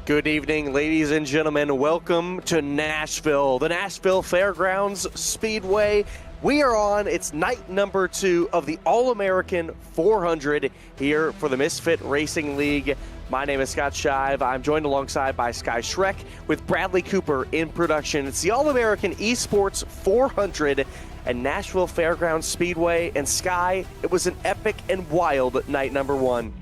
Good evening, ladies and gentlemen. Welcome to Nashville, the Nashville Fairgrounds Speedway. We are on, it's night number 2 of the All-American 400 here for the Misfit Racing League. My name is Scott Shive. I'm joined alongside by Sky Schreck with Bradley Cooper in production. It's the All-American Esports 400 at Nashville Fairgrounds Speedway. And Sky, it was an epic and wild night number 1.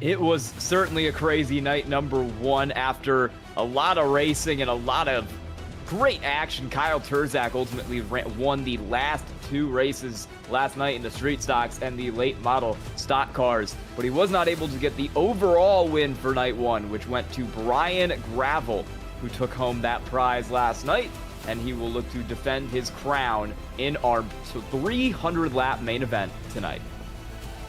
It was certainly a crazy night number 1 after a lot of racing and a lot of great action. Kyle Terzak ultimately won the last 2 races last night in the street stocks and the late model stock cars, but he was not able to get the overall win for night 1, which went to Brian Gravel, who took home that prize last night, and he will look to defend his crown in our 300-lap main event tonight.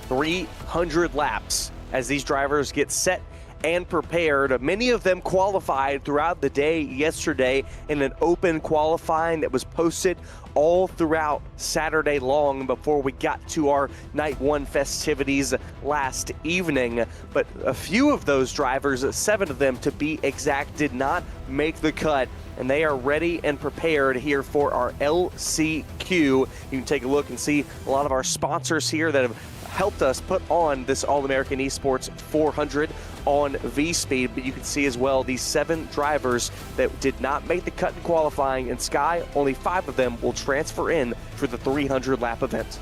300 laps. As these drivers get set and prepared. Many of them qualified throughout the day yesterday in an open qualifying that was posted all throughout Saturday long before we got to our night 1 festivities last evening. But a few of those drivers, 7 of them to be exact, did not make the cut, and they are ready and prepared here for our LCQ. You can take a look and see a lot of our sponsors here that have helped us put on this All-American Esports 400 on V-Speed, but you can see as well these 7 drivers that did not make the cut in qualifying. In Sky, only 5 of them will transfer in for the 300-lap event.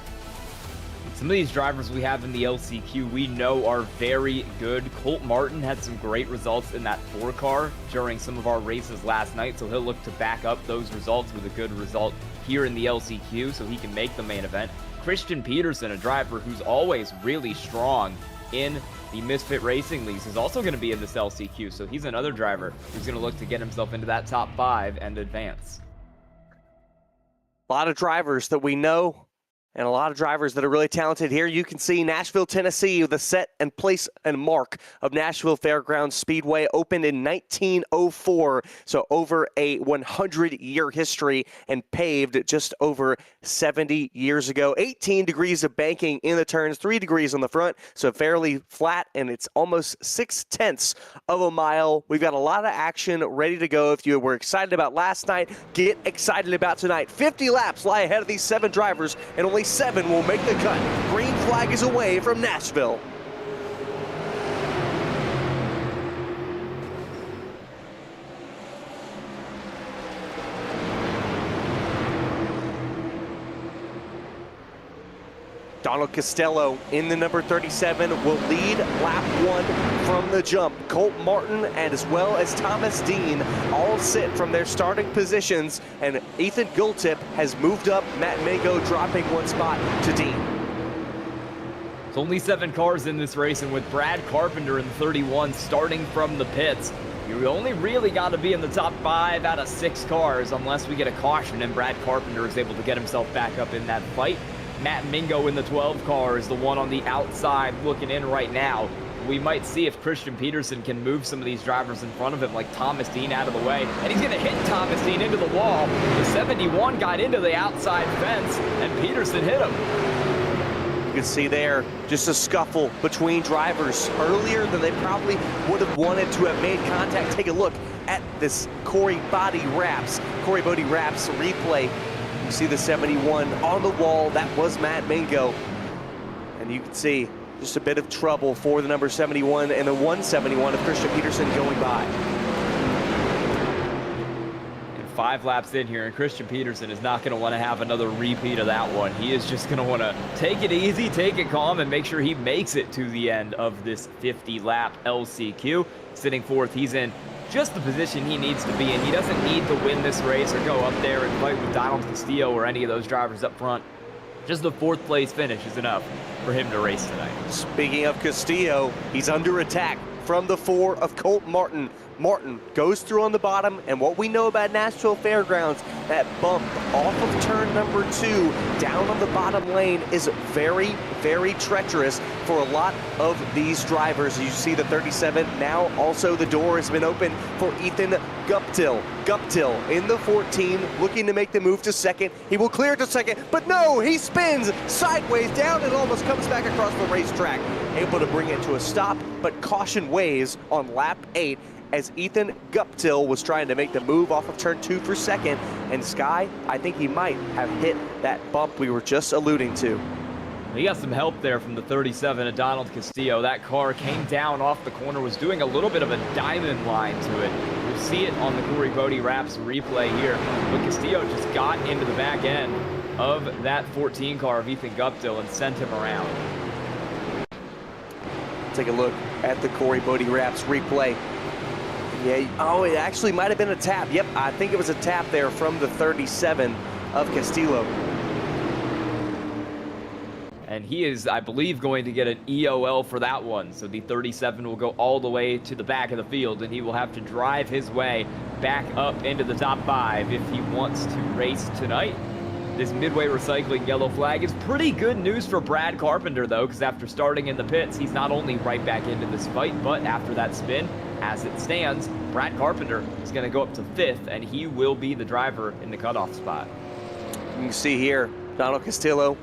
Some of these drivers we have in the LCQ we know are very good. Colt Martin had some great results in that 4 car during some of our races last night, so he'll look to back up those results with a good result here in the LCQ so he can make the main event. Christian Peterson, a driver who's always really strong in the Misfit Racing Leagues, is also going to be in this LCQ, so he's another driver who's going to look to get himself into that top 5 and advance. A lot of drivers that we know and a lot of drivers that are really talented here. You can see Nashville, Tennessee, the set and place and mark of Nashville Fairgrounds Speedway, opened in 1904, so over a 100-year history, and paved just over 70 years ago. 18 degrees of banking in the turns, 3 degrees on the front, so fairly flat, and it's almost 0.6 of a mile. We've got a lot of action ready to go. If you were excited about last night, get excited about tonight. 50 laps lie ahead of these 7 drivers, and only 7 will make the cut. Green flag is away from Nashville. Donald Costello in the number 37 will lead lap 1 from the jump. Colt Martin and as well as Thomas Dean all sit from their starting positions, and Ethan Gultip has moved up. Matt Mingo dropping 1 spot to Dean. There's only 7 cars in this race, and with Brad Carpenter in 31 starting from the pits, you only really got to be in the top 5 out of 6 cars unless we get a caution and Brad Carpenter is able to get himself back up in that fight. Matt Mingo in the 12 car is the one on the outside looking in right now. We might see if Christian Peterson can move some of these drivers in front of him, like Thomas Dean, out of the way. And he's going to hit Thomas Dean into the wall. The 71 got into the outside fence, and Peterson hit him. You can see there just a scuffle between drivers earlier than they probably would have wanted to have made contact. Take a look at this Corey Bodie Wraps replay. You see the 71 on the wall. That was Matt Mingo. And you can see just a bit of trouble for the number 71 and the 171 of Christian Peterson going by. And 5 laps in here, and Christian Peterson is not going to want to have another repeat of that one. He is just going to want to take it easy, take it calm, and make sure he makes it to the end of this 50-lap LCQ. Sitting fourth, he's in just the position he needs to be in. He doesn't need to win this race or go up there and fight with Donald Castillo or any of those drivers up front. Just the 4th place finish is enough for him to race tonight. Speaking of Castillo, he's under attack from the 4 of Colt Martin. Martin goes through on the bottom, and what we know about Nashville Fairgrounds, that bump off of turn number 2 down on the bottom lane is very, very treacherous for a lot of these drivers. You see the 37, now also the door has been open for Ethan Guptill. Guptill in the 14, looking to make the move to second. He will clear to second, but no, he spins sideways down and almost comes back across the racetrack. Able to bring it to a stop, but caution weighs on lap 8 as Ethan Guptill was trying to make the move off of turn 2 for second. And Sky, I think he might have hit that bump we were just alluding to. He got some help there from the 37 of Donald Castillo. That car came down off the corner, was doing a little bit of a diamond line to it. You'll see it on the Corey Bodie Wraps replay here. But Castillo just got into the back end of that 14 car of Ethan Guptill and sent him around. Take a look at the Corey Bodie Wraps replay. Yeah, oh, it actually might have been a tap. Yep, I think it was a tap there from the 37 of Castillo. And he is, I believe, going to get an EOL for that one. So the 37 will go all the way to the back of the field, and he will have to drive his way back up into the top 5 if he wants to race tonight. This Midway Recycling yellow flag is pretty good news for Brad Carpenter, though, because after starting in the pits, he's not only right back into this fight, but after that spin, as it stands, Brad Carpenter is going to go up to 5th, and he will be the driver in the cutoff spot. You can see here, Donald Castillo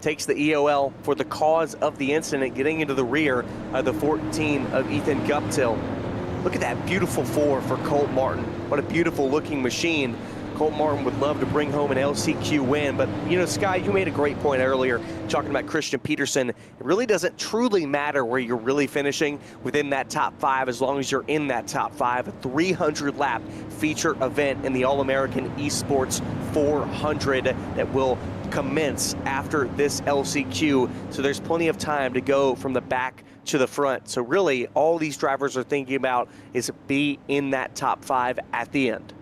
takes the EOL for the cause of the incident, getting into the rear of the 14 of Ethan Guptill. Look at that beautiful 4 for Colt Martin. What a beautiful looking machine. Colt Martin would love to bring home an LCQ win, but you know, Sky, you made a great point earlier talking about Christian Peterson. It really doesn't truly matter where you're really finishing within that top 5 as long as you're in that top 5. A 300-lap feature event in the All-American Esports 400 that will commence after this LCQ, so there's plenty of time to go from the back to the front. So really, all these drivers are thinking about is be in that top 5 at the end.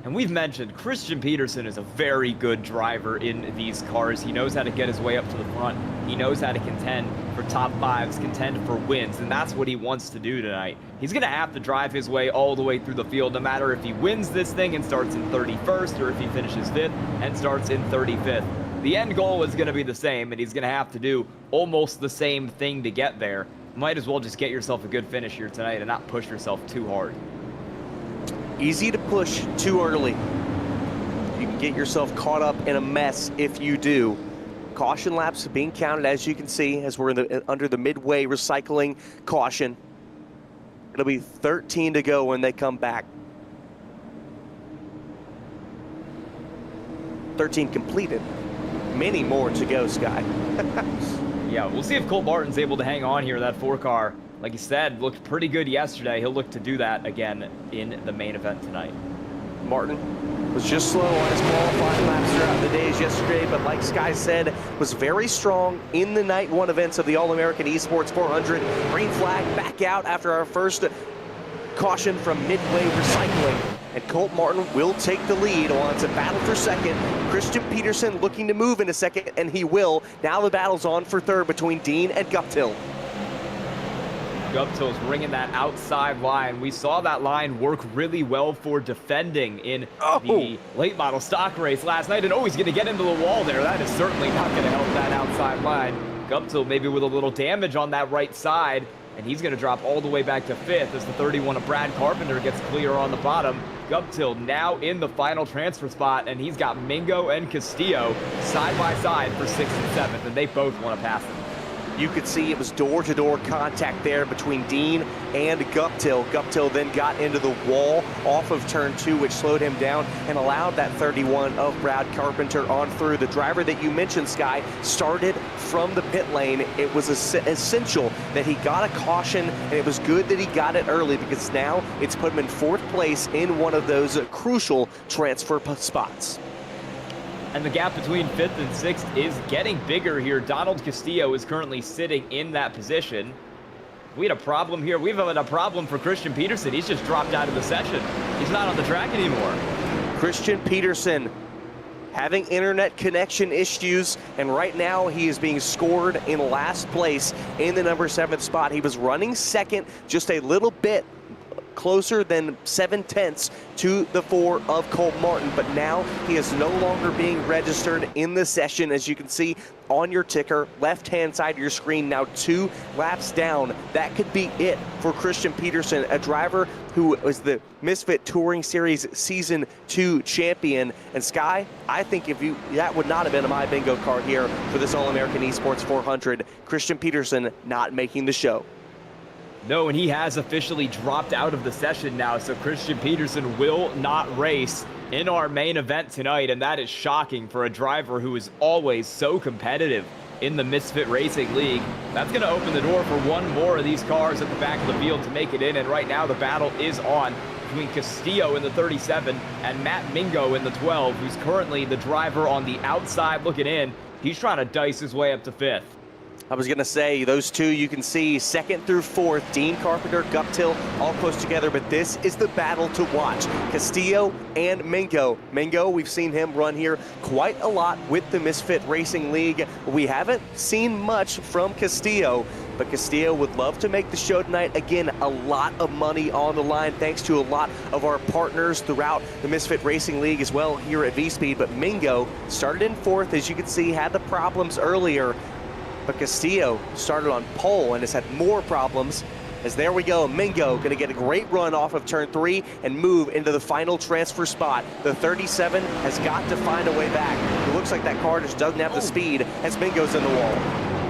And we've mentioned Christian Peterson is a very good driver in these cars. He knows how to get his way up to the front. He knows how to contend for top 5s, contend for wins, and that's what he wants to do tonight. He's going to have to drive his way all the way through the field, no matter if he wins this thing and starts in 31st or if he finishes 5th and starts in 35th. The end goal is going to be the same, and he's going to have to do almost the same thing to get there. Might as well just get yourself a good finish here tonight and not push yourself too hard. Easy to push too early. You can get yourself caught up in a mess if you do. Caution laps being counted, as you can see, as we're under the Midway Recycling caution. It'll be 13 to go when they come back. 13 completed. Many more to go, Sky. Yeah, we'll see if Colt Martin's able to hang on here. That 4 car, like you said, looked pretty good yesterday. He'll look to do that again in the main event tonight. Martin was just slow on his qualifying laps throughout the days yesterday, but like Sky said, was very strong in the night 1 events of the All-American Esports 400. Green flag back out after our first caution from Midway Recycling. And Colt Martin will take the lead while it's a battle for second. Christian Peterson looking to move into second, and he will. Now the battle's on for third between Dean and Guptill. Guptill's ringing that outside line. We saw that line work really well for defending in the late model stock race last night. And he's going to get into the wall there. That is certainly not going to help that outside line. Guptill maybe with a little damage on that right side. And he's going to drop all the way back to 5th as the 31 of Brad Carpenter gets clear on the bottom. Guptill now in the final transfer spot, and he's got Mingo and Castillo side by side for 6th and 7th, and they both want to pass him. You could see it was door-to-door contact there between Dean and Guptill. Guptill then got into the wall off of turn 2, which slowed him down and allowed that 31 of Brad Carpenter on through. The driver that you mentioned, Sky, started from the pit lane. It was essential that he got a caution, and it was good that he got it early because now it's put him in 4th place in one of those crucial transfer spots. And the gap between 5th and 6th is getting bigger here. Donald Castillo is currently sitting in that position. We had a problem here. We've had a problem for Christian Peterson. He's just dropped out of the session. He's not on the track anymore. Christian Peterson having internet connection issues, and right now he is being scored in last place in the number 7th spot. He was running second, just a little bit closer than 7/10 to the 4 of Colt Martin, but now he is no longer being registered in the session. As you can see on your ticker, left-hand side of your screen, now 2 laps down. That could be it for Christian Peterson, a driver who was the Misfit Touring Series Season 2 champion. And Sky, I think that would not have been my bingo card here for this All-American Esports 400. Christian Peterson not making the show. No, and he has officially dropped out of the session now, so Christian Peterson will not race in our main event tonight, and that is shocking for a driver who is always so competitive in the Misfit Racing League. That's going to open the door for one more of these cars at the back of the field to make it in, and right now the battle is on between Castillo in the 37 and Matt Mingo in the 12, who's currently the driver on the outside looking in. He's trying to dice his way up to 5th. I was going to say, those two you can see 2nd through 4th, Dean Carpenter, Guptill, all close together, but this is the battle to watch. Castillo and Mingo. Mingo, we've seen him run here quite a lot with the Misfit Racing League. We haven't seen much from Castillo, but Castillo would love to make the show tonight. Again, a lot of money on the line thanks to a lot of our partners throughout the Misfit Racing League as well here at V-Speed. But Mingo started in 4th, as you can see, had the problems earlier. But Castillo started on pole and has had more problems. As there we go, Mingo going to get a great run off of turn 3 and move into the final transfer spot. The 37 has got to find a way back. It looks like that car just doesn't have the speed as Mingo's in the wall.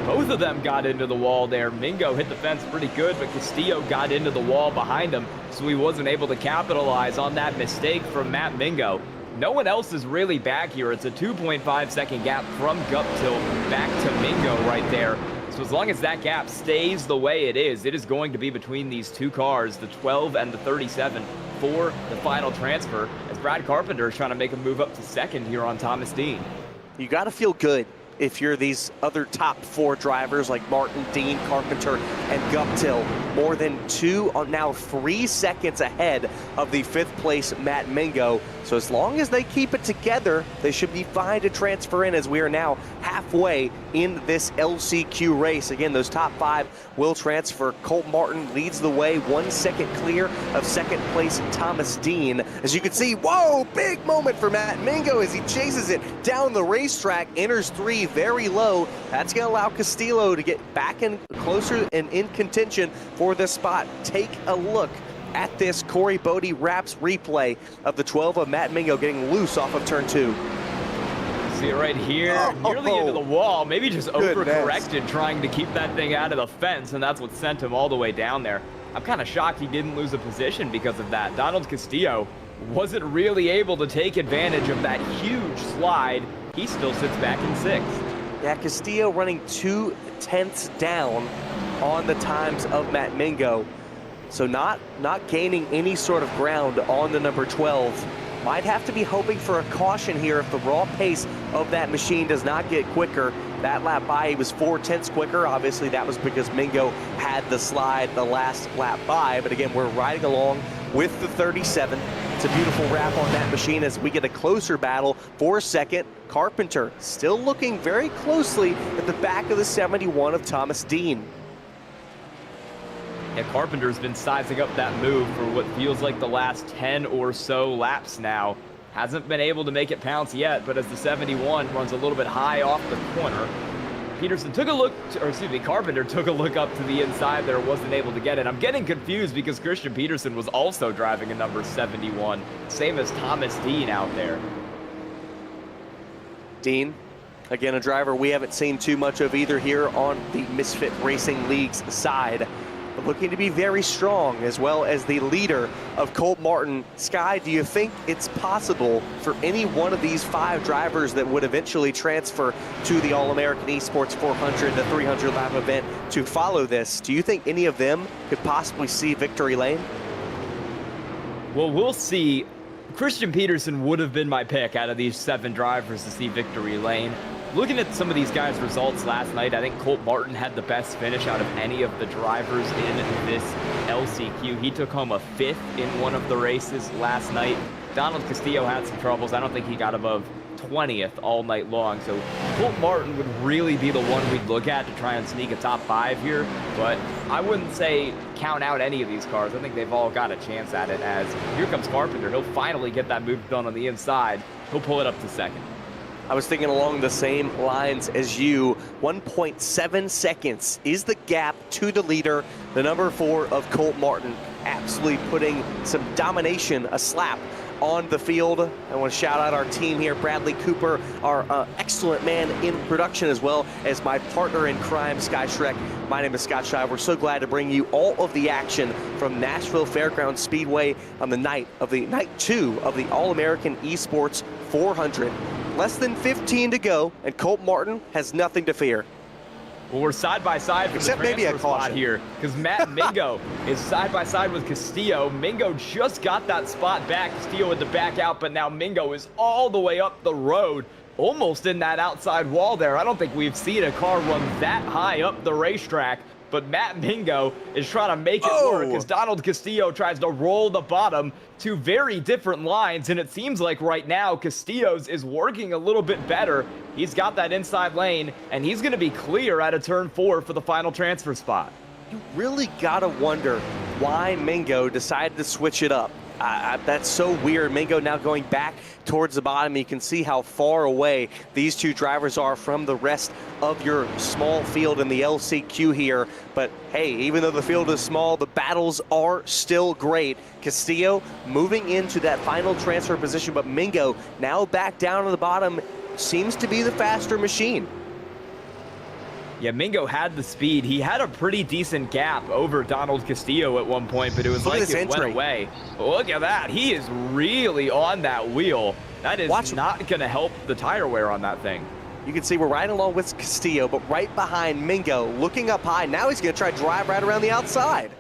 Both of them got into the wall there. Mingo hit the fence pretty good, but Castillo got into the wall behind him, so he wasn't able to capitalize on that mistake from Matt Mingo. No one else is really back here. It's a 2.5 second gap from Guptill back to Mingo right there. So as long as that gap stays the way it is going to be between these two cars, the 12 and the 37, for the final transfer, as Brad Carpenter is trying to make a move up to 2nd here on Thomas Dean. You got to feel good if you're these other top 4 drivers like Martin, Dean, Carpenter, and Guptill. More than 2, now 3 seconds ahead of the 5th place Matt Mingo. So as long as they keep it together, they should be fine to transfer in, as we are now halfway in this LCQ race. Again, those top 5 will transfer. Colt Martin leads the way, 1 second clear of 2nd place Thomas Dean. As you can see, whoa, big moment for Matt Mingo as he chases it down the racetrack, enters 3 very low. That's going to allow Castillo to get back in closer and in contention for this spot. Take a look at this Corey Bodie Wraps replay of the 12 of Matt Mingo getting loose off of turn 2. See it right here, nearly into the wall, maybe just overcorrected trying to keep that thing out of the fence, and that's what sent him all the way down there. I'm kind of shocked he didn't lose a position because of that. Donald Castillo wasn't really able to take advantage of that huge slide. He still sits back in 6th. Yeah, Castillo running 2/10 down on the times of Matt Mingo. So not gaining any sort of ground on the number 12. Might have to be hoping for a caution here if the raw pace of that machine does not get quicker. That lap by, he was 4/10 quicker. Obviously, that was because Mingo had the slide the last lap by. But again, we're riding along with the 37. It's a beautiful wrap on that machine as we get a closer battle for 2nd. Carpenter still looking very closely at the back of the 71 of Thomas Dean. Yeah, Carpenter's been sizing up that move for what feels like the last 10 or so laps now. Hasn't been able to make it pounce yet, but as the 71 runs a little bit high off the corner, Carpenter took a look up to the inside there, wasn't able to get it. I'm getting confused because Christian Peterson was also driving a number 71, same as Thomas Dean out there. Dean Again, a driver we haven't seen too much of either here on the Misfit Racing League's side, but looking to be very strong, as well as the leader of Colt Martin. Sky, do you think it's possible for any one of these 5 drivers that would eventually transfer to the All-American Esports 400, the 300 lap event, to follow this? Do you think any of them could possibly see victory lane? Well, we'll see. Christian Peterson would have been my pick out of these 7 drivers to see victory lane. Looking at some of these guys' results last night, I think Colt Martin had the best finish out of any of the drivers in this LCQ. He took home a 5th in one of the races last night. Donald Castillo had some troubles. I don't think he got above 20th all night long. So Colt Martin would really be the one we'd look at to try and sneak a top 5 here. But I wouldn't say count out any of these cars. I think they've all got a chance at it, as here comes Carpenter. He'll finally get that move done on the inside. He'll pull it up to 2nd. I was thinking along the same lines as you. 1.7 seconds is the gap to the leader, the number 4 of Colt Martin, absolutely putting some domination, a slap on the field. I want to shout out our team here, Bradley Cooper, our excellent man in production, as well as my partner in crime, Sky Shrek. My name is Scott Shive. We're so glad to bring you all of the action from Nashville Fairgrounds Speedway on the night 2 of the All-American Esports 400. Less than 15 to go, and Colt Martin has nothing to fear. Well, we're side by side for Except the maybe transfer a spot caution here, because Matt Mingo is side by side with Castillo. Mingo just got that spot back. Castillo had to back out, but now Mingo is all the way up the road, almost in that outside wall there. I don't think we've seen a car run that high up the racetrack, but Matt Mingo is trying to make it work as Donald Castillo tries to roll the bottom. 2 very different lines, and it seems like right now Castillo's is working a little bit better. He's got that inside lane, and he's going to be clear out of turn 4 for the final transfer spot. You really gotta wonder why Mingo decided to switch it up. That's so weird. Mingo now going back towards the bottom. You can see how far away these 2 drivers are from the rest of your small field in the LCQ here. But hey, even though the field is small, the battles are still great. Castillo moving into that final transfer position, but Mingo now back down to the bottom, seems to be the faster machine. Yeah, Mingo had the speed. He had a pretty decent gap over Donald Castillo at one point, but it was like it went away. Look at that. He is really on that wheel. That is not going to help the tire wear on that thing. You can see we're right along with Castillo, but right behind Mingo, looking up high. Now he's going to try to drive right around the outside.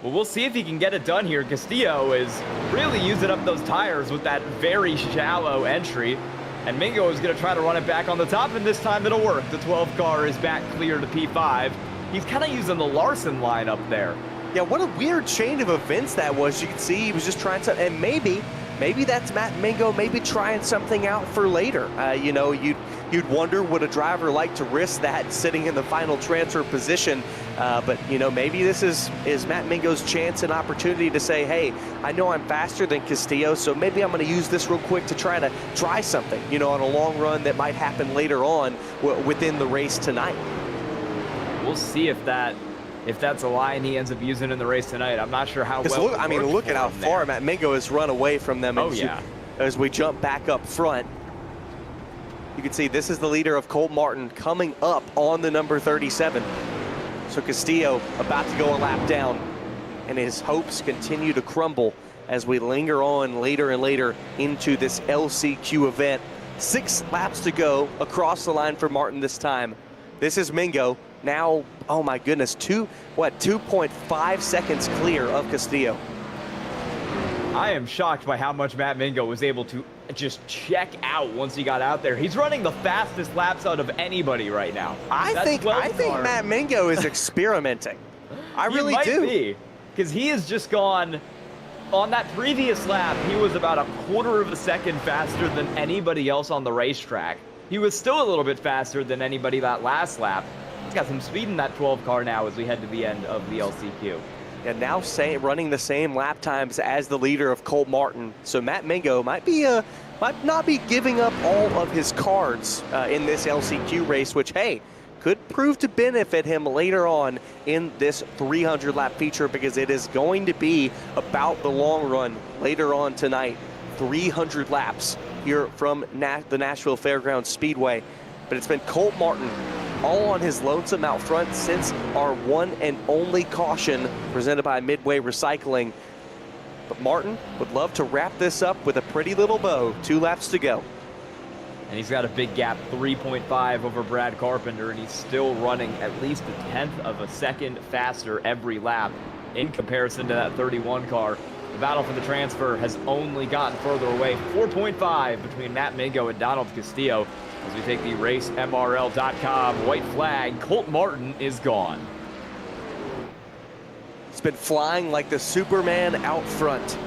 Well, we'll see if he can get it done here. Castillo is really using up those tires with that very shallow entry. And Mingo is going to try to run it back on the top, and this time it'll work. The 12 car is back clear to P5. He's kind of using the Larson line up there. Yeah, what a weird chain of events that was. You can see he was just trying to, and maybe that's Matt Mingo maybe trying something out for later. You know, you'd wonder, would a driver like to risk that sitting in the final transfer position? But, you know, maybe this is Matt Mingo's chance and opportunity to say, hey, I know I'm faster than Castillo, so maybe I'm going to use this real quick to try something, you know, on a long run that might happen later on within the race tonight. We'll see if that's a line he ends up using in the race tonight. I'm not sure how well. Look at how far Matt Mingo has run away from them. Oh, yeah. As we jump back up front, you can see this is the leader of Colt Martin coming up on the number 37. So Castillo about to go a lap down, and his hopes continue to crumble as we linger on later and later into this LCQ event. 6 laps to go across the line for Martin this time. This is Mingo. Now, oh my goodness, 2.5 seconds clear of Castillo. I am shocked by how much Matt Mingo was able to just check out once he got out there. He's running the fastest laps out of anybody right now. I think Matt Mingo is experimenting. I really do. Because he has just gone, on that previous lap, he was about a quarter of a second faster than anybody else on the racetrack. He was still a little bit faster than anybody that last lap. He's got some speed in that 12 car now as we head to the end of the LCQ. And now running the same lap times as the leader of Colt Martin. So Matt Mingo might not be giving up all of his cards in this LCQ race, which, hey, could prove to benefit him later on in this 300 lap feature, because it is going to be about the long run later on tonight. 300 laps here from the Nashville Fairgrounds Speedway. but it's been Colt Martin all on his lonesome out front since our one and only caution presented by Midway Recycling. But Martin would love to wrap this up with a pretty little bow. 2 laps to go. And he's got a big gap, 3.5 over Brad Carpenter, and he's still running at least a tenth of a second faster every lap in comparison to that 31 car. The battle for the transfer has only gotten further away, 4.5 between Matt Mingo and Donald Castillo. As we take the racemrl.com white flag, Colt Martin is gone. He's been flying like the Superman out front.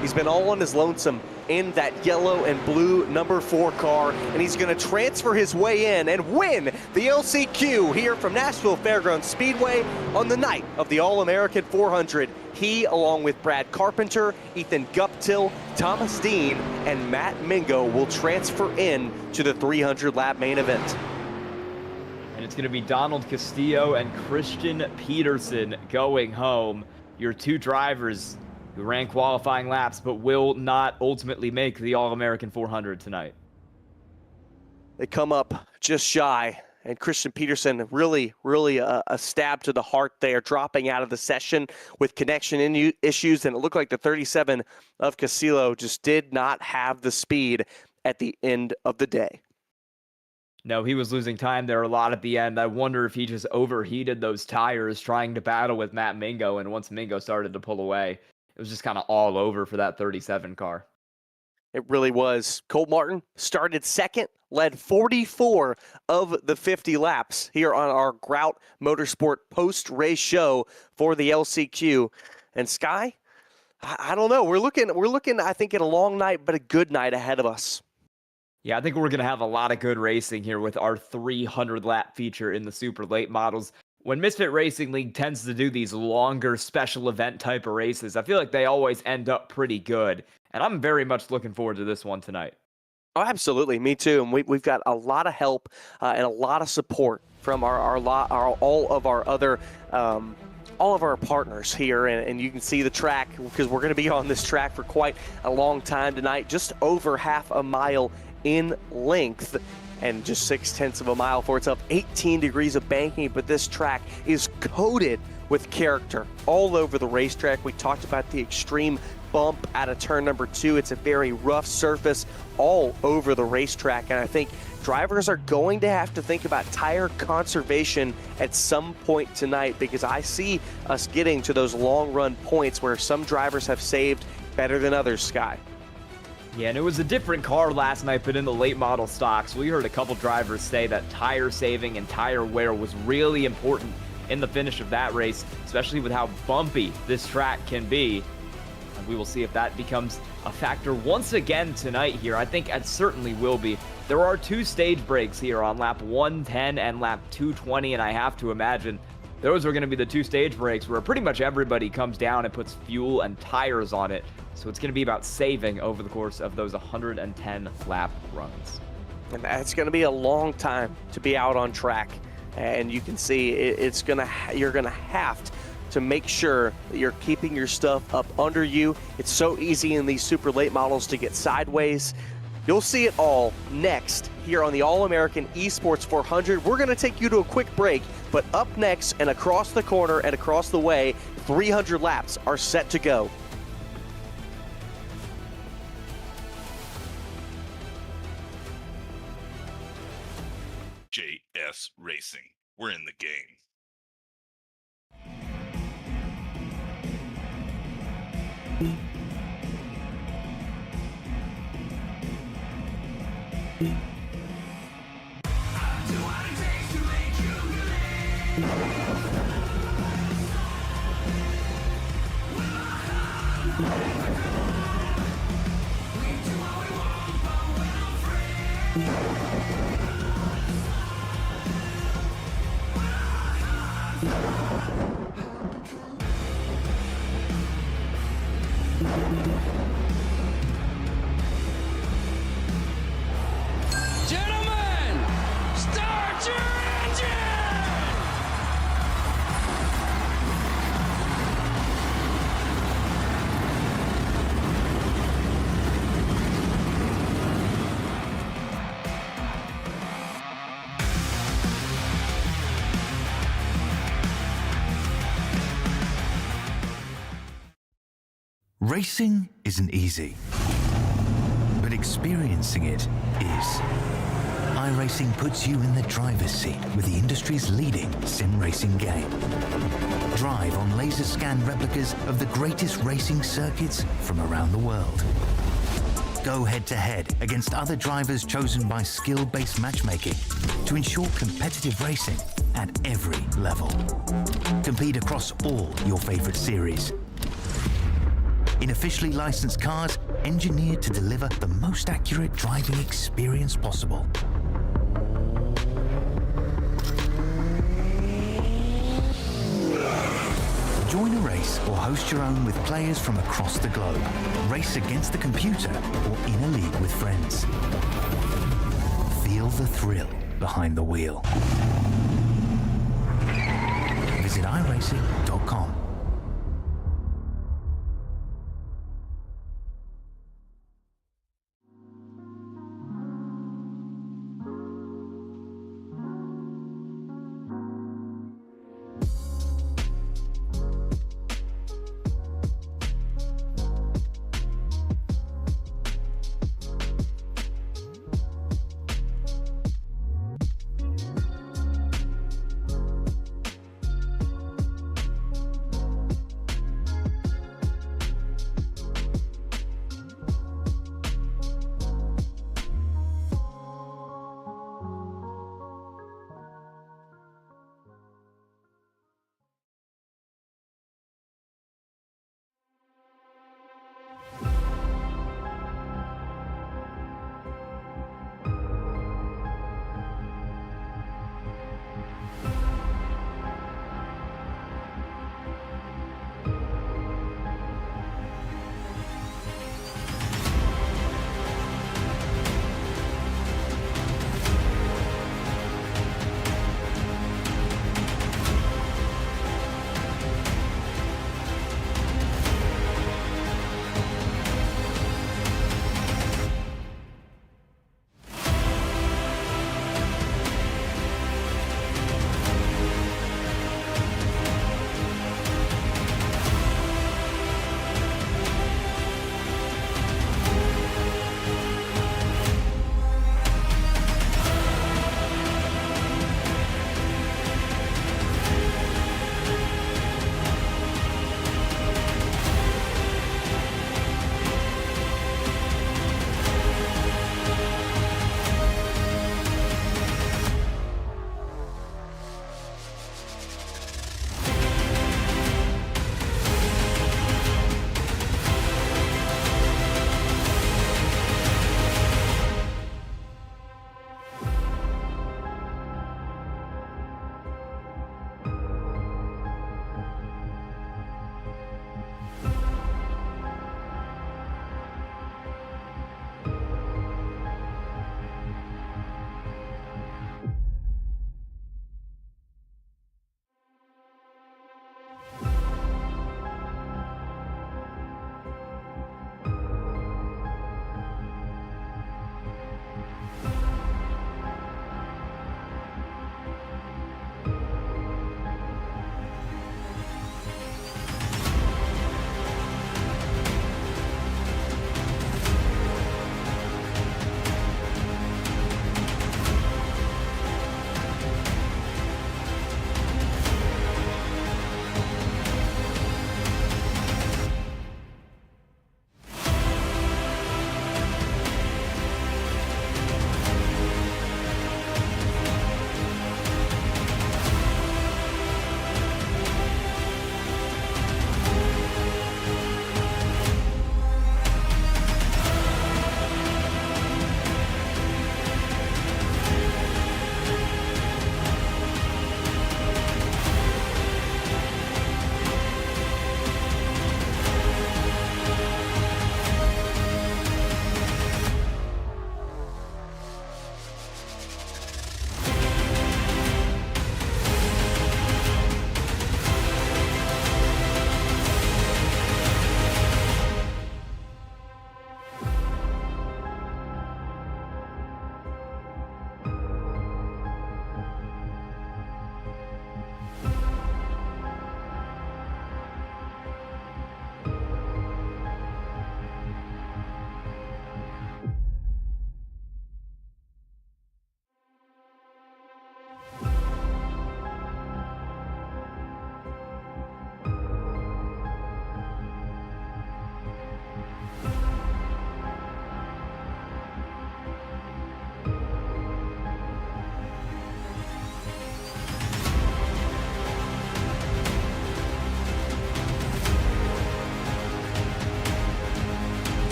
He's been all on his lonesome in that yellow and blue number 4 car, and he's going to transfer his way in and win the LCQ here from Nashville Fairgrounds Speedway on the night of the All-American 400. He, along with Brad Carpenter, Ethan Guptill, Thomas Dean, and Matt Mingo will transfer in to the 300 lap main event. And it's going to be Donald Castillo and Christian Peterson going home. Your 2 drivers who ran qualifying laps but will not ultimately make the All-American 400 tonight. They come up just shy, and Christian Peterson really a stab to the heart there, dropping out of the session with connection issues, and it looked like the 37 of Castillo just did not have the speed at the end of the day. No, he was losing time there a lot at the end. I wonder if he just overheated those tires trying to battle with Matt Mingo, and once Mingo started to pull away, it was just kind of all over for that 37 car. It really was. Colt Martin started second, led 44 of the 50 laps here on our Grout Motorsport post-race show for the LCQ. And Sky, I don't know. We're looking, I think, at a long night, but a good night ahead of us. Yeah, I think we're going to have a lot of good racing here with our 300-lap feature in the super late models. When Misfit Racing League tends to do these longer special event type of races, I feel like they always end up pretty good. And I'm very much looking forward to this one tonight. Oh, absolutely. Me too. And we've got a lot of help and a lot of support from all of our partners here. And you can see the track because we're going to be on this track for quite a long time tonight, just over half a mile in length. And just 0.6 of a mile for itself, 18 degrees of banking, but this track is coated with character all over the racetrack. We talked about the extreme bump out of turn number 2. It's a very rough surface all over the racetrack, and I think drivers are going to have to think about tire conservation at some point tonight, because I see us getting to those long run points where some drivers have saved better than others, Sky. Yeah, and it was a different car last night, but in the late model stocks, we heard a couple drivers say that tire saving and tire wear was really important in the finish of that race, especially with how bumpy this track can be. And we will see if that becomes a factor once again tonight here. I think it certainly will be. There are 2 stage breaks here on lap 110 and lap 220, and I have to imagine those are going to be the 2 stage breaks where pretty much everybody comes down and puts fuel and tires on it. So it's going to be about saving over the course of those 110 lap runs. And that's going to be a long time to be out on track. And you can see you're going to have to make sure that you're keeping your stuff up under you. It's so easy in these super late models to get sideways. You'll see it all next here on the All-American Esports 400. We're going to take you to a quick break, but up next and across the corner and across the way, 300 laps are set to go. JS Racing. We're in the game. Gentlemen, start your engine! Racing isn't easy, but experiencing it is. iRacing puts you in the driver's seat with the industry's leading sim racing game. Drive on laser scan replicas of the greatest racing circuits from around the world. Go head-to-head against other drivers chosen by skill-based matchmaking to ensure competitive racing at every level. Compete across all your favorite series. In officially licensed cars, engineered to deliver the most accurate driving experience possible. Join a race or host your own with players from across the globe. Race against the computer or in a league with friends. Feel the thrill behind the wheel. Visit iRacing.com.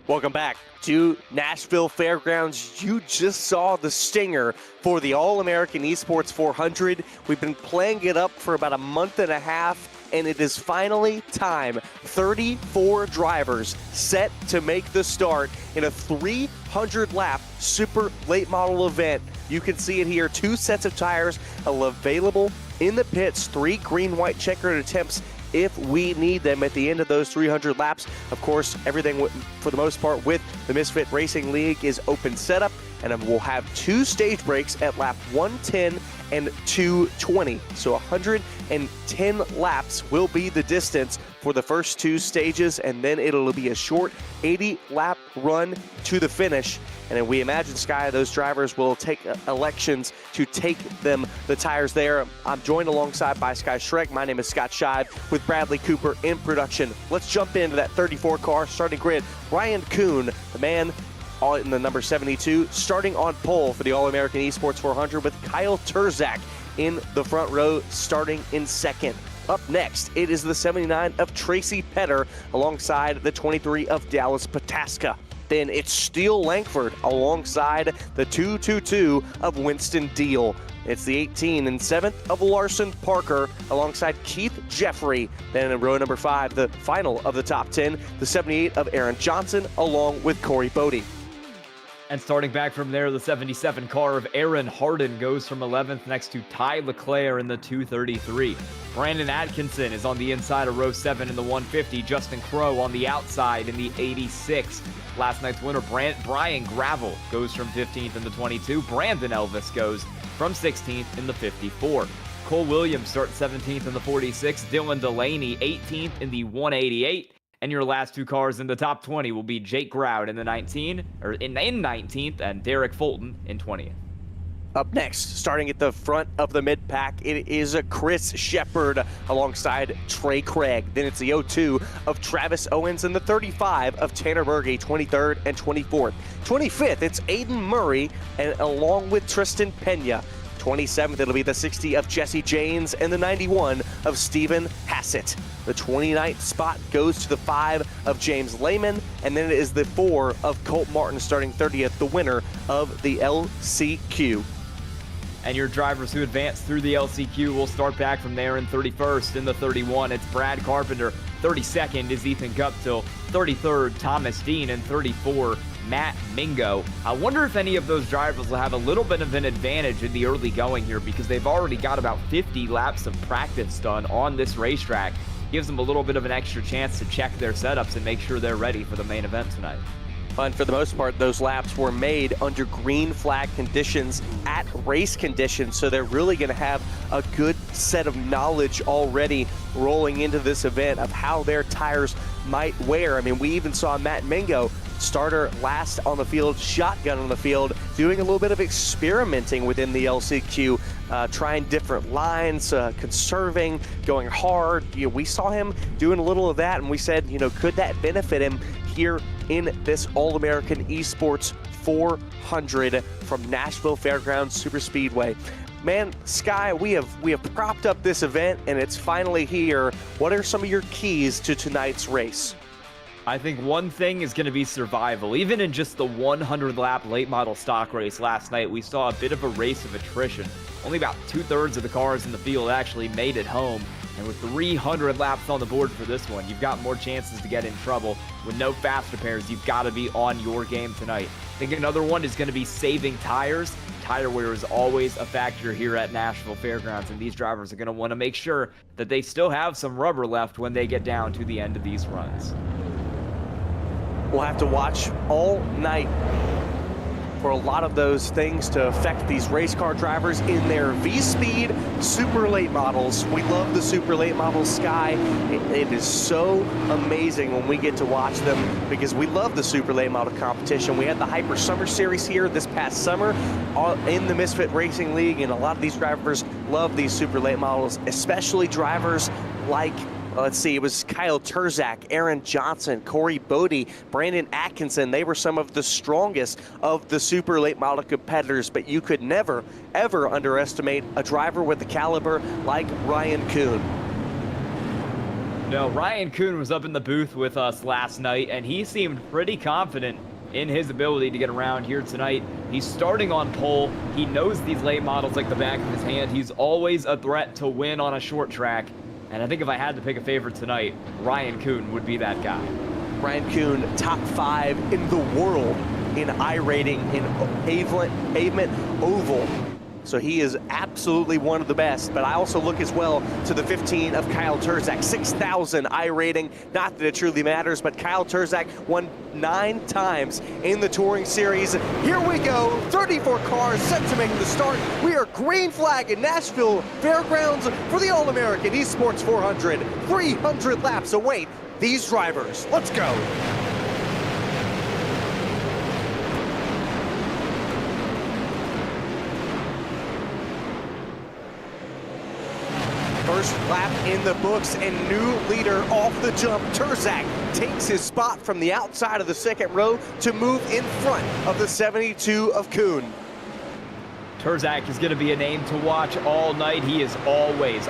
Welcome back to Nashville Fairgrounds. You just saw the stinger for the All-American Esports 400. We've been playing it up for about a month and a half, and it is finally time. 34 drivers set to make the start in a 300-lap super late model event. You can see it here, 2 sets of tires available in the pits, 3 green-white checkered attempts if we need them at the end of those 300 laps. Of course, everything for the most part with the Misfit Racing League is open setup, and we'll have 2 stage breaks at lap 110 and 220. So 110 laps will be the distance for the first 2 stages, and then it'll be a short 80-lap run to the finish. And then we imagine, Sky, those drivers will take elections to take them the tires there. I'm joined alongside by Sky Shrek. My name is Scott Scheid with Bradley Cooper in production. Let's jump into that 34 car starting grid. Ryan Kuhn, the man in the number 72, starting on pole for the All-American Esports 400 with Kyle Turzak in the front row, starting in second. Up next, it is the 79 of Tracy Petter alongside the 23 of Dallas Pataska. Then it's Steele Langford alongside the 222 of Winston Deal. It's the 18 and 7th of Larson Parker alongside Keith Jeffrey. Then in row number 5, the final of the top 10, the 78 of Aaron Johnson along with Corey Bodie. And starting back from there, the 77 car of Aaron Harden goes from 11th next to Ty Leclerc in the 233. Brandon Atkinson is on the inside of row 7 in the 150. Justin Crowe on the outside in the 86. Last night's winner, Brian Gravel, goes from 15th in the 22. Brandon Elvis goes from 16th in the 54. Cole Williams starts 17th in the 46. Dylan Delaney 18th in the 188. And your last 2 cars in the top 20 will be Jake Groud in the 19th and Derek Fulton in 20th. Up next, starting at the front of the mid-pack, it is Chris Shepard alongside Trey Craig. Then it's the 02 of Travis Owens and the 35 of Tanner Berge, 23rd and 24th. 25th, it's Aiden Murray and along with Tristan Pena. 27th, it'll be the 60 of Jesse Janes and the 91 of Stephen Hassett. The 29th spot goes to the 5 of James Lehman, and then it is the 4 of Colt Martin starting 30th, the winner of the LCQ. And your drivers who advance through the LCQ will start back from there in 31st. In the 31, it's Brad Carpenter. 32nd is Ethan Guptill. 33rd, Thomas Dean. And 34, Matt Mingo. I wonder if any of those drivers will have a little bit of an advantage in the early going here because they've already got about 50 laps of practice done on this racetrack. Gives them a little bit of an extra chance to check their setups and make sure they're ready for the main event tonight. And for the most part, those laps were made under green flag conditions at race conditions, so they're really going to have a good set of knowledge already rolling into this event of how their tires might wear. I mean, we even saw Matt Mingo, starter last on the field, shotgun on the field, doing a little bit of experimenting within the LCQ, trying different lines, conserving, going hard. We saw him doing a little of that, and we said, could that benefit him here in this All-American Esports 400 from Nashville Fairgrounds Super Speedway? Man, Sky, we have propped up this event, and it's finally here. What are some of your keys to tonight's race? I think one thing is going to be survival. Even in just the 100-lap late model stock race last night, we saw a bit of a race of attrition. Only about 2/3 of the cars in the field actually made it home. And with 300 laps on the board for this one, you've got more chances to get in trouble. With no fast repairs, you've got to be on your game tonight. I think another one is going to be saving tires. Tire wear is always a factor here at Nashville Fairgrounds, and these drivers are going to want to make sure that they still have some rubber left when they get down to the end of these runs. We'll have to watch all night for a lot of those things to affect these race car drivers in their V-Speed super late models. We love the super late models, Sky. It is so amazing when we get to watch them because we love the super late model competition. We had the Hyper Summer Series here this past summer in the Misfit Racing League, and a lot of these drivers love these super late models, especially drivers like let's see, it was Kyle Turzak, Aaron Johnson, Corey Bodie, Brandon Atkinson. They were some of the strongest of the super late model competitors, but you could never, ever underestimate a driver with the caliber like Ryan Kuhn. No, Ryan Kuhn was up in the booth with us last night, and he seemed pretty confident in his ability to get around here tonight. He's starting on pole. He knows these late models like the back of his hand. He's always a threat to win on a short track. And I think if I had to pick a favorite tonight, Ryan Kuhn would be that guy. Ryan Kuhn, top 5 in the world in iRating in pavement oval. So he is absolutely one of the best, but I also look as well to the 15 of Kyle Turzak, 6,000 iRating. Not that it truly matters, but Kyle Turzak won 9 times in the Touring Series. Here we go, 34 cars set to make the start. We are green flag in Nashville Fairgrounds for the All-American Esports 400. 300 laps await these drivers. Let's go. First lap in the books and new leader off the jump. Turzak takes his spot from the outside of the second row to move in front of the 72 of Kuhn. Turzak is going to be a name to watch all night. He is always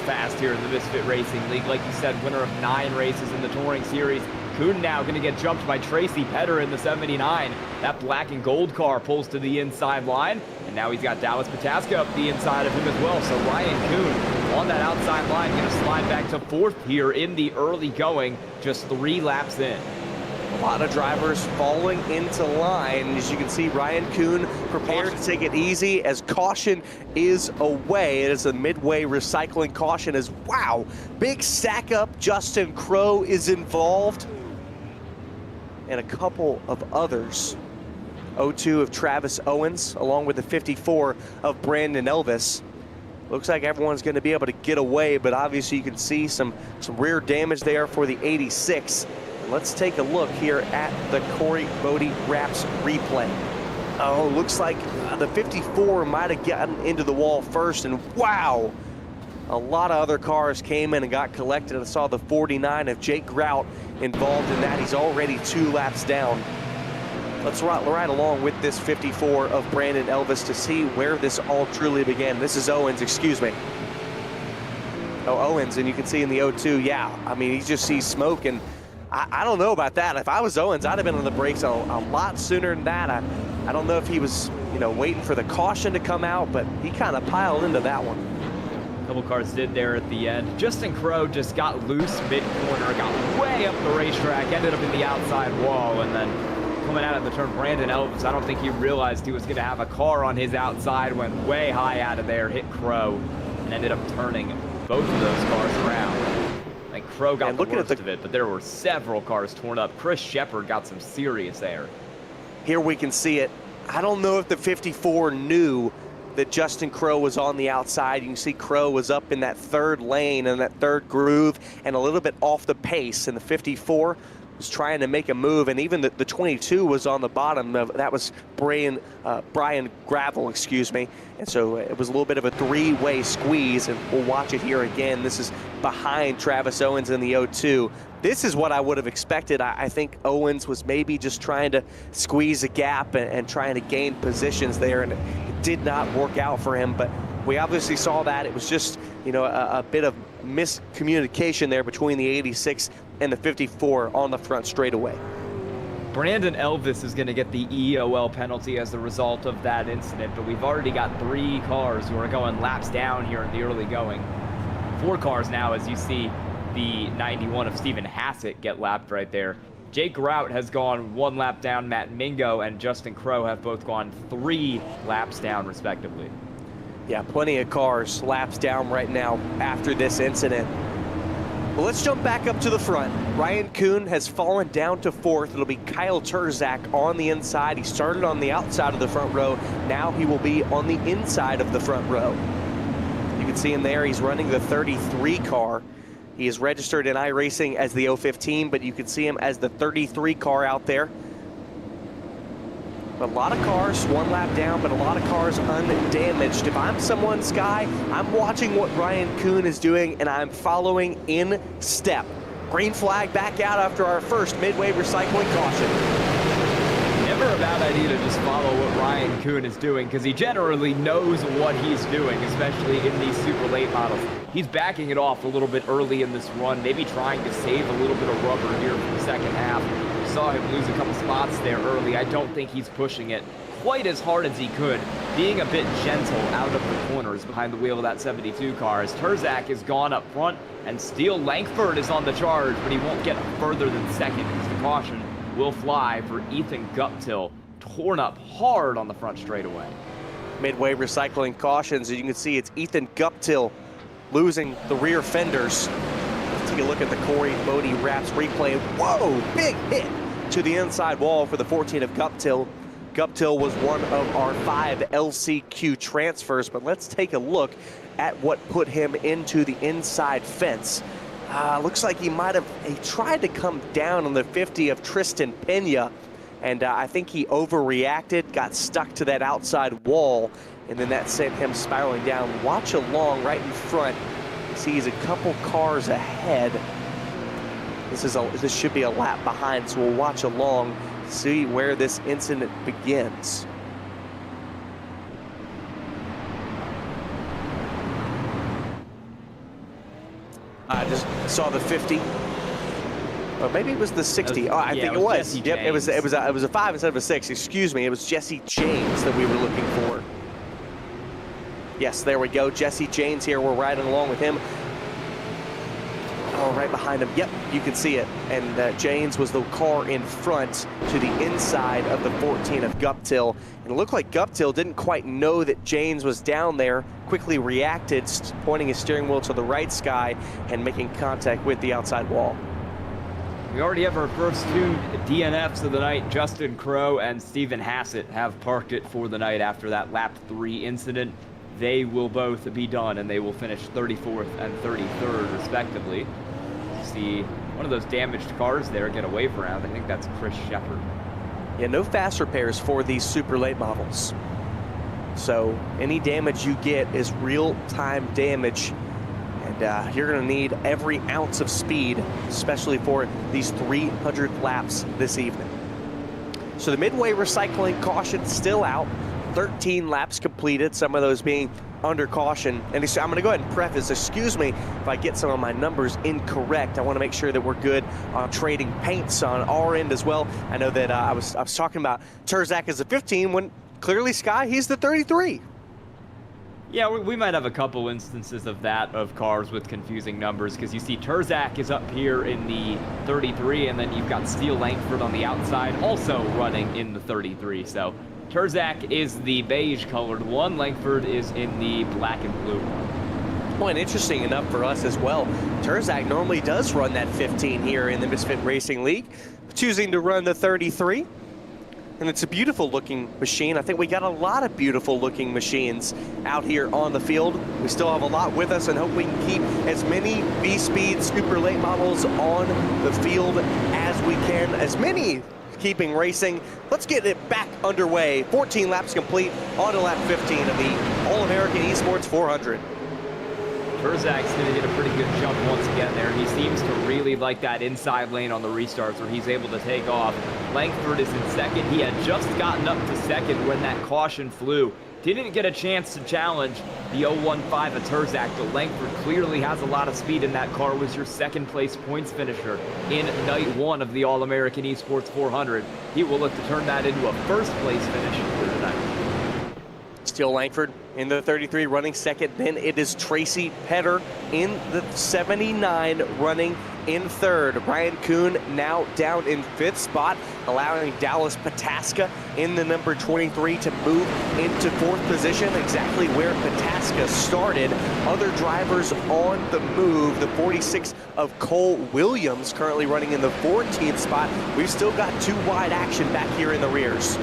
fast here in the Misfit Racing League. Like you said, winner of 9 races in the Touring Series. Kuhn now going to get jumped by Tracy Petter in the 79. That black and gold car pulls to the inside line. And now he's got Dallas Pataska up the inside of him as well. So Ryan Kuhn on that outside line going to slide back to 4th here in the early going, just 3 laps in. A lot of drivers falling into line. As you can see, Ryan Kuhn prepared to take it easy as caution is away. It is a midway recycling caution as, wow, big stack up. Justin Crowe is involved. And a couple of others. 02 of Travis Owens, along with the 54 of Brandon Elvis. Looks like everyone's going to be able to get away, but obviously you can see some rear damage there for the 86. Let's take a look here at the Corey Bodie Wraps replay. Oh, looks like the 54 might have gotten into the wall first, and wow, a lot of other cars came in and got collected. I saw the 49 of Jake Grout involved in that. He's already 2 laps down. Let's ride along with this 54 of Brandon Elvis to see where this all truly began. This is Owens, excuse me. Oh, Owens, and you can see in the 02, yeah, I mean, he just sees smoke, and I don't know about that. If I was Owens, I'd have been on the brakes a lot sooner than that. I don't know if he was, waiting for the caution to come out, but he kind of piled into that one. A couple cars did there at the end. Justin Crowe just got loose mid-corner, got way up the racetrack, ended up in the outside wall, and then coming out of the turn, Brandon Elvis, I don't think he realized he was going to have a car on his outside, went way high out of there, hit Crowe, and ended up turning both of those cars around. And Crowe got the worst of it, but there were several cars torn up. Chris Shepard got some serious air. Here we can see it. I don't know if the 54 knew that Justin Crowe was on the outside. You can see Crowe was up in that 3rd lane and that 3rd groove and a little bit off the pace, and the 54 was trying to make a move, and even the 22 was on the bottom. That was Brian Gravel, excuse me. And so it was a little bit of a 3-way squeeze, and we'll watch it here again. This is behind Travis Owens in the 02. This is what I would have expected. I think Owens was maybe just trying to squeeze a gap and trying to gain positions there, and it did not work out for him. But we obviously saw that. It was just, a bit of miscommunication there between the 86 and the 54 on the front straightaway. Brandon Elvis is going to get the EOL penalty as a result of that incident, but we've already got 3 cars who are going laps down here in the early going. 4 cars now, as you see the 91 of Stephen Hassett get lapped right there. Jake Grout has gone 1 lap down. Matt Mingo and Justin Crowe have both gone 3 laps down, respectively. Yeah, plenty of cars laps down right now after this incident. Well, let's jump back up to the front. Ryan Kuhn has fallen down to 4th. It'll be Kyle Turzak on the inside. He started on the outside of the front row. Now he will be on the inside of the front row. You can see him there. He's running the 33 car. He is registered in iRacing as the 015, but you can see him as the 33 car out there. A lot of cars 1 lap down, but a lot of cars undamaged. If I'm someone, Sky, I'm watching what Ryan Kuhn is doing, and I'm following in step. Green flag back out after our first midway recycling caution. Yep, never a bad idea to just follow what Ryan Kuhn is doing, because he generally knows what he's doing, especially in these super late models. He's backing it off a little bit early in this run, maybe trying to save a little bit of rubber here for the second half. We saw him lose a couple spots there early. I don't think he's pushing it quite as hard as he could, being a bit gentle out of the corners behind the wheel of that 72 car, as Terzak is gone up front, and Steele Langford is on the charge, but he won't get further than second, because the caution will fly for Ethan Guptill, torn up hard on the front straightaway. Midway recycling cautions, as you can see, it's Ethan Guptill losing the rear fenders. Let's take a look at the Corey Bodie Wraps replay. Whoa, big hit to the inside wall for the 14 of Guptill. Guptill was one of our 5 LCQ transfers, but let's take a look at what put him into the inside fence. Looks like he tried to come down on the 50 of Tristan Pena, and I think he overreacted, got stuck to that outside wall, and then that sent him spiraling down. Watch along right in front. You see he's a couple cars ahead. This should be a lap behind, so we'll watch along, see where this incident begins. I just saw the 50, or maybe it was the 60. I think it was. Yep, it was a 5 instead of a 6. Excuse me, it was Jesse James that we were looking for. Yes, there we go. Jesse James here. We're riding along with him. Oh, right behind him. Yep, you can see it. And James was the car in front to the inside of the 14 of Guptill. And it looked like Guptill didn't quite know that James was down there, quickly reacted, pointing his steering wheel to the right sky and making contact with the outside wall. We already have our first 2 DNFs of the night. Justin Crow and Stephen Hassett have parked it for the night after that lap 3 incident. They will both be done, and they will finish 34th and 33rd, respectively. You see one of those damaged cars there get a wave around. I think that's Chris Shepard. Yeah, no fast repairs for these super late models. So any damage you get is real-time damage. And you're going to need every ounce of speed, especially for these 300 laps this evening. So the midway recycling caution still out. 13 laps completed, some of those being under caution. And I'm going to go ahead and preface, excuse me if I get some of my numbers incorrect. I want to make sure that we're good on trading paints on our end as well. I know that I was talking about Terzak as a 15 when clearly Sky, he's the 33. Yeah, we might have a couple instances of that, of cars with confusing numbers, because you see Terzak is up here in the 33, and then you've got Steele Langford on the outside also running in the 33. So Terzak is the beige colored one, Langford is in the black and blue one. Well, and interesting enough for us as well, Terzak normally does run that 15 here in the Misfit Racing League, choosing to run the 33. And it's a beautiful looking machine. I think we got a lot of beautiful looking machines out here on the field. We still have a lot with us and hope we can keep as many B-Speed super late models on the field as we can. As many keeping racing. Let's get it back underway. 14 laps complete, on to lap 15 of the All-American Esports 400. Terzak's going to get a pretty good jump once again there. He seems to really like that inside lane on the restarts where he's able to take off. Langford is in second. He had just gotten up to second when that caution flew. Didn't get a chance to challenge the 015 of Terzak, but Langford clearly has a lot of speed in that car. Was your second place points finisher in night 1 of the All-American Esports 400. He will look to turn that into a first place finish for tonight. Still Langford in the 33 running second. Then it is Tracy Petter in the 79 running in third. Ryan Kuhn now down in 5th spot, allowing Dallas Pataska in the number 23 to move into 4th position, exactly where Pataska started. Other drivers on the move. The 46 of Cole Williams currently running in the 14th spot. We've still got 2 wide action back here in the rears.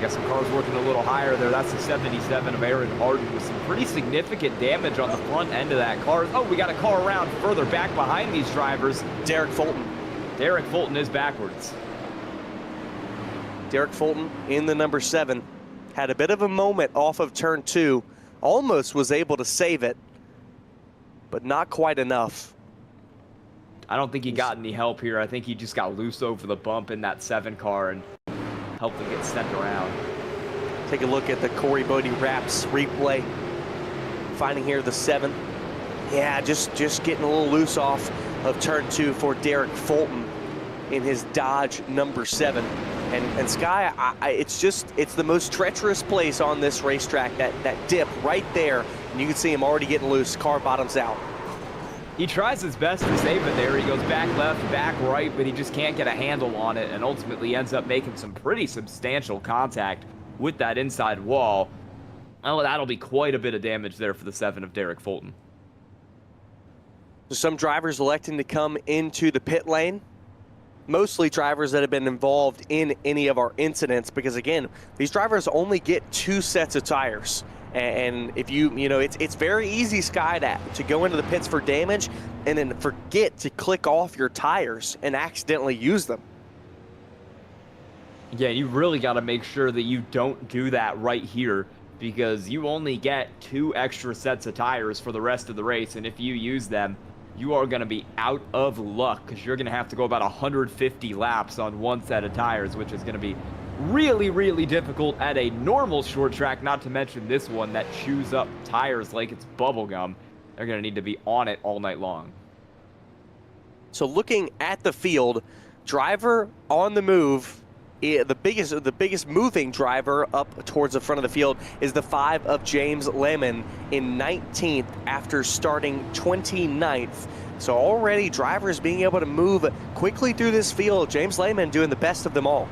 Got some cars working a little higher there. That's the 77 of Aaron Harden with some pretty significant damage on the front end of that car. Oh, we got a car around further back behind these drivers. Derek Fulton. Derek Fulton is backwards. Derek Fulton in the number 7. Had a bit of a moment off of turn 2. Almost was able to save it, but not quite enough. I don't think he got any help here. I think he just got loose over the bump in that 7 car, and help them get sent around. Take a look at the Corey Bodie Wraps replay. Finding here the 7. Yeah, just getting a little loose off of turn 2 for Derek Fulton in his Dodge number 7. And Sky, it's the most treacherous place on this racetrack, that dip right there. And you can see him already getting loose, car bottoms out. He tries his best to save it there. He goes back left, back right, but he just can't get a handle on it, and ultimately ends up making some pretty substantial contact with that inside wall. Oh, that'll be quite a bit of damage there for the 7 of Derek Fulton. Some drivers electing to come into the pit lane. Mostly drivers that have been involved in any of our incidents, because again, these drivers only get 2 sets of tires. And if it's very easy, Sky, to go into the pits for damage and then forget to click off your tires and accidentally use them. Yeah, you really got to make sure that you don't do that right here, because you only get 2 extra sets of tires for the rest of the race, and if you use them, you are going to be out of luck, because you're going to have to go about 150 laps on 1 set of tires, which is going to be really, really difficult at a normal short track, not to mention this one that chews up tires like it's bubblegum. They're going to need to be on it all night long. So looking at the field, driver on the move, the biggest moving driver up towards the front of the field is the 5 of James Lehman in 19th after starting 29th. So already drivers being able to move quickly through this field. James Lehman doing the best of them all.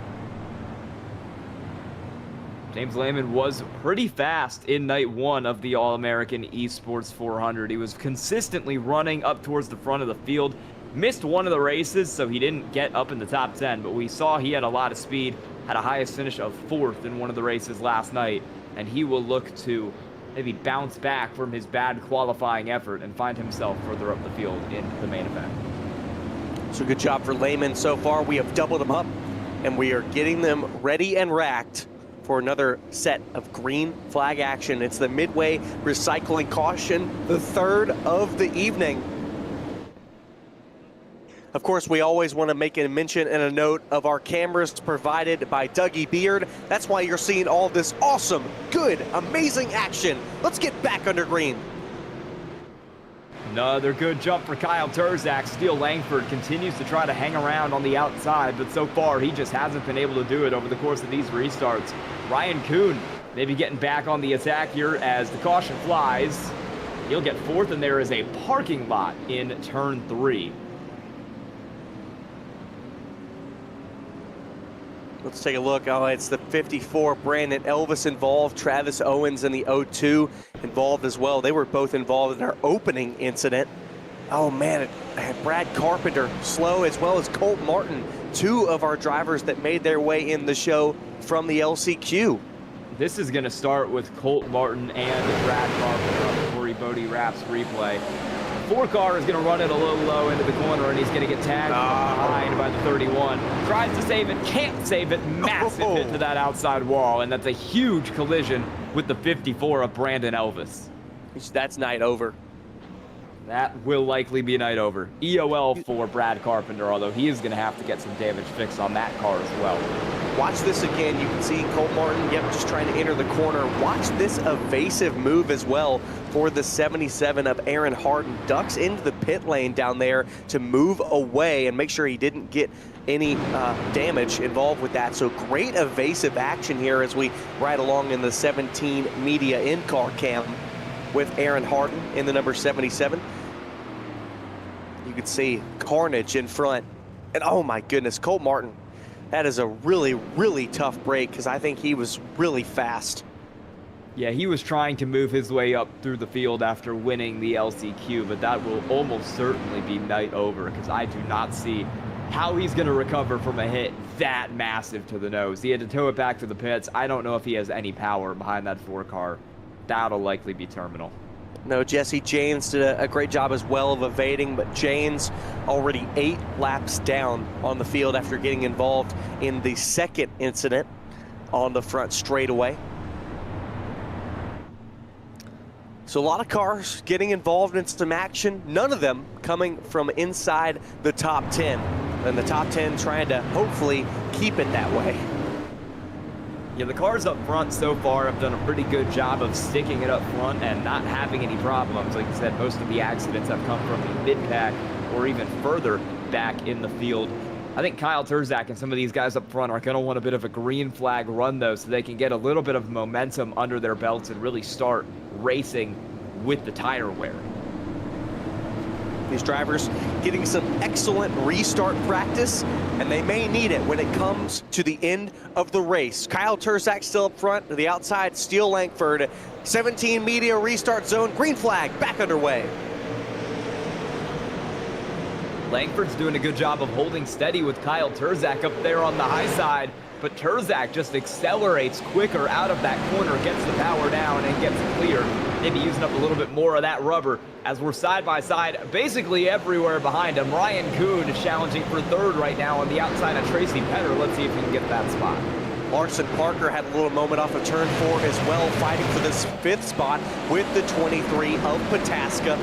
James Lehman was pretty fast in night 1 of the All-American Esports 400. He was consistently running up towards the front of the field. Missed one of the races, so he didn't get up in the top 10, but we saw he had a lot of speed, had a highest finish of 4th in one of the races last night, and he will look to maybe bounce back from his bad qualifying effort and find himself further up the field in the main event. So good job for Lehman so far. We have doubled them up, and we are getting them ready and racked for another set of green flag action. It's the Midway Recycling Caution, the 3rd of the evening. Of course, we always want to make a mention and a note of our cameras provided by Dougie Beard. That's why you're seeing all this awesome, good, amazing action. Let's get back under green. Another good jump for Kyle Terzak. Steele Langford continues to try to hang around on the outside, but so far he just hasn't been able to do it over the course of these restarts. Ryan Kuhn maybe getting back on the attack here as the caution flies. He'll get 4th, and there is a parking lot in turn 3. Let's take a look. Oh, it's the 54, Brandon Elvis involved. Travis Owens in the 02 involved as well. They were both involved in our opening incident. Oh man, Brad Carpenter slow, as well as Colt Martin, 2 of our drivers that made their way in the show from the LCQ. This is going to start with Colt Martin and Brad Carpenter on the Corey Bodie Wraps replay. 4 car is going to run it a little low into the corner, and he's going to get tagged behind by the 31. Tries to save it, can't save it. Massive hit to that outside wall, and that's a huge collision with the 54 of Brandon Elvis. That's night over. That will likely be night over. EOL for Brad Carpenter, although he is going to have to get some damage fixed on that car as well. Watch this again. You can see Colt Martin, just trying to enter the corner. Watch this evasive move as well for the 77 of Aaron Harden. Ducks into the pit lane down there to move away and make sure he didn't get any damage involved with that. So great evasive action here as we ride along in the 17 media in-car cam with Aaron Harden in the number 77. You can see carnage in front. And oh my goodness, Colt Martin. That is a really, really tough break because I think he was really fast. Yeah, he was trying to move his way up through the field after winning the LCQ, but that will almost certainly be night over because I do not see how he's going to recover from a hit that massive to the nose. He had to tow it back to the pits. I don't know if he has any power behind that 4 car. That'll likely be terminal. No, Jesse Janes did a great job as well of evading, but Janes already 8 laps down on the field after getting involved in the 2nd incident on the front straightaway. So a lot of cars getting involved in some action, none of them coming from inside the top 10. And the top 10 trying to hopefully keep it that way. Yeah, the cars up front so far have done a pretty good job of sticking it up front and not having any problems. Like you said, most of the accidents have come from the mid-pack or even further back in the field. I think Kyle Terzak and some of these guys up front are going to want a bit of a green flag run, though, so they can get a little bit of momentum under their belts and really start racing with the tire wear. These drivers getting some excellent restart practice, and they may need it when it comes to the end of the race. Kyle Terzak still up front, to the outside, Steele Langford. 17 media restart zone, green flag, back underway. Langford's doing a good job of holding steady with Kyle Terzak up there on the high side, but Terzak just accelerates quicker out of that corner, gets the power down, and gets clear. Maybe using up a little bit more of that rubber as we're side by side, basically everywhere behind him. Ryan Kuhn is challenging for third right now on the outside of Tracy Petter. Let's see if he can get that spot. Larson Parker had a little moment off of turn 4 as well, fighting for this 5th spot with the 23 of Pataska.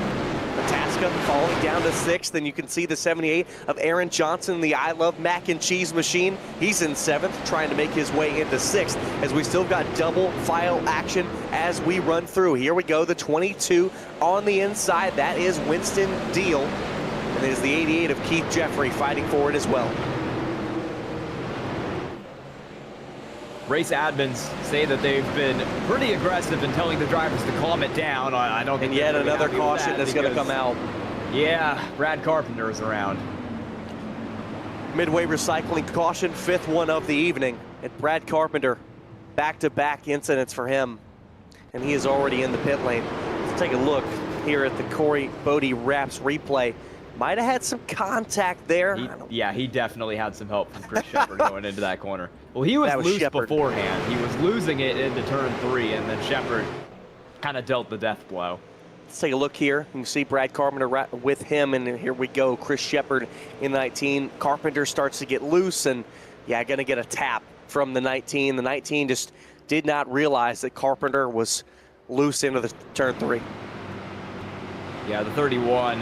Pataska falling down to 6th, and you can see the 78 of Aaron Johnson, the I Love Mac and Cheese machine. He's in 7th, trying to make his way into 6th, as we still got double file action as we run through. Here we go, the 22 on the inside. That is Winston Deal, and it is the 88 of Keith Jeffrey fighting for it as well. Race admins say that they've been pretty aggressive in telling the drivers to calm it down. I don't think. And yet another caution that's going to come out. Yeah, Brad Carpenter is around. Midway recycling caution, 5th one of the evening. And Brad Carpenter, back-to-back incidents for him. And he is already in the pit lane. Let's take a look here at the Corey Bodie Wraps replay. Might have had some contact there. He definitely had some help from Chris Shepard going into that corner. Well, he was loose Shepard beforehand. He was losing it into turn 3, and then Shepard kind of dealt the death blow. Let's take a look here. You can see Brad Carpenter right with him, and here we go. Chris Shepard in 19. Carpenter starts to get loose, and yeah, going to get a tap from the 19. The 19 just did not realize that Carpenter was loose into the turn 3. Yeah, the 31.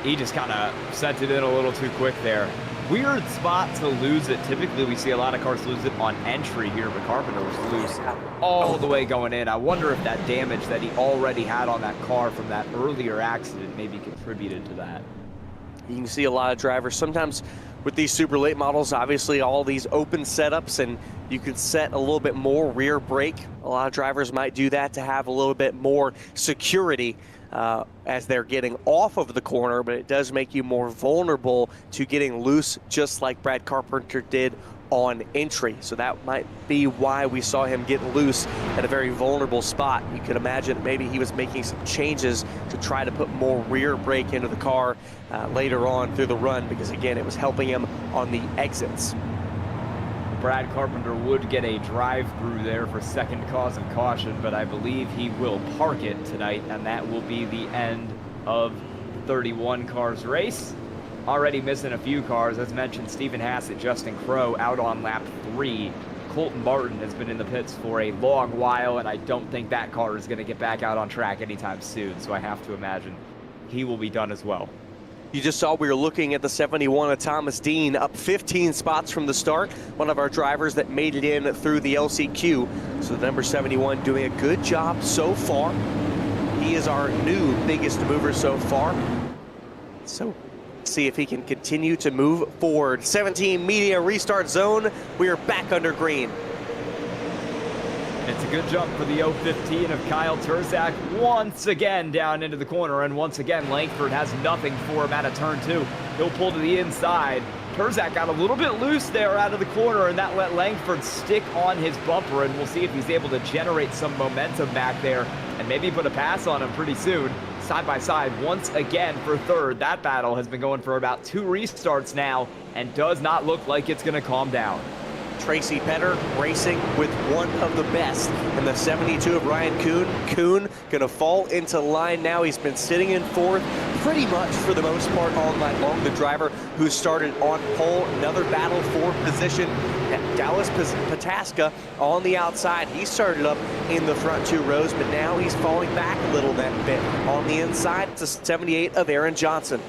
He just kind of sent it in a little too quick there. Weird spot to lose it. Typically, we see a lot of cars lose it on entry here, but Carpenter was loose all the way going in. I wonder if that damage that he already had on that car from that earlier accident maybe contributed to that. You can see a lot of drivers sometimes with these super late models, obviously all these open setups, and you can set a little bit more rear brake. A lot of drivers might do that to have a little bit more security as they're getting off of the corner, but it does make you more vulnerable to getting loose, just like Brad Carpenter did on entry. So that might be why we saw him get loose at a very vulnerable spot. You could imagine maybe he was making some changes to try to put more rear brake into the car later on through the run, because again, it was helping him on the exits. Brad Carpenter would get a drive-through there for second cause of caution, but I believe he will park it tonight, and that will be the end of the 31 cars race. Already missing a few cars. As mentioned, Stephen Hassett, Justin Crowe out on lap 3. Colton Barton has been in the pits for a long while, and I don't think that car is going to get back out on track anytime soon, so I have to imagine he will be done as well. You just saw we were looking at the 71 of Thomas Dean, up 15 spots from the start. One of our drivers that made it in through the LCQ. So the number 71 doing a good job so far. He is our new biggest mover so far. So see if he can continue to move forward. 17 media restart zone. We are back under green. It's a good jump for the 015 of Kyle Terzak once again down into the corner, and once again Langford has nothing for him out of turn 2. He'll pull to the inside. Terzak got a little bit loose there out of the corner, and that let Langford stick on his bumper, and we'll see if he's able to generate some momentum back there and maybe put a pass on him pretty soon. Side by side once again for third. That battle has been going for about 2 restarts now and does not look like it's going to calm down. Tracy Petter racing with one of the best in the 72 of Ryan Kuhn. Kuhn going to fall into line now. He's been sitting in 4th pretty much for the most part all night long. The driver who started on pole, another battle for position. Dallas Pataska on the outside. He started up in the front 2 rows, but now he's falling back a little bit. On the inside, it's the 78 of Aaron Johnson.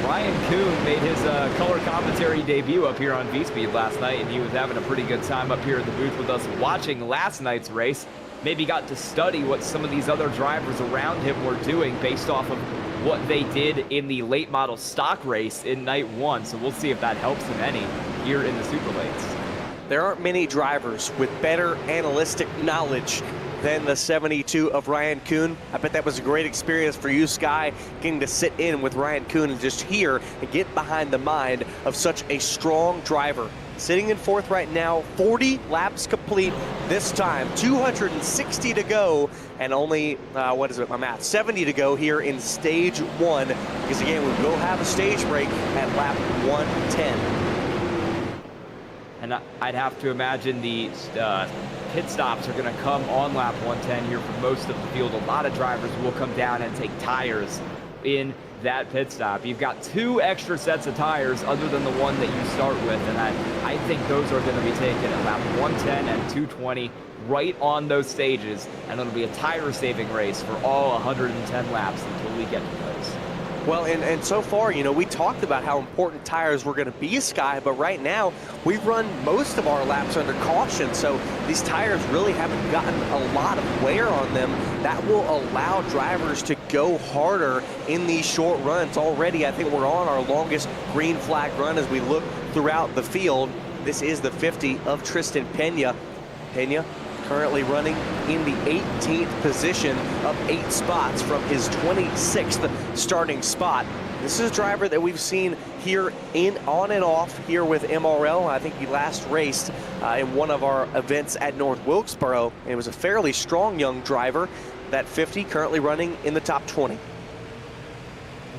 Ryan Kuhn made his color commentary debut up here on V-Speed last night, and he was having a pretty good time up here in the booth with us watching last night's race. Maybe got to study what some of these other drivers around him were doing based off of what they did in the late model stock race in night one. So we'll see if that helps him any here in the super lates. There aren't many drivers with better analytic knowledge than the 72 of Ryan Kuhn. I bet that was a great experience for you, Sky, getting to sit in with Ryan Kuhn and just hear and get behind the mind of such a strong driver. Sitting in fourth right now, 40 laps complete this time, 260 to go, and only, 70 to go here in stage one, because again, we will have a stage break at lap 110. And I'd have to imagine the pit stops are going to come on lap 110 here for most of the field. A lot of drivers will come down and take tires in that pit stop. You've got 2 extra sets of tires other than the one that you start with, and I think those are going to be taken at lap 110 and 220 right on those stages, and it'll be a tire-saving race for all 110 laps until we get to those. Well, and so far, you know, we talked about how important tires were going to be, Sky, but right now we run most of our laps under caution, so these tires really haven't gotten a lot of wear on them. That will allow drivers to go harder in these short runs. Already, I think we're on our longest green flag run as we look throughout the field. This is the 50 of Tristan Pena. Pena currently running in the 18th position, up 8 spots from his 26th starting spot. This is a driver that we've seen here on and off here with MRL. I think he last raced in one of our events at North Wilkesboro. It was a fairly strong young driver. That 50 currently running in the top 20.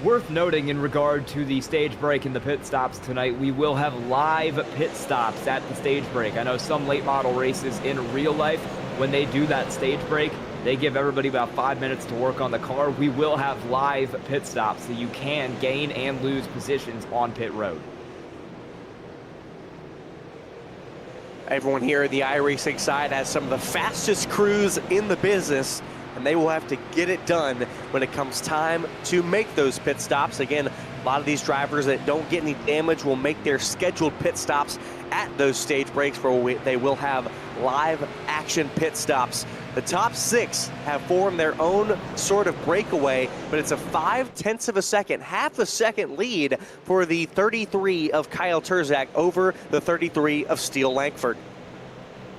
Worth noting in regard to the stage break and the pit stops tonight, we will have live pit stops at the stage break. I know some late model races in real life, when they do that stage break, they give everybody about 5 minutes to work on the car. We will have live pit stops, so you can gain and lose positions on pit road. Everyone here at the iRacing side has some of the fastest crews in the business, and they will have to get it done when it comes time to make those pit stops. Again, a lot of these drivers that don't get any damage will make their scheduled pit stops at those stage breaks where they will have live action pit stops. The top 6 have formed their own sort of breakaway, but it's a 0.5 of a second, half a second lead for the 33 of Kyle Terzak over the 33 of Steele Langford.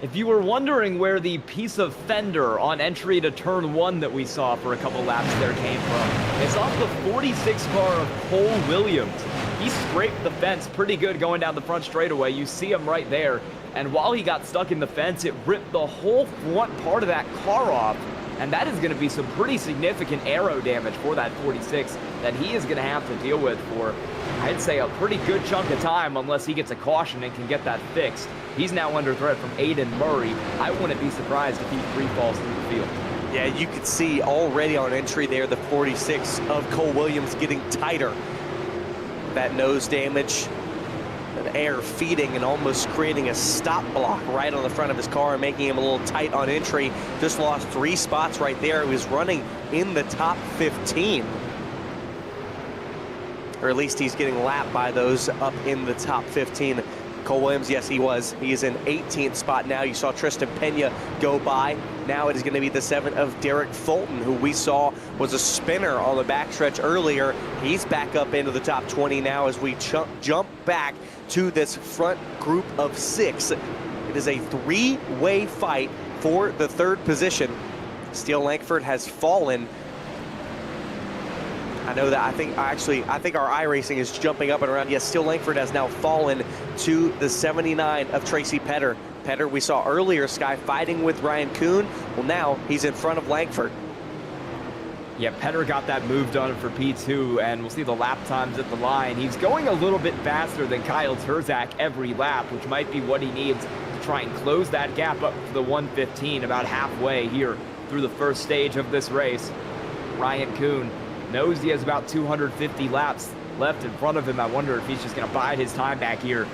If you were wondering where the piece of fender on entry to turn 1 that we saw for a couple laps there came from, it's off the 46 car of Cole Williams. He scraped the fence pretty good going down the front straightaway. You see him right there. And while he got stuck in the fence, it ripped the whole front part of that car off. And that is going to be some pretty significant aero damage for that 46 that he is going to have to deal with for, I'd say, a pretty good chunk of time unless he gets a caution and can get that fixed. He's now under threat from Aiden Murray. I wouldn't be surprised if he free falls through the field. Yeah, you could see already on entry there the 46 of Cole Williams getting tighter. That nose damage, an air feeding and almost creating a stop block right on the front of his car, making him a little tight on entry. Just lost 3 spots right there. He was running in the top 15. Or at least he's getting lapped by those up in the top 15. Cole Williams, yes, he was. He is in 18th spot now. You saw Tristan Pena go by. Now it is going to be the 7 of Derek Fulton, who we saw was a spinner on the backstretch earlier. He's back up into the top 20 now as we jump back to this front group of 6. It is a 3-way fight for the 3rd position. Steele Langford has fallen. I know that I think our iRacing is jumping up and around. Yes, Steele Langford has now fallen to the 79 of Tracy Petter. Petter, we saw earlier, Sky fighting with Ryan Kuhn. Well, now he's in front of Langford. Yeah, Petter got that move done for P2, and we'll see the lap times at the line. He's going a little bit faster than Kyle Terzak every lap, which might be what he needs to try and close that gap up to the 115 about halfway here through the first stage of this race. Ryan Kuhn knows he has about 250 laps left in front of him. I wonder if he's just going to bide his time back here,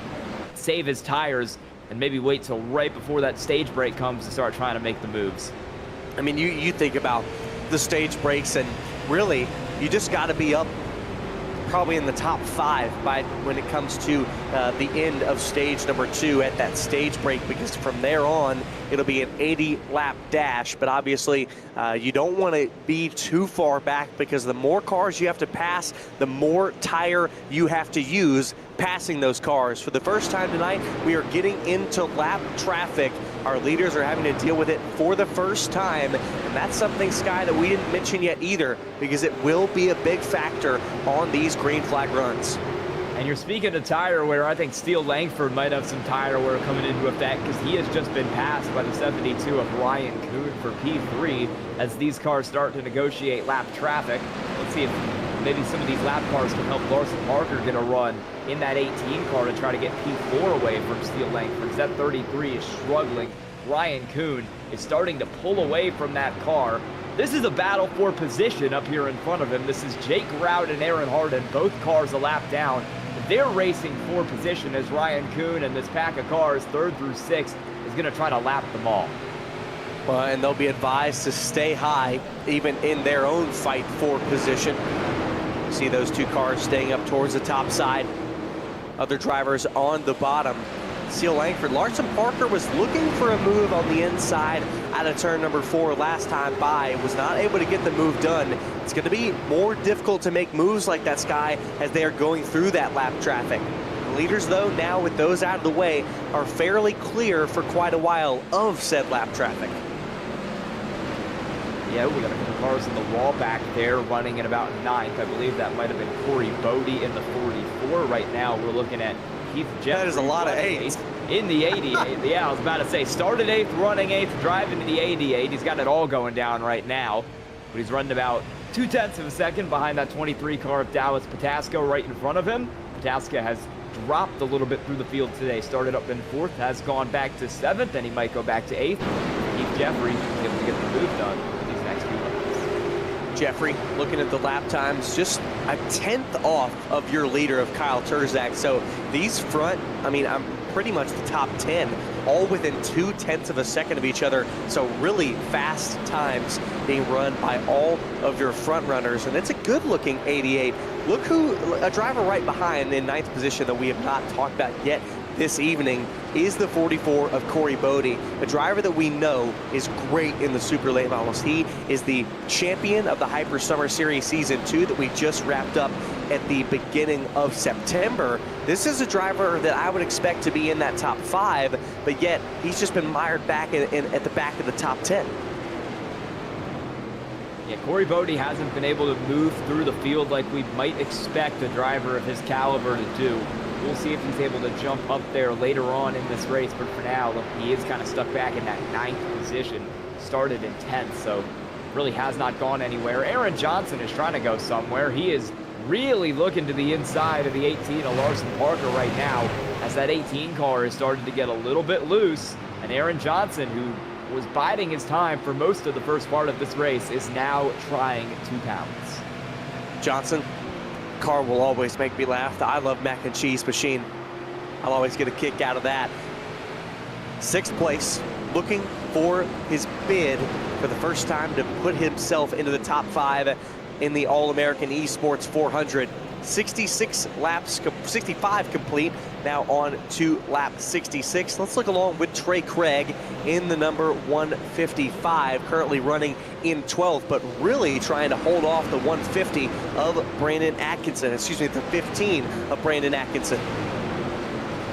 save his tires, and maybe wait till right before that stage break comes to start trying to make the moves. I mean, you think about the stage breaks, and really, you just got to be up probably in the top 5 by when it comes to the end of stage number 2 at that stage break, because from there on it'll be an 80-lap dash. But obviously you don't want to be too far back, because the more cars you have to pass, the more tire you have to use passing those cars. For the first time tonight, we are getting into lap traffic. Our leaders are having to deal with it for the first time, and that's something, Sky, that we didn't mention yet either, because it will be a big factor on these green flag runs. And you're speaking of tire wear. I think Steele Langford might have some tire wear coming into effect, because he has just been passed by the 72 of Ryan Kuhn for P3 as these cars start to negotiate lap traffic. Let's see if maybe some of these lap cars can help Larson Parker get a run in that 18 car to try to get P4 away from Steele Langford. That 33 is struggling. Ryan Kuhn is starting to pull away from that car. This is a battle for position up here in front of him. This is Jake Rout and Aaron Harden, both cars a lap down. They're racing for position as Ryan Kuhn and this pack of cars, 3rd through 6th, is going to try to lap them all. Well, and they'll be advised to stay high, even in their own fight for position. See those 2 cars staying up towards the top side. Other drivers on the bottom. Steele Langford. Larson Parker was looking for a move on the inside out of turn number 4 last time by. Was not able to get the move done. It's going to be more difficult to make moves like that, Sky, as they are going through that lap traffic. The leaders, though, now with those out of the way, are fairly clear for quite a while of said lap traffic. Yeah, we got a couple cars in the wall back there running at about 9th. I believe that might have been Corey Bodie in the 44. Right now, we're looking at Keith Jeffrey. That is a lot of 8s. In the 88. Yeah, I was about to say, started 8th, running 8th, driving to the 88. He's got it all going down right now. But he's running about 0.2 of a second behind that 23 car of Dallas Patasco right in front of him. Patasco has dropped a little bit through the field today. Started up in 4th, has gone back to 7th, and he might go back to 8th. Keith Jeffrey able to get the move done. Jeffrey, looking at the lap times, just a 10th off of your leader of Kyle Terzak. So these front, I mean, I'm pretty much the top 10, all within 0.2 of a second of each other. So really fast times being run by all of your front runners. And it's a good looking 88. Look who, a driver right behind in 9th position that we have not talked about yet this evening is the 44 of Corey Bodie, a driver that we know is great in the super late models. He is the champion of the Hyper Summer Series Season 2 that we just wrapped up at the beginning of September. This is a driver that I would expect to be in that top 5, but yet he's just been mired back at the back of the top 10. Yeah, Corey Bodie hasn't been able to move through the field like we might expect a driver of his caliber to do. We'll see if he's able to jump up there later on in this race, but for now, look, he is kind of stuck back in that 9th position. Started in 10th, so really has not gone anywhere. Aaron Johnson is trying to go somewhere. He is really looking to the inside of the 18 of Larson Parker right now, as that 18 car is starting to get a little bit loose, and Aaron Johnson, who was biding his time for most of the first part of this race, is now trying to pounce. Johnson, car will always make me laugh. I love mac and cheese machine. I'll always get a kick out of that. 6th place, looking for his bid for the first time to put himself into the top 5 in the All-American Esports 400. 66 laps, 65 complete, now on to lap 66. Let's look along with Trey Craig in the number 155, currently running in 12th, but really trying to hold off the 150 of Brandon Atkinson, excuse me, the 15 of Brandon Atkinson.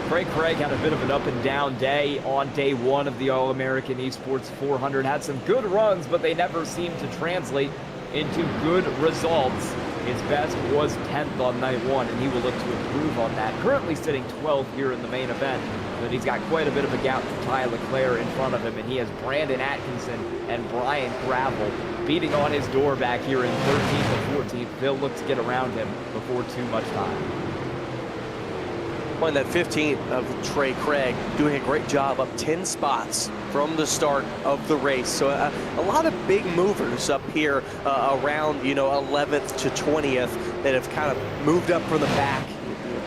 Craig had a bit of an up and down day on day 1 of the All-American Esports 400. Had some good runs, but they never seemed to translate into good results. His best was 10th on night 1, and he will look to improve on that. Currently sitting 12th here in the main event, but he's got quite a bit of a gap to Ty Leclerc in front of him, and he has Brandon Atkinson and Brian Gravel beating on his door back here in 13th and 14th. They'll look to get around him before too much time. On that 15th of Trey Craig, doing a great job up 10 spots from the start of the race. So a lot of big movers up here around, 11th to 20th that have kind of moved up from the back,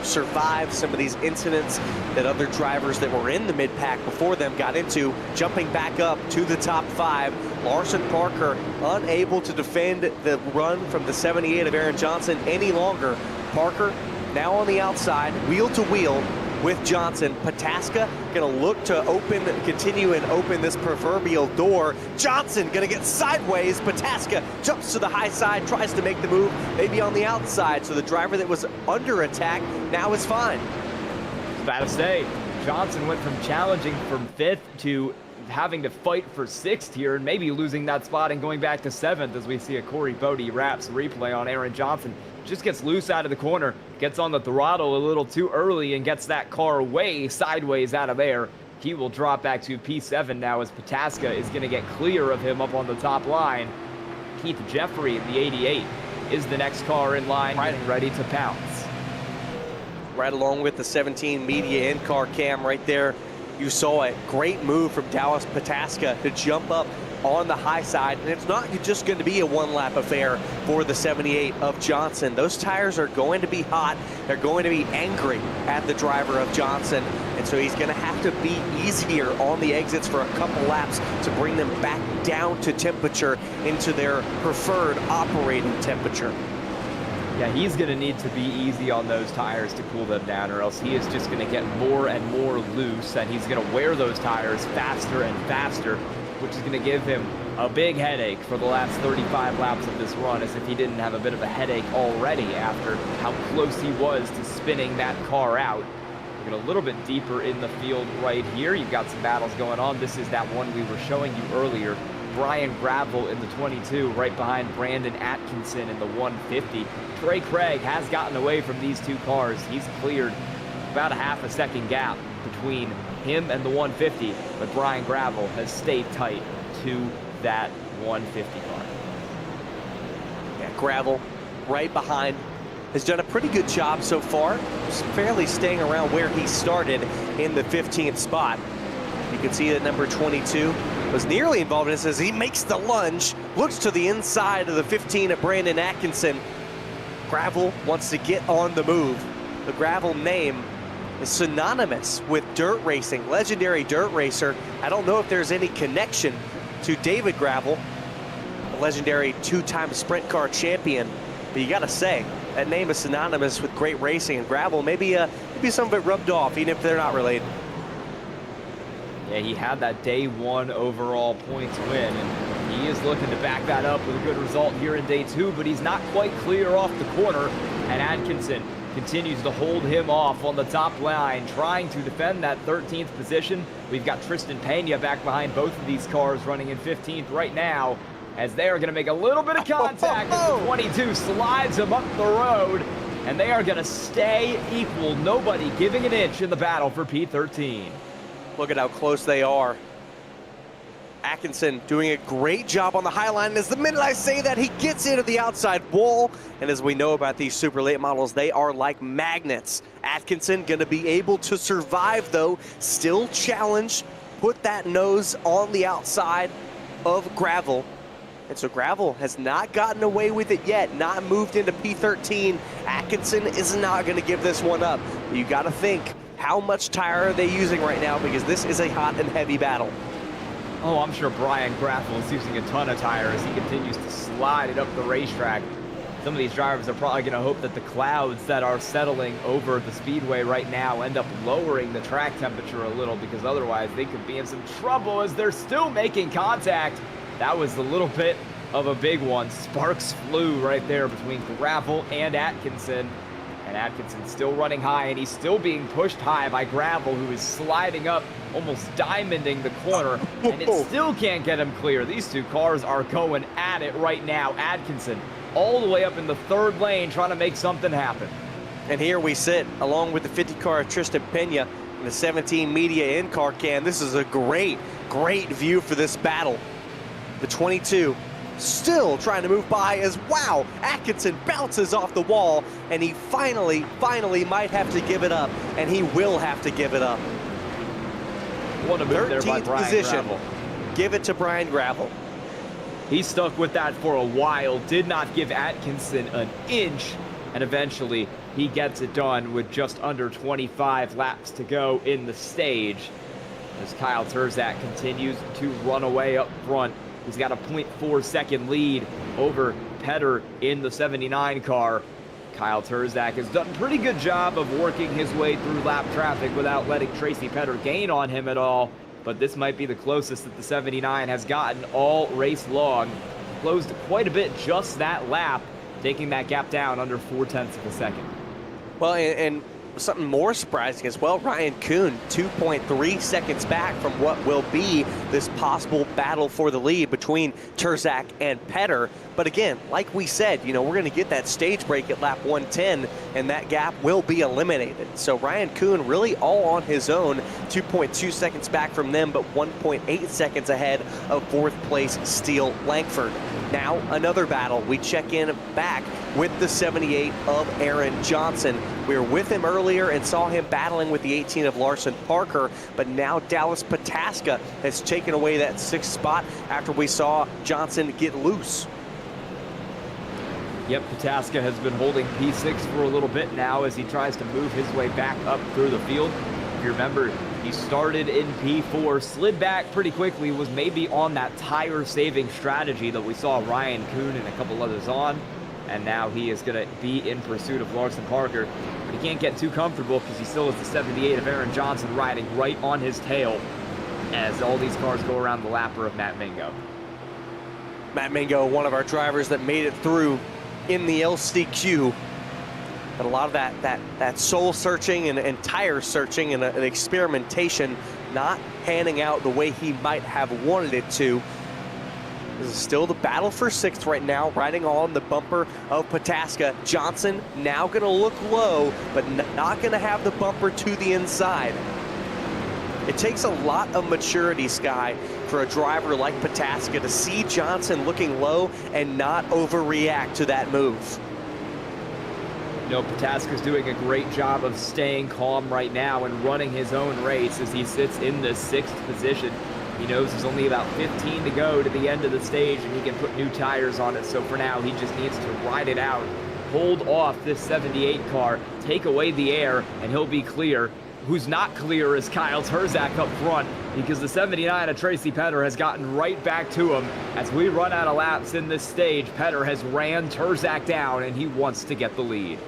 survived some of these incidents that other drivers that were in the mid-pack before them got into, jumping back up to the top 5. Larson Parker unable to defend the run from the 78 of Aaron Johnson any longer. Parker now on the outside, wheel to wheel with Johnson. Pataska going to look to continue and open this proverbial door. Johnson going to get sideways. Pataska jumps to the high side, tries to make the move, maybe on the outside. So the driver that was under attack now is fine. About to say, Johnson went from challenging from 5th to having to fight for 6th here and maybe losing that spot and going back to 7th as we see a Corey Bodie Wraps replay on Aaron Johnson. Just gets loose out of the corner, gets on the throttle a little too early and gets that car way sideways out of air. He will drop back to P7 now as Pataska is going to get clear of him up on the top line. Keith Jeffrey, the 88, is the next car in line, getting ready to pounce. Right along with the 17 media in-car cam right there. You saw it. Great move from Dallas Pataska to jump up on the high side, and it's not just going to be a one-lap affair for the 78 of Johnson. Those tires are going to be hot. They're going to be angry at the driver of Johnson, and so he's going to have to be easier on the exits for a couple laps to bring them back down to temperature into their preferred operating temperature. Yeah, he's going to need to be easy on those tires to cool them down, or else he is just going to get more and more loose, and he's going to wear those tires faster and faster, which is going to give him a big headache for the last 35 laps of this run, as if he didn't have a bit of a headache already after how close he was to spinning that car out. We're going a little bit deeper in the field right here. You've got some battles going on. This is that one we were showing you earlier. Brian Gravel in the 22, right behind Brandon Atkinson in the 150. Trey Craig has gotten away from these two cars. He's cleared about a half a second gap between him and the 150, but Brian Gravel has stayed tight to that 150 car. Yeah, Gravel right behind has done a pretty good job so far. Just fairly staying around where he started in the 15th spot. You can see that number 22 was nearly involved in this as he makes the lunge, looks to the inside of the 15 of Brandon Atkinson. Gravel wants to get on the move. The Gravel name is synonymous with dirt racing, legendary dirt racer. I don't know if there's any connection to David Gravel, a legendary two-time sprint car champion, but you gotta say, that name is synonymous with great racing, and Gravel, maybe some of it rubbed off, even if they're not related. Yeah, he had that day one overall points win, and he is looking to back that up with a good result here in day two, but he's not quite clear off the corner, and Atkinson continues to hold him off on the top line, trying to defend that 13th position. We've got Tristan Pena back behind both of these cars running in 15th right now, as they are going to make a little bit of contact as the 22 slides him up the road, and they are going to stay equal. Nobody giving an inch in the battle for P13. Look at how close they are. Atkinson doing a great job on the high line. And as the minute I say that, he gets into the outside wall. And as we know about these super late models, they are like magnets. Atkinson going to be able to survive, though. Still challenged. Put that nose on the outside of Gravel. And so Gravel has not gotten away with it yet, not moved into P13. Atkinson is not going to give this one up. You got to think, how much tire are they using right now? Because this is a hot and heavy battle. Oh, I'm sure Brian Gravel is using a ton of tire as he continues to slide it up the racetrack. Some of these drivers are probably going to hope that the clouds that are settling over the speedway right now end up lowering the track temperature a little, because otherwise they could be in some trouble as they're still making contact. That was a little bit of a big one. Sparks flew right there between Gravel and Atkinson. And Atkinson still running high, and he's still being pushed high by Gravel, who is sliding up, almost diamonding the corner, and it still can't get him clear. These two cars are going at it right now. Atkinson all the way up in the third lane trying to make something happen. And here we sit along with the 50 car of Tristan Pena and the 17 media in-car cam. This is a great view for this battle. The 22 still trying to move by as, wow, Atkinson bounces off the wall, and he finally might have to give it up, and he will have to give it up. What a move there by 13th Brian position. Gravel. Give it to Brian Gravel. He stuck with that for a while, did not give Atkinson an inch, and eventually he gets it done with just under 25 laps to go in the stage. As Kyle Terzak continues to run away up front. He's got a 0.4 second lead over Petter in the 79 car. Kyle Turzak has done a pretty good job of working his way through lap traffic without letting Tracy Petter gain on him at all. But this might be the closest that the 79 has gotten all race long. Closed quite a bit just that lap, taking that gap down under 0.4 of a second. Well, and something more surprising as well, Ryan Kuhn 2.3 seconds back from what will be this possible battle for the lead between Turzak and Petter. But again, like we said, we're going to get that stage break at lap 110, and that gap will be eliminated. So Ryan Kuhn really all on his own, 2.2 seconds back from them, but 1.8 seconds ahead of fourth place Steele Langford. Now another battle. We check in back with the 78 of Aaron Johnson. We were with him earlier and saw him battling with the 18 of Larson Parker, but now Dallas Pataska has taken away that 6th spot after we saw Johnson get loose. Yep, Pataska has been holding P6 for a little bit now as he tries to move his way back up through the field. If you remember, he started in P4, slid back pretty quickly, was maybe on that tire-saving strategy that we saw Ryan Kuhn and a couple others on, and now he is going to be in pursuit of Larson Parker. But he can't get too comfortable because he still has the 78 of Aaron Johnson riding right on his tail as all these cars go around the lapper of Matt Mingo. Matt Mingo, one of our drivers that made it through in the LCQ. But a lot of that soul searching and tire searching and experimentation not panning out the way he might have wanted it to. This is still the battle for 6th right now, riding on the bumper of Pataska. Johnson now going to look low, but not going to have the bumper to the inside. It takes a lot of maturity, Sky, for a driver like Pataska to see Johnson looking low and not overreact to that move. Pataska's doing a great job of staying calm right now and running his own race as he sits in the 6th position. He knows there's only about 15 to go to the end of the stage and he can put new tires on it. So for now, he just needs to ride it out, hold off this 78 car, take away the air, and he'll be clear. Who's not clear is Kyle Turzak up front because the 79 of Tracy Petter has gotten right back to him. As we run out of laps in this stage, Petter has ran Turzak down and he wants to get the lead.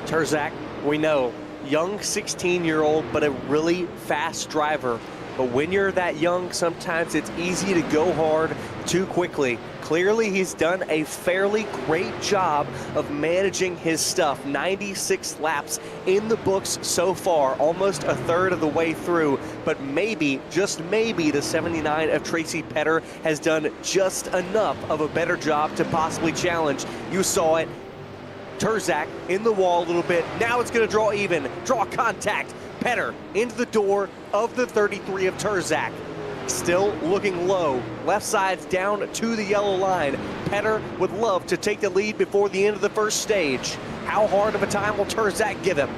Turzak, we know, young 16-year-old, but a really fast driver. But when you're that young, sometimes it's easy to go hard too quickly. Clearly, he's done a fairly great job of managing his stuff. 96 laps in the books so far, almost a third of the way through. But maybe, just maybe, the 79 of Tracy Petter has done just enough of a better job to possibly challenge. You saw it. Turzak in the wall a little bit. Now it's going to draw even, draw contact. Petter into the door of the 33 of Turzak. Still looking low. Left side's down to the yellow line. Petter would love to take the lead before the end of the first stage. How hard of a time will Turzak give him?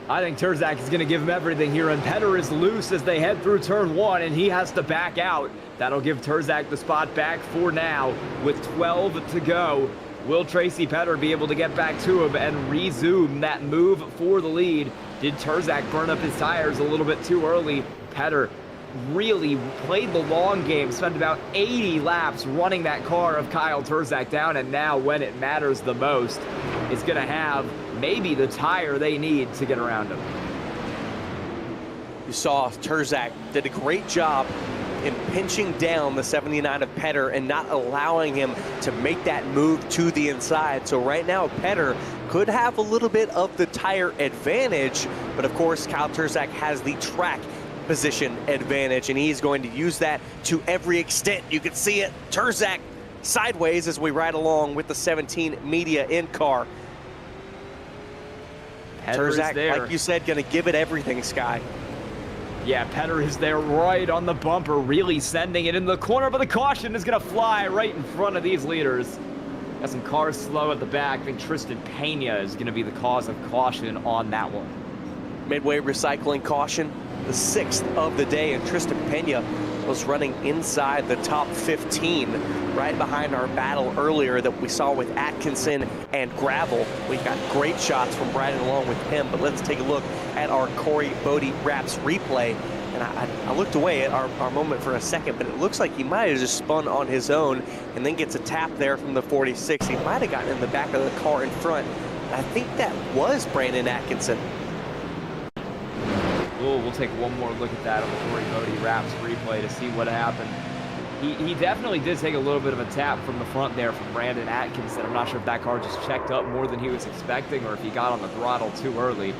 I think Turzak is going to give him everything here, and Petter is loose as they head through turn 1, and he has to back out. That'll give Turzak the spot back for now with 12 to go. Will Tracy Petter be able to get back to him and resume that move for the lead? Did Turzak burn up his tires a little bit too early? Petter really played the long game, spent about 80 laps running that car of Kyle Turzak down, and now when it matters the most, is going to have maybe the tire they need to get around him. You saw Turzak did a great job in pinching down the 79 of Petter and not allowing him to make that move to the inside. So right now, Petter could have a little bit of the tire advantage, but of course, Kyle Turzak has the track position advantage, and he's going to use that to every extent. You can see it, Turzak sideways as we ride along with the 17 media in car. Turzak, like you said, going to give it everything, Sky. Yeah, Petter is there right on the bumper, really sending it in the corner, but the caution is going to fly right in front of these leaders. Got some cars slow at the back. I think Tristan Pena is going to be the cause of caution on that one. Midway recycling caution, the 6th of the day, and Tristan Pena was running inside the top 15, right behind our battle earlier that we saw with Atkinson and Gravel. We've got great shots from riding along with him, but let's take a look at our Corey Bodie Wraps replay. And I looked away at our moment for a second, but it looks like he might have just spun on his own and then gets a tap there from the 46. He might have gotten in the back of the car in front I think that was Brandon Atkinson. We'll take one more look at that on the Corey Bodie Raps replay to see what happened. He definitely did take a little bit of a tap from the front there from Brandon Atkinson. I'm not sure if that car just checked up more than he was expecting or if he got on the throttle too early.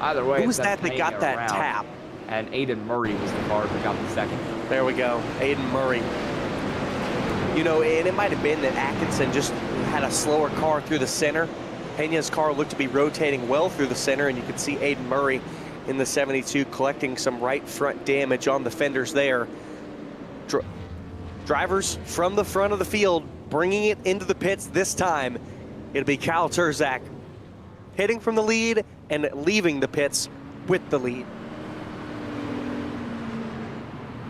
Either way, who was that got that tap? And Aiden Murray was the car that got the second. There we go, Aiden Murray. You know, and it might have been that Atkinson just had a slower car through the center. Pena's car looked to be rotating well through the center, and you could see Aiden Murray in the 72 collecting some right front damage on the fenders there. Drivers from the front of the field bringing it into the pits this time. It'll be Kyle Turzak hitting from the lead and leaving the pits with the lead.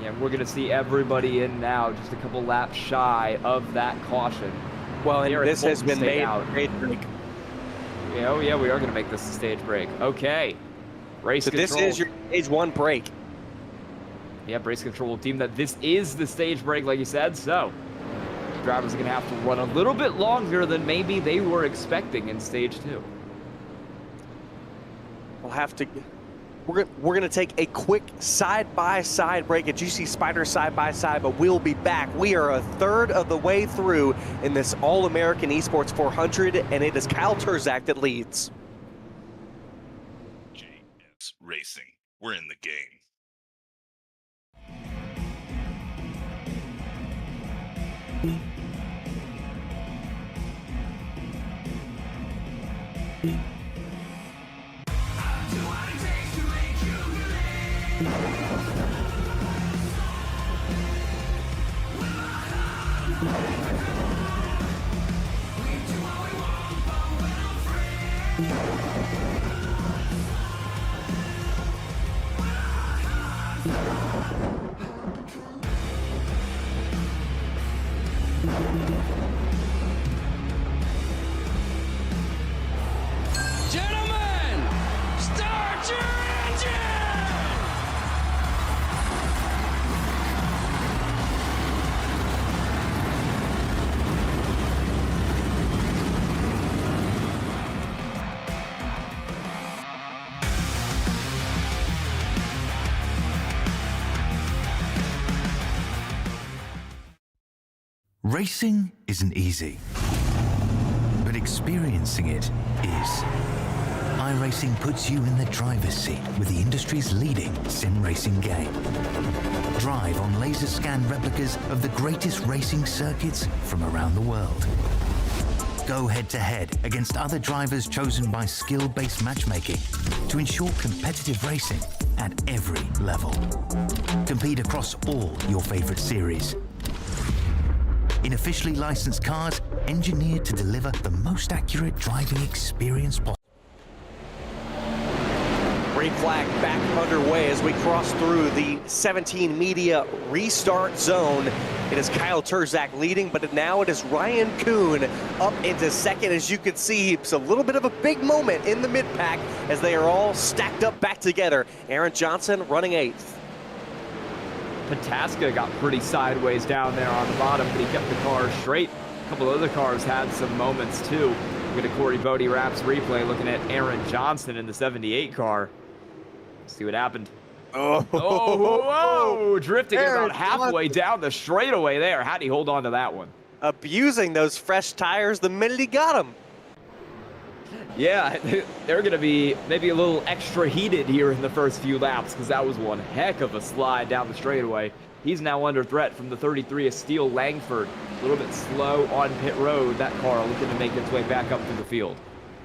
Yeah, we're going to see everybody in now, just a couple laps shy of that caution. Well, and this has been made out. Yeah, oh yeah, we are going to make this a stage break. Okay. Race control. This is your stage 1 break. Yeah, race control will deem that this is the stage break, like you said. So, drivers are going to have to run a little bit longer than maybe they were expecting in stage 2. We'll have to. We're gonna take a quick side-by-side break, a GC Spider side-by-side, but we'll be back. We are a third of the way through in this All-American Esports 400, and it is Kyle Turzak that leads. JS Racing. We're in the game. Gentlemen, start your engine! Racing isn't easy, but experiencing it is. iRacing puts you in the driver's seat with the industry's leading sim racing game. Drive on laser scan replicas of the greatest racing circuits from around the world. Go head-to-head against other drivers chosen by skill-based matchmaking to ensure competitive racing at every level. Compete across all your favorite series in officially licensed cars engineered to deliver the most accurate driving experience possible. Green flag back underway as we cross through the 17 media restart zone. It is Kyle Turzak leading, but now it is Ryan Kuhn up into second. As you can see, it's a little bit of a big moment in the mid-pack as they are all stacked up back together. Aaron Johnson running 8th. Pataska got pretty sideways down there on the bottom, but he kept the car straight. A couple other cars had some moments too. We're going to Corey Bodie Raps replay looking at Aaron Johnson in the 78 car. Let's see what happened. Oh, whoa, drifting Aaron about halfway down the straightaway there. How'd he hold on to that one? Abusing those fresh tires the minute he got them. Yeah, they're going to be maybe a little extra heated here in the first few laps because that was one heck of a slide down the straightaway. He's now under threat from the 33 of Steele Langford. A little bit slow on pit road. That car looking to make its way back up through the field.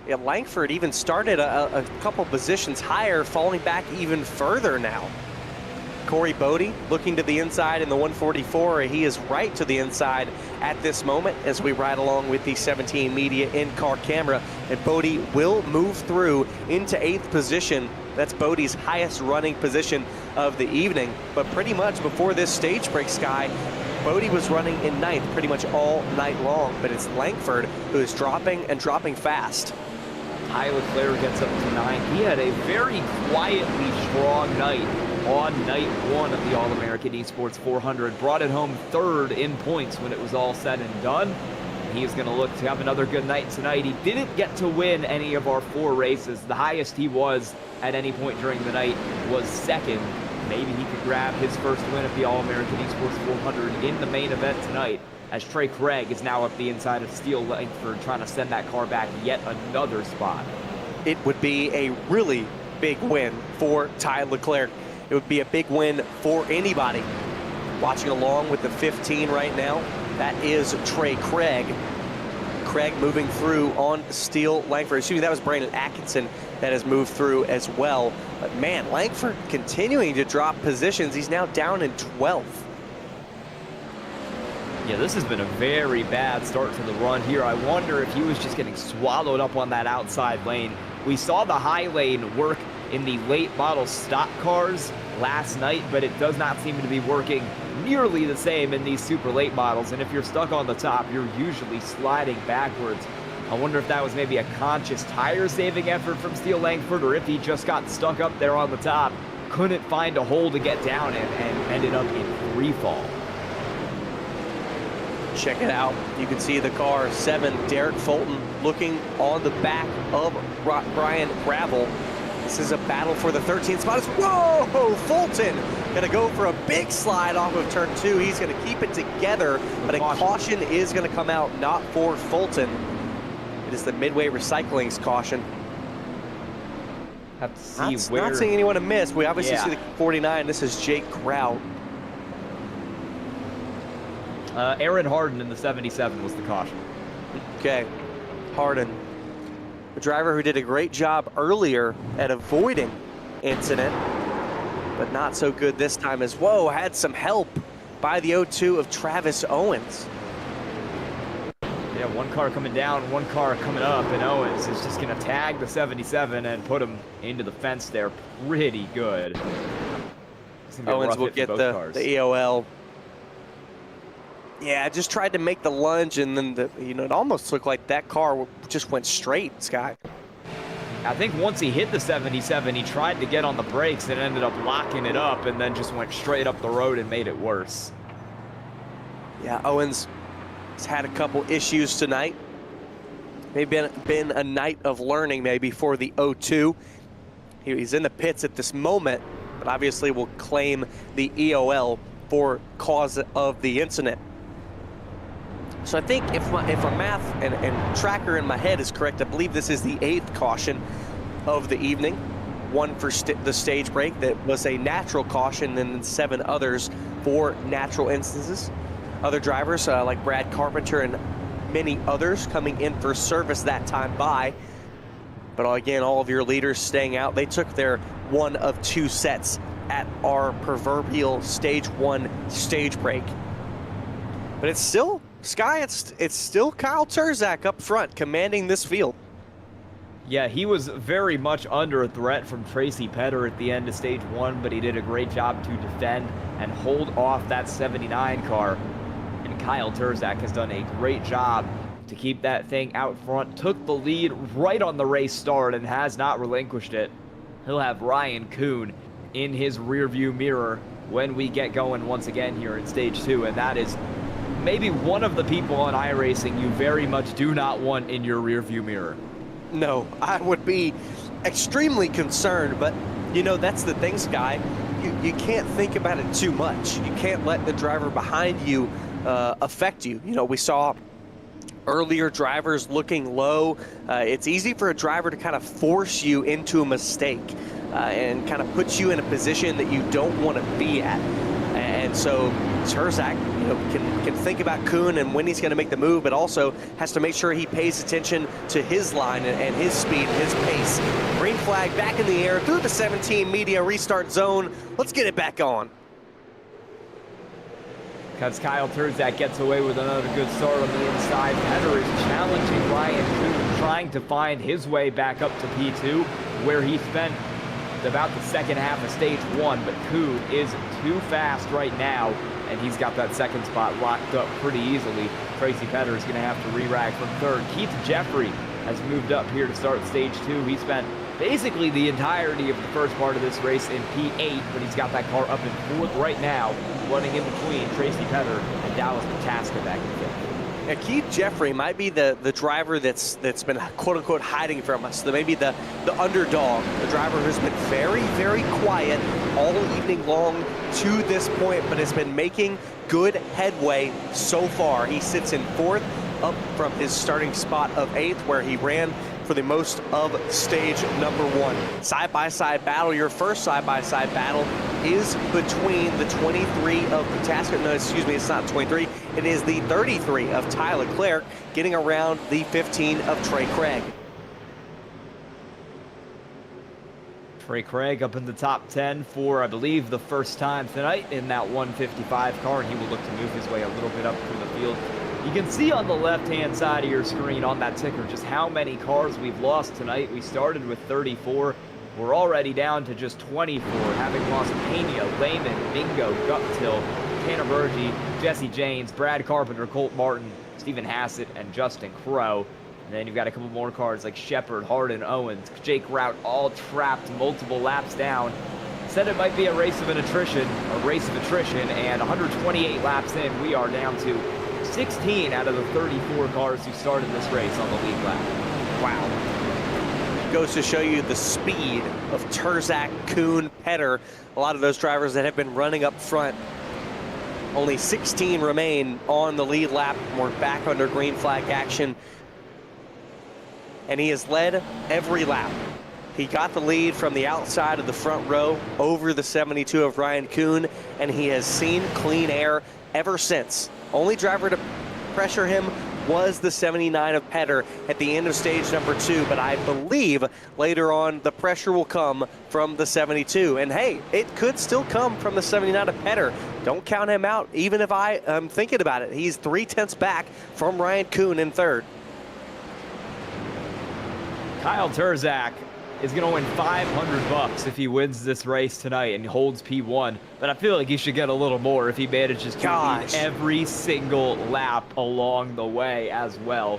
Yeah, Langford even started a couple positions higher, falling back even further now. Corey Bodie looking to the inside in the 144. He is right to the inside at this moment as we ride along with the 17 media in-car camera. And Bodie will move through into 8th position. That's Bodie's highest running position of the evening. But pretty much before this stage break, Sky, Bodie was running in 9th pretty much all night long. But it's Langford who is dropping and dropping fast. Ty Leclerc gets up to 9th. He had a very quietly strong night on night 1 of the All-American Esports 400. Brought it home 3rd in points when it was all said and done. He's going to look to have another good night tonight. He didn't get to win any of our 4 races. The highest he was at any point during the night was 2nd. Maybe he could grab his first win at the All-American Esports 400 in the main event tonight, as Trey Craig is now up the inside of Steele Langford, trying to send that car back yet another spot. It would be a really big win for Ty Leclerc. It would be a big win for anybody. Watching along with the 15 right now, that is Trey Craig. Craig moving through on Steele Langford. Excuse me, that was Brandon Atkinson that has moved through as well. But man, Langford continuing to drop positions. He's now down in 12th. Yeah, this has been a very bad start to the run here. I wonder if he was just getting swallowed up on that outside lane. We saw the high lane work in the late model stock cars last night, but it does not seem to be working nearly the same in these super late models. And if you're stuck on the top, you're usually sliding backwards. I wonder if that was maybe a conscious tire saving effort from Steele Langford, or if he just got stuck up there on the top, couldn't find a hole to get down in, and ended up in free fall. Check it out. You can see the car 7, Derek Fulton, looking on the back of Brian Gravel. This is a battle for the 13th spot. Whoa! Fulton gonna go for a big slide off of turn 2. He's gonna keep it together, but a caution is gonna come out, not for Fulton. It is the Midway Recycling's caution. Have to see where. Not seeing anyone to miss. We obviously see the 49. This is Jake Kraut. Aaron Harden in the 77 was the caution. Okay, Harden, a driver who did a great job earlier at avoiding incident, but not so good this time as, whoa, had some help by the 02 of Travis Owens. Yeah, one car coming down, one car coming up, and Owens is just going to tag the 77 and put him into the fence there pretty good. Owens will get the EOL. Yeah, I just tried to make the lunge, and then it almost looked like that car just went straight, Sky. I think once he hit the 77, he tried to get on the brakes and ended up locking it up, and then just went straight up the road and made it worse. Yeah, Owens has had a couple issues tonight. Maybe been a night of learning maybe for the 02. He's in the pits at this moment, but obviously will claim the EOL for cause of the incident. So I think if our math and tracker in my head is correct, I believe this is the 8th caution of the evening. One for the stage break that was a natural caution, and then 7 others for natural instances. Other drivers like Brad Carpenter and many others coming in for service that time by. But again, all of your leaders staying out. They took their 1 of 2 sets at our proverbial stage 1 stage break. But it's still, Sky, it's still Kyle Turzak up front commanding this field. Yeah, he was very much under a threat from Tracy Petter at the end of stage 1, but he did a great job to defend and hold off that 79 car. And Kyle Turzak has done a great job to keep that thing out front. Took the lead right on the race start and has not relinquished it. He'll have Ryan Kuhn in his rearview mirror when we get going once again here in stage 2, and that is maybe one of the people on iRacing you very much do not want in your rearview mirror. No, I would be extremely concerned, but that's the thing, Sky. You can't think about it too much. You can't let the driver behind you affect you. We saw earlier drivers looking low. It's easy for a driver to kind of force you into a mistake and kind of put you in a position that you don't want to be at. And so Turzak, can think about Kuhn and when he's going to make the move, but also has to make sure he pays attention to his line and his speed and his pace. Green flag back in the air through the 17 media restart zone. Let's get it back on. Because Kyle Turzak gets away with another good start on the inside. Petter is challenging Ryan Kuhn, trying to find his way back up to P2, where he spent about the second half of stage 1, but Kuhn is too fast right now, and he's got that second spot locked up pretty easily. Tracy Petter is going to have to re-rag from 3rd. Keith Jeffrey has moved up here to start stage 2. He spent basically the entirety of the first part of this race in P8, but he's got that car up in 4th right now, running in between Tracy Petter and Dallas Pataska back in 5th. Yeah, Keith Jeffrey might be the driver that's been quote-unquote hiding from us. Maybe the underdog, the driver who's been very, very quiet all evening long to this point, but has been making good headway so far. He sits in 4th, up from his starting spot of 8th, where he ran for the most of stage number 1. Side-by-side battle. Your first side-by-side battle is between the 23 of Pataska. No, excuse me, it's not 23. It is the 33 of Tyler Leclerc getting around the 15 of Trey Craig. Trey Craig up in the top 10 for, I believe, the first time tonight in that 155 car, and he will look to move his way a little bit up through the field. You can see on the left-hand side of your screen on that ticker just how many cars we've lost tonight. We started with 34. We're already down to just 24, having lost Pena, Lehman, Bingo, Guptill, Canterbury, Jesse James, Brad Carpenter, Colt Martin, Stephen Hassett, and Justin Crow. And then you've got a couple more cars like Shepard, Hardin, Owens, Jake Rout, all trapped multiple laps down. Said it might be a race of attrition, and 128 laps in, we are down to 16 out of the 34 cars who started this race on the lead lap. Wow. Goes to show you the speed of Terzak, Kuhn, Petter, a lot of those drivers that have been running up front. Only 16 remain on the lead lap. We're back under green flag action. And he has led every lap. He got the lead from the outside of the front row over the 72 of Ryan Kuhn, and he has seen clean air ever since. Only driver to pressure him was the 79 of Petter at the end of stage number 2, but I believe later on the pressure will come from the 72. And hey, it could still come from the 79 of Petter. Don't count him out, even if I am thinking about it. He's 3/10 back from Ryan Kuhn in 3rd. Kyle Terzak is going to win $500 if he wins this race tonight and holds P1. But I feel like he should get a little more if he manages to lead every single lap along the way as well.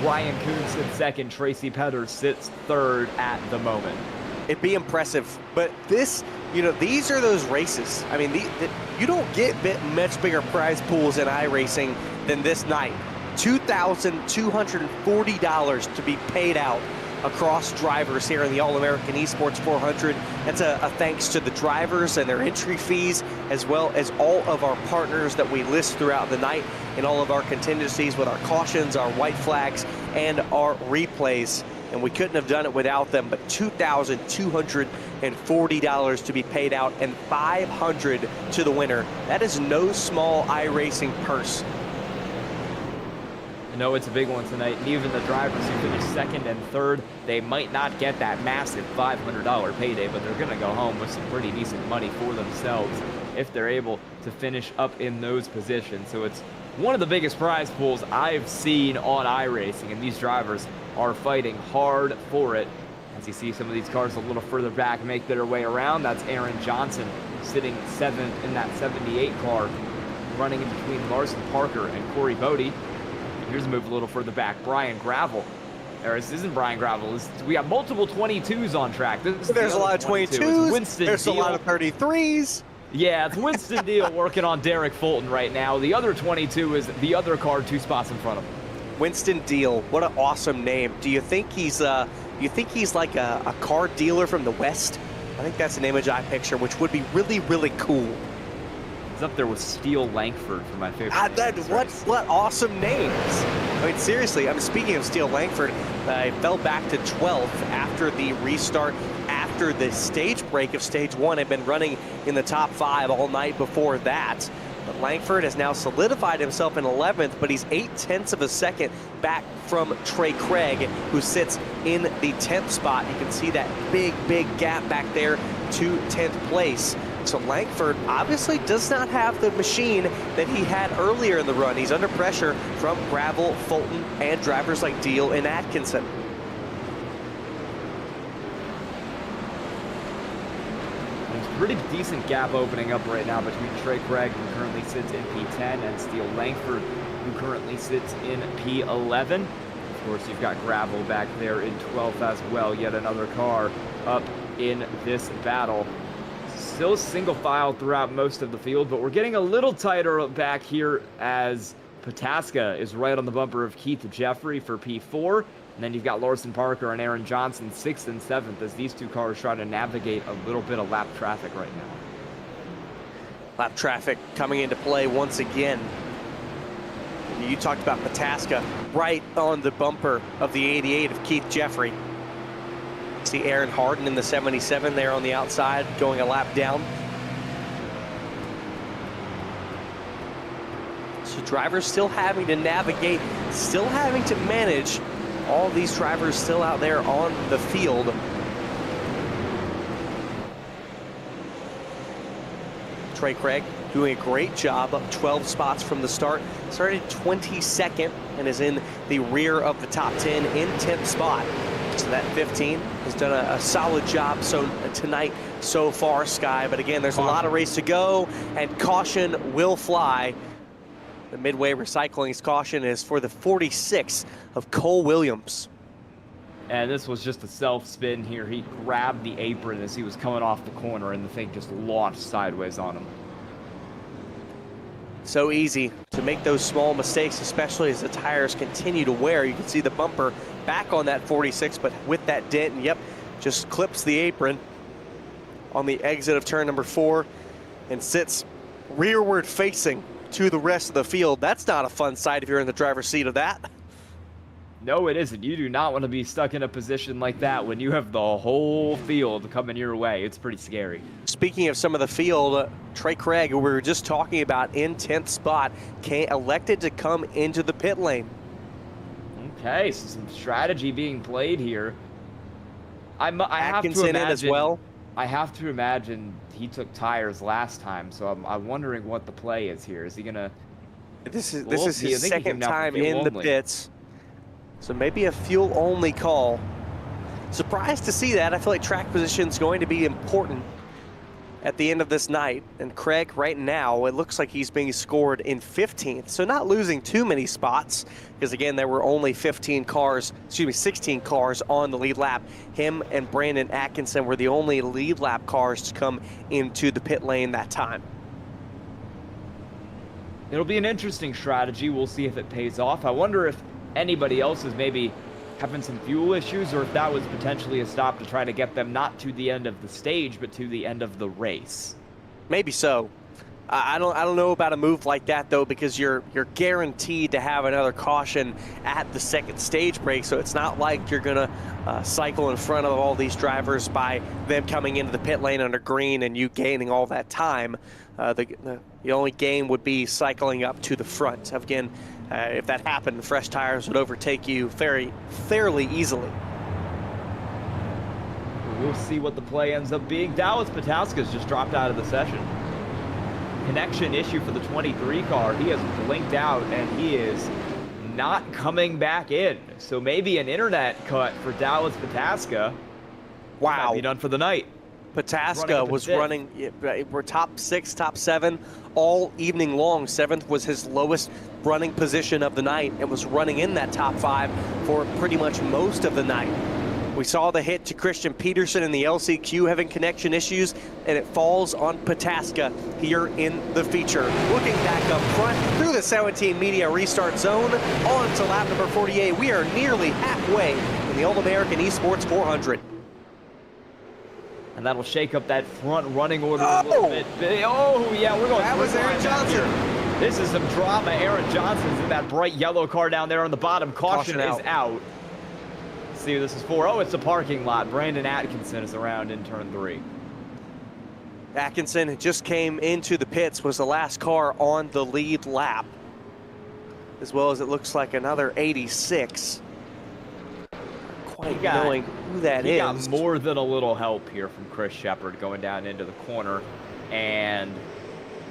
Ryan Kuhn sits 2nd. Tracy Petter sits 3rd at the moment. It'd be impressive, but this, these are those races. I mean, you don't get much bigger prize pools in iRacing than this night. $2,240 to be paid out across drivers here in the All-American Esports 400. That's a thanks to the drivers and their entry fees, as well as all of our partners that we list throughout the night, and all of our contingencies with our cautions, our white flags, and our replays. And we couldn't have done it without them, but $2,240 to be paid out and $500 to the winner. That is no small iRacing purse. I know it's a big one tonight, and even the drivers who finished 2nd and 3rd, they might not get that massive $500 payday, but they're going to go home with some pretty decent money for themselves if they're able to finish up in those positions. So it's one of the biggest prize pools I've seen on iRacing, and these drivers are fighting hard for it. As you see some of these cars a little further back make their way around, that's Aaron Johnson sitting 7th in that 78 car, running in between Larson Parker and Corey Bodie. Here's a move a little further back. Brian Gravel. This isn't Brian Gravel. We got multiple 22s on track. There's a lot of 22s. There's a lot of 33s. Yeah, it's Winston Deal working on Derek Fulton right now. The other 22 is the other car 2 spots in front of him. Winston Deal. What an awesome name. Do you think he's like a car dealer from the West? I think that's an image I picture, which would be really, really cool. He's up there with Steele Langford for my favorite. What awesome names. I mean, seriously, speaking of Steele Langford, I fell back to 12th after the restart, after the stage break of stage 1. Had been running in the top 5 all night before that. But Langford has now solidified himself in 11th, but he's 0.8 of a second back from Trey Craig, who sits in the 10th spot. You can see that big gap back there to 10th place. So Langford obviously does not have the machine that he had earlier in the run. He's under pressure from Gravel, Fulton, and drivers like Deal and Atkinson. There's a pretty decent gap opening up right now between Trey Craig, who currently sits in P10, and Steele Langford, who currently sits in P11. Of course, you've got Gravel back there in 12th as well. Yet another car up in this battle. Still single file throughout most of the field, but we're getting a little tighter back here as Pataska is right on the bumper of Keith Jeffrey for P4. And then you've got Larson Parker and Aaron Johnson 6th and 7th as these two cars try to navigate a little bit of lap traffic right now. Lap traffic coming into play once again. You talked about Pataska right on the bumper of the 88 of Keith Jeffrey. See Aaron Harden in the 77 there on the outside going a lap down. So drivers still having to navigate, still having to manage all these drivers still out there on the field. Trey Craig doing a great job, up 12 spots from the start. Started 22nd and is in the rear of the top 10 in 10th spot. So that 15 has done a solid job tonight so far, Sky. But again, there's a lot of race to go, and caution will fly. The Midway Recycling's caution is for the 46 of Cole Williams. And this was just a self-spin here. He grabbed the apron as he was coming off the corner, and the thing just launched sideways on him. So easy to make those small mistakes, especially as the tires continue to wear. You can see the bumper back on that 46, but with that dent, and yep, just clips the apron on the exit of turn number 4 and sits rearward facing to the rest of the field. That's not a fun sight if you're in the driver's seat of that. No, it isn't. You do not want to be stuck in a position like that when you have the whole field coming your way. It's pretty scary. Speaking of some of the field, Trey Craig, who we were just talking about in 10th spot, elected to come into the pit lane. Okay, so some strategy being played here. I have to Atkinson imagine, in as well. I have to imagine he took tires last time, so I'm wondering what the play is here. Is he gonna? This is his second time in the pits, so maybe a fuel-only call. Surprised to see that. I feel like track position is going to be important at the end of this night. And Craig, right now, it looks like he's being scored in 15th, so not losing too many spots, because again, there were only 16 cars on the lead lap. Him and Brandon Atkinson were the only lead lap cars to come into the pit lane that time. It'll be an interesting strategy. We'll see if it pays off. I wonder if anybody else is maybe having some fuel issues, or if that was potentially a stop to try to get them not to the end of the stage, but to the end of the race. Maybe so. I don't know about a move like that though, because you're guaranteed to have another caution at the second stage break. So it's not like you're gonna cycle in front of all these drivers by them coming into the pit lane under green and you gaining all that time. The only gain would be cycling up to the front. Again, if that happened, fresh tires would overtake you fairly easily. We'll see what the play ends up being. Dallas Pataska's just dropped out of the session. Connection issue for the 23 car. He has blinked out and he is not coming back in. So maybe an internet cut for Dallas Pataska. Wow. Might be done for the night. Pataska was running, we're top 6, top 7 all evening long. 7th was his lowest running position of the night and was running in that top 5 for pretty much most of the night. We saw the hit to Christian Peterson in the LCQ having connection issues, and it falls on Pataska here in the feature. Looking back up front through the 17 media restart zone on to lap number 48. We are nearly halfway in the All-American Esports 400. And that'll shake up that front running order a little bit. Oh, yeah, we're going. That was Aaron Johnson. This is some drama. Aaron Johnson's in that bright yellow car down there on the bottom. Caution is out. Let's see who this is for. Oh, it's a parking lot. Brandon Atkinson is around in turn 3. Atkinson just came into the pits, was the last car on the lead lap, as well as it looks like another 86. Quite knowing who that is. He got more than a little help here from Chris Shepard going down into the corner, and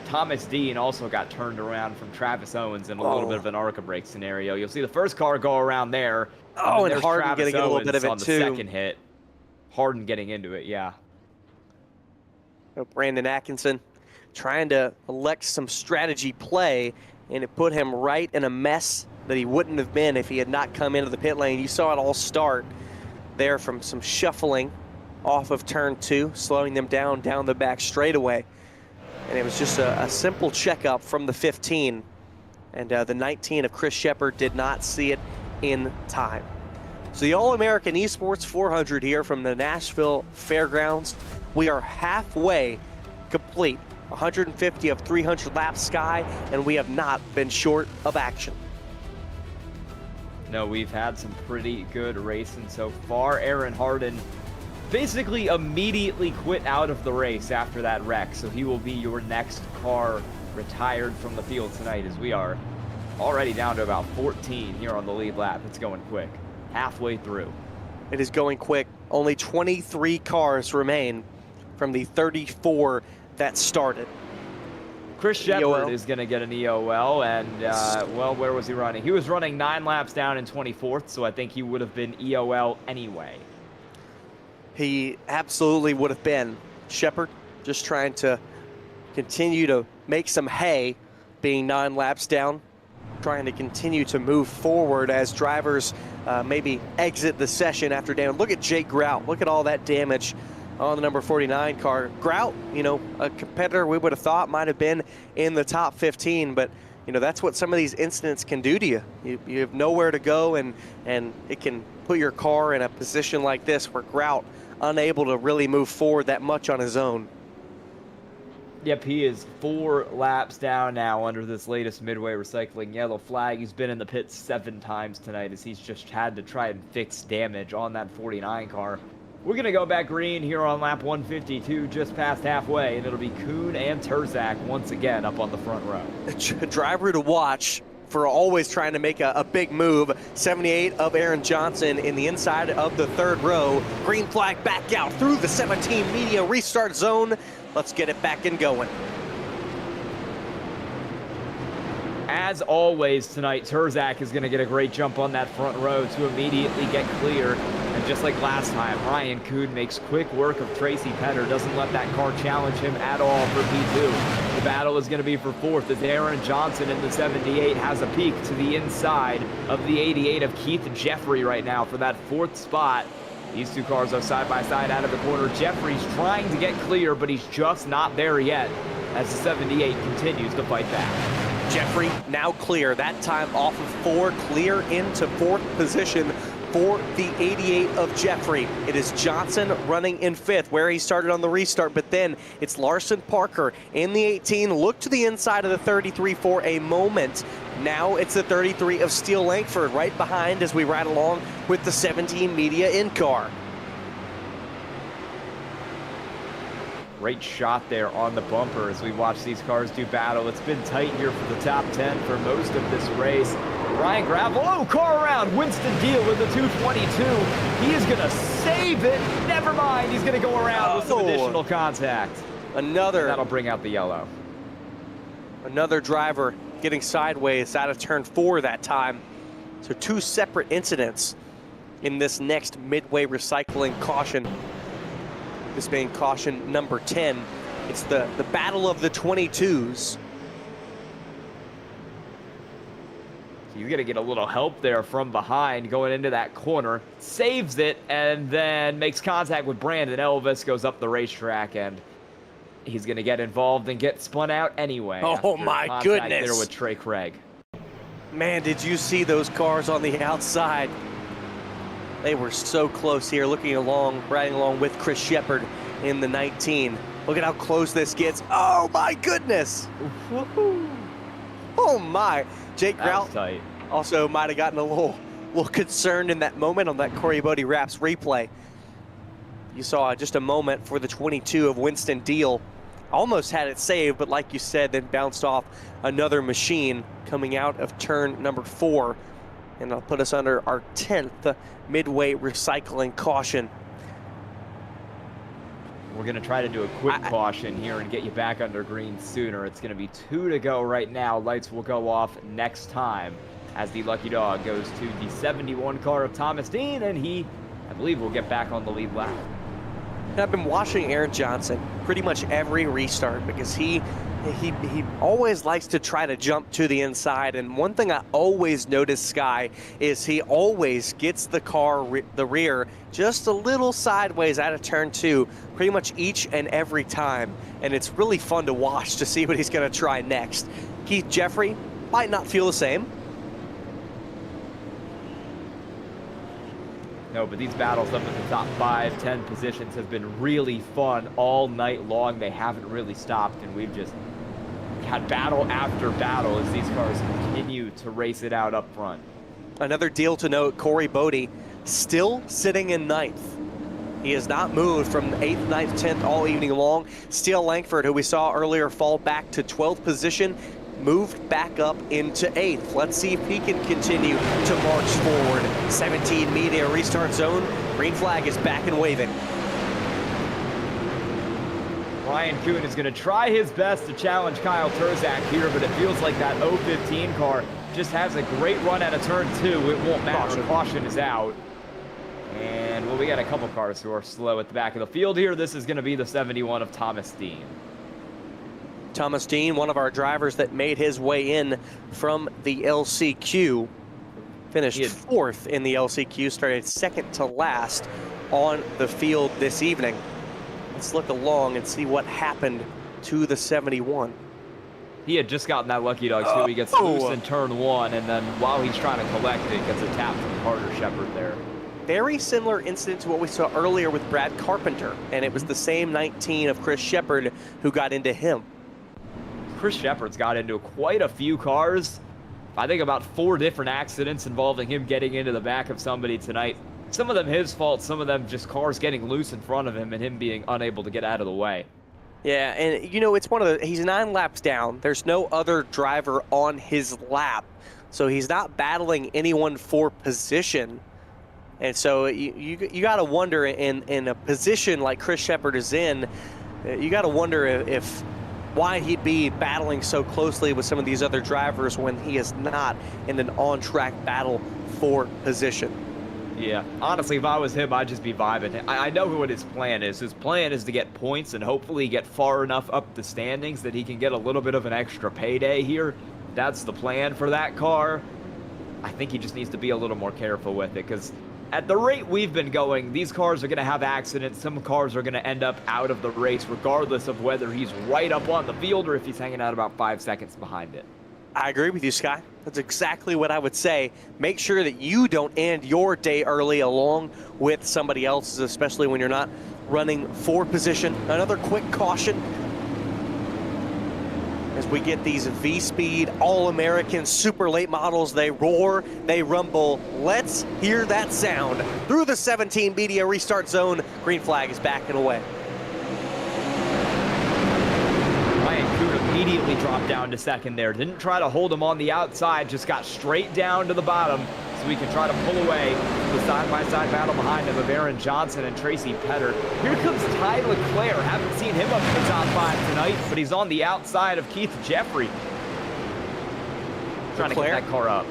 Thomas Dean also got turned around from Travis Owens in a little bit of an ARCA brake scenario. You'll see the first car go around there. Oh, and Harden getting a little bit of it on the too. Second hit. Harden getting into it, yeah. Brandon Atkinson trying to elect some strategy play, and it put him right in a mess that he wouldn't have been if he had not come into the pit lane. You saw it all start there from some shuffling off of turn 2, slowing them down the back straightaway. And it was just a simple checkup from the 15. and the 19 of Chris Shepard did not see it in time. So the All-American Esports 400 here from the Nashville Fairgrounds. We are halfway complete, 150 of 300 laps, Sky, and we have not been short of action. No, we've had some pretty good racing so far. Aaron Harden basically immediately quit out of the race after that wreck, so he will be your next car retired from the field tonight, as we are already down to about 14 here on the lead lap. It's going quick. Halfway through. It is going quick. Only 23 cars remain from the 34 that started. Chris Shepard EOL is going to get an EOL, and, well, where was he running? He was running 9 laps down in 24th, so I think he would have been EOL anyway. He absolutely would have been. Shepard just trying to continue to make some hay, being 9 laps down, trying to continue to move forward as drivers maybe exit the session after damage. Look at Jake Grout. Look at all that damage on the number 49 car. Grout, you know, a competitor we would have thought might have been in the top 15, but you know, that's what some of these incidents can do to you. You have nowhere to go, and it can put your car in a position like this where Grout unable to really move forward that much on his own. Yep, he is 4 laps down now under this latest midway recycling yellow flag. He's been in the pits 7 times tonight as he's just had to try and fix damage on that 49 car. We're going to go back green here on lap 152, just past halfway, and it'll be Kuhn and Terzak once again up on the front row. A driver to watch for always trying to make a big move. 78 of Aaron Johnson in the inside of the 3rd row. Green flag back out through the 17 media restart zone. Let's get it back and going. As always tonight, Terzak is going to get a great jump on that front row to immediately get clear. And just like last time, Ryan Kuhn makes quick work of Tracy Petter, doesn't let that car challenge him at all for P2. The battle is going to be for 4th as Aaron Johnson in the 78 has a peek to the inside of the 88 of Keith Jeffrey right now for that 4th spot. These 2 cars are side by side out of the corner. Jeffrey's trying to get clear, but he's just not there yet as the 78 continues to fight back. Jeffrey now clear, that time off of 4, clear into 4th position for the 88 of Jeffrey. It is Johnson running in 5th, where he started on the restart, but then it's Larson Parker in the 18, look to the inside of the 33 for a moment. Now it's the 33 of Steele Langford right behind as we ride along with the 17 media in car. Great shot there on the bumper as we watch these cars do battle. It's been tight here for the top 10 for most of this race. Ryan Gravel, oh, car around. Winston Deal with the 222. He is going to save it. Never mind. He's going to go around with some additional contact. And that'll bring out the yellow. Another driver getting sideways out of turn 4 that time. So 2 separate incidents in this next midway recycling caution. This being caution number 10. It's the battle of the 22s. You got to get a little help there from behind going into that corner. Saves it and then makes contact with Brandon Elvis, goes up the racetrack, and he's going to get involved and get spun out anyway. Oh my goodness. There with Trey Craig. Man, did you see those cars on the outside? They were so close here, riding along with Chris Shepard in the 19. Look at how close this gets. Oh my goodness. Oh my. Jake Grout also might have gotten a little concerned in that moment on that Corey Bodie Wraps replay. You saw just a moment for the 22 of Winston Deal. Almost had it saved, but like you said, then bounced off another machine coming out of turn number 4. And that'll put us under our 10th midway recycling caution. We're going to try to do a quick caution here and get you back under green sooner. It's going to be 2 to go right now. Lights will go off next time as the lucky dog goes to the 71 car of Thomas Dean, and he, I believe, will get back on the lead lap. I've been watching Aaron Johnson pretty much every restart because he always likes to try to jump to the inside, and one thing I always notice, Sky, is he always gets the car, the rear, just a little sideways out of turn 2 pretty much each and every time, and it's really fun to watch to see what he's going to try next. Keith Jeffrey might not feel the same. No, but these battles up in the top 5, 10 positions have been really fun all night long. They haven't really stopped, and we've just had battle after battle as these cars continue to race it out up front. Another deal to note, Corey Bodie still sitting in 9th. He has not moved from 8th, 9th, 10th all evening long. Steele Langford, who we saw earlier fall back to 12th position, moved back up into 8th. Let's see if he can continue to march forward. 17 media restart zone. Green flag is back and waving. Ryan Kuhn is going to try his best to challenge Kyle Terzak here, but it feels like that 015 car just has a great run at a turn 2. It won't matter. Caution is out. And, well, we got a couple cars who are slow at the back of the field here. This is going to be the 71 of Thomas Dean. Thomas Dean, one of our drivers that made his way in from the LCQ, finished 4th in the LCQ, started 2nd to last on the field this evening. Let's look along and see what happened to the 71. He had just gotten that lucky dog too. He gets loose in turn 1, and then while he's trying to collect it, gets a tap from Carter Shepard there. Very similar incident to what we saw earlier with Brad Carpenter, and it was the same 19 of Chris Shepard who got into him. Chris Shepard's got into quite a few cars. I think about 4 different accidents involving him getting into the back of somebody tonight. Some of them his fault, some of them just cars getting loose in front of him and him being unable to get out of the way. Yeah, and you know, it's one of the, he's 9 laps down. There's no other driver on his lap, so he's not battling anyone for position. And so you got to wonder in a position like Chris Shepard is in, you got to wonder if why he'd be battling so closely with some of these other drivers when he is not in an on-track battle for position. Yeah, honestly, if I was him, I'd just be vibing. I know what his plan is. His plan is to get points and hopefully get far enough up the standings that he can get a little bit of an extra payday here. That's the plan for that car. I think he just needs to be a little more careful with it, because at the rate we've been going, these cars are going to have accidents. Some cars are going to end up out of the race, regardless of whether he's right up on the field or if he's hanging out about 5 seconds behind it. I agree with you, Sky. That's exactly what I would say. Make sure that you don't end your day early along with somebody else's, especially when you're not running for position. Another quick caution as we get these V-Speed All-American super late models. They roar, they rumble. Let's hear that sound. Through the 17 media restart zone, green flag is back and away. Immediately dropped down to 2nd there. Didn't try to hold him on the outside, just got straight down to the bottom so we can try to pull away the side-by-side battle behind him of Aaron Johnson and Tracy Petter. Here comes Ty Leclerc. Haven't seen him up in the top 5 tonight, but he's on the outside of Keith Jeffrey. Trying to get that car up.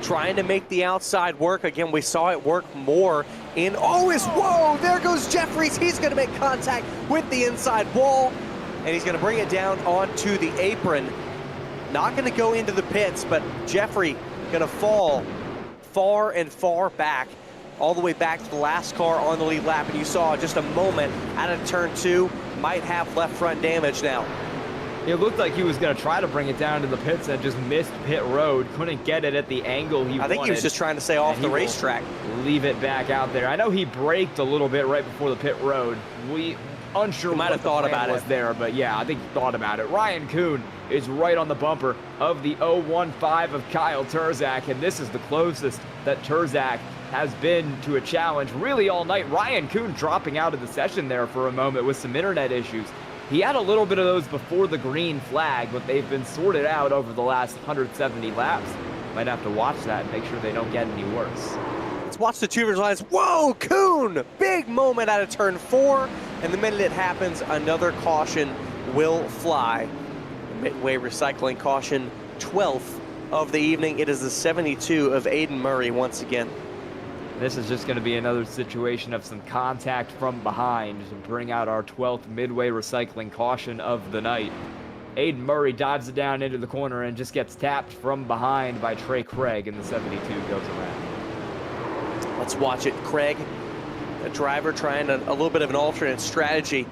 Trying to make the outside work. Again, we saw it work more in, whoa, there goes Jeffries. He's gonna make contact with the inside wall, and he's going to bring it down onto the apron. Not going to go into the pits, but Jeffrey going to fall far and far back, all the way back to the last car on the lead lap. And you saw just a moment out of turn 2, might have left front damage now. It looked like he was going to try to bring it down to the pits and just missed pit road. Couldn't get it at the angle he wanted. I think he was just trying to stay off the racetrack. Leave it back out there. I know he braked a little bit right before the pit road. Unsure might have thought about it there, but yeah, I think he thought about it. Ryan Kuhn is right on the bumper of the 015 of Kyle Terzak, and this is the closest that Terzak has been to a challenge really all night. Ryan Kuhn dropping out of the session there for a moment with some internet issues. He had a little bit of those before the green flag, but they've been sorted out over the last 170 laps. Might have to watch that and make sure they don't get any worse. Let's watch the two lines. Whoa, Kuhn! Big moment out of turn 4. And the minute it happens, another caution will fly. Midway recycling caution, 12th of the evening. It is the 72 of Aiden Murray once again. This is just going to be another situation of some contact from behind to bring out our 12th midway recycling caution of the night. Aiden Murray dives it down into the corner and just gets tapped from behind by Trey Craig, and the 72 goes around. Let's watch it. Craig, a driver trying a little bit of an alternate strategy.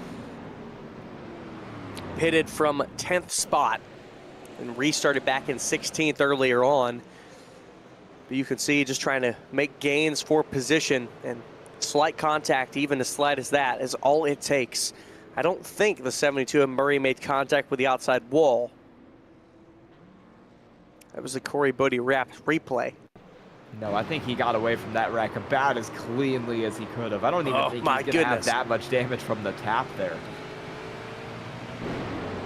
Pitted from 10th spot and restarted back in 16th earlier on. But you can see just trying to make gains for position, and slight contact, even as slight as that, is all it takes. I don't think the 72 of Murray made contact with the outside wall. That was a Corey Bodie wrapped replay. No, I think he got away from that wreck about as cleanly as he could have. I don't even think my he's going to have goodness. that much damage from the tap there.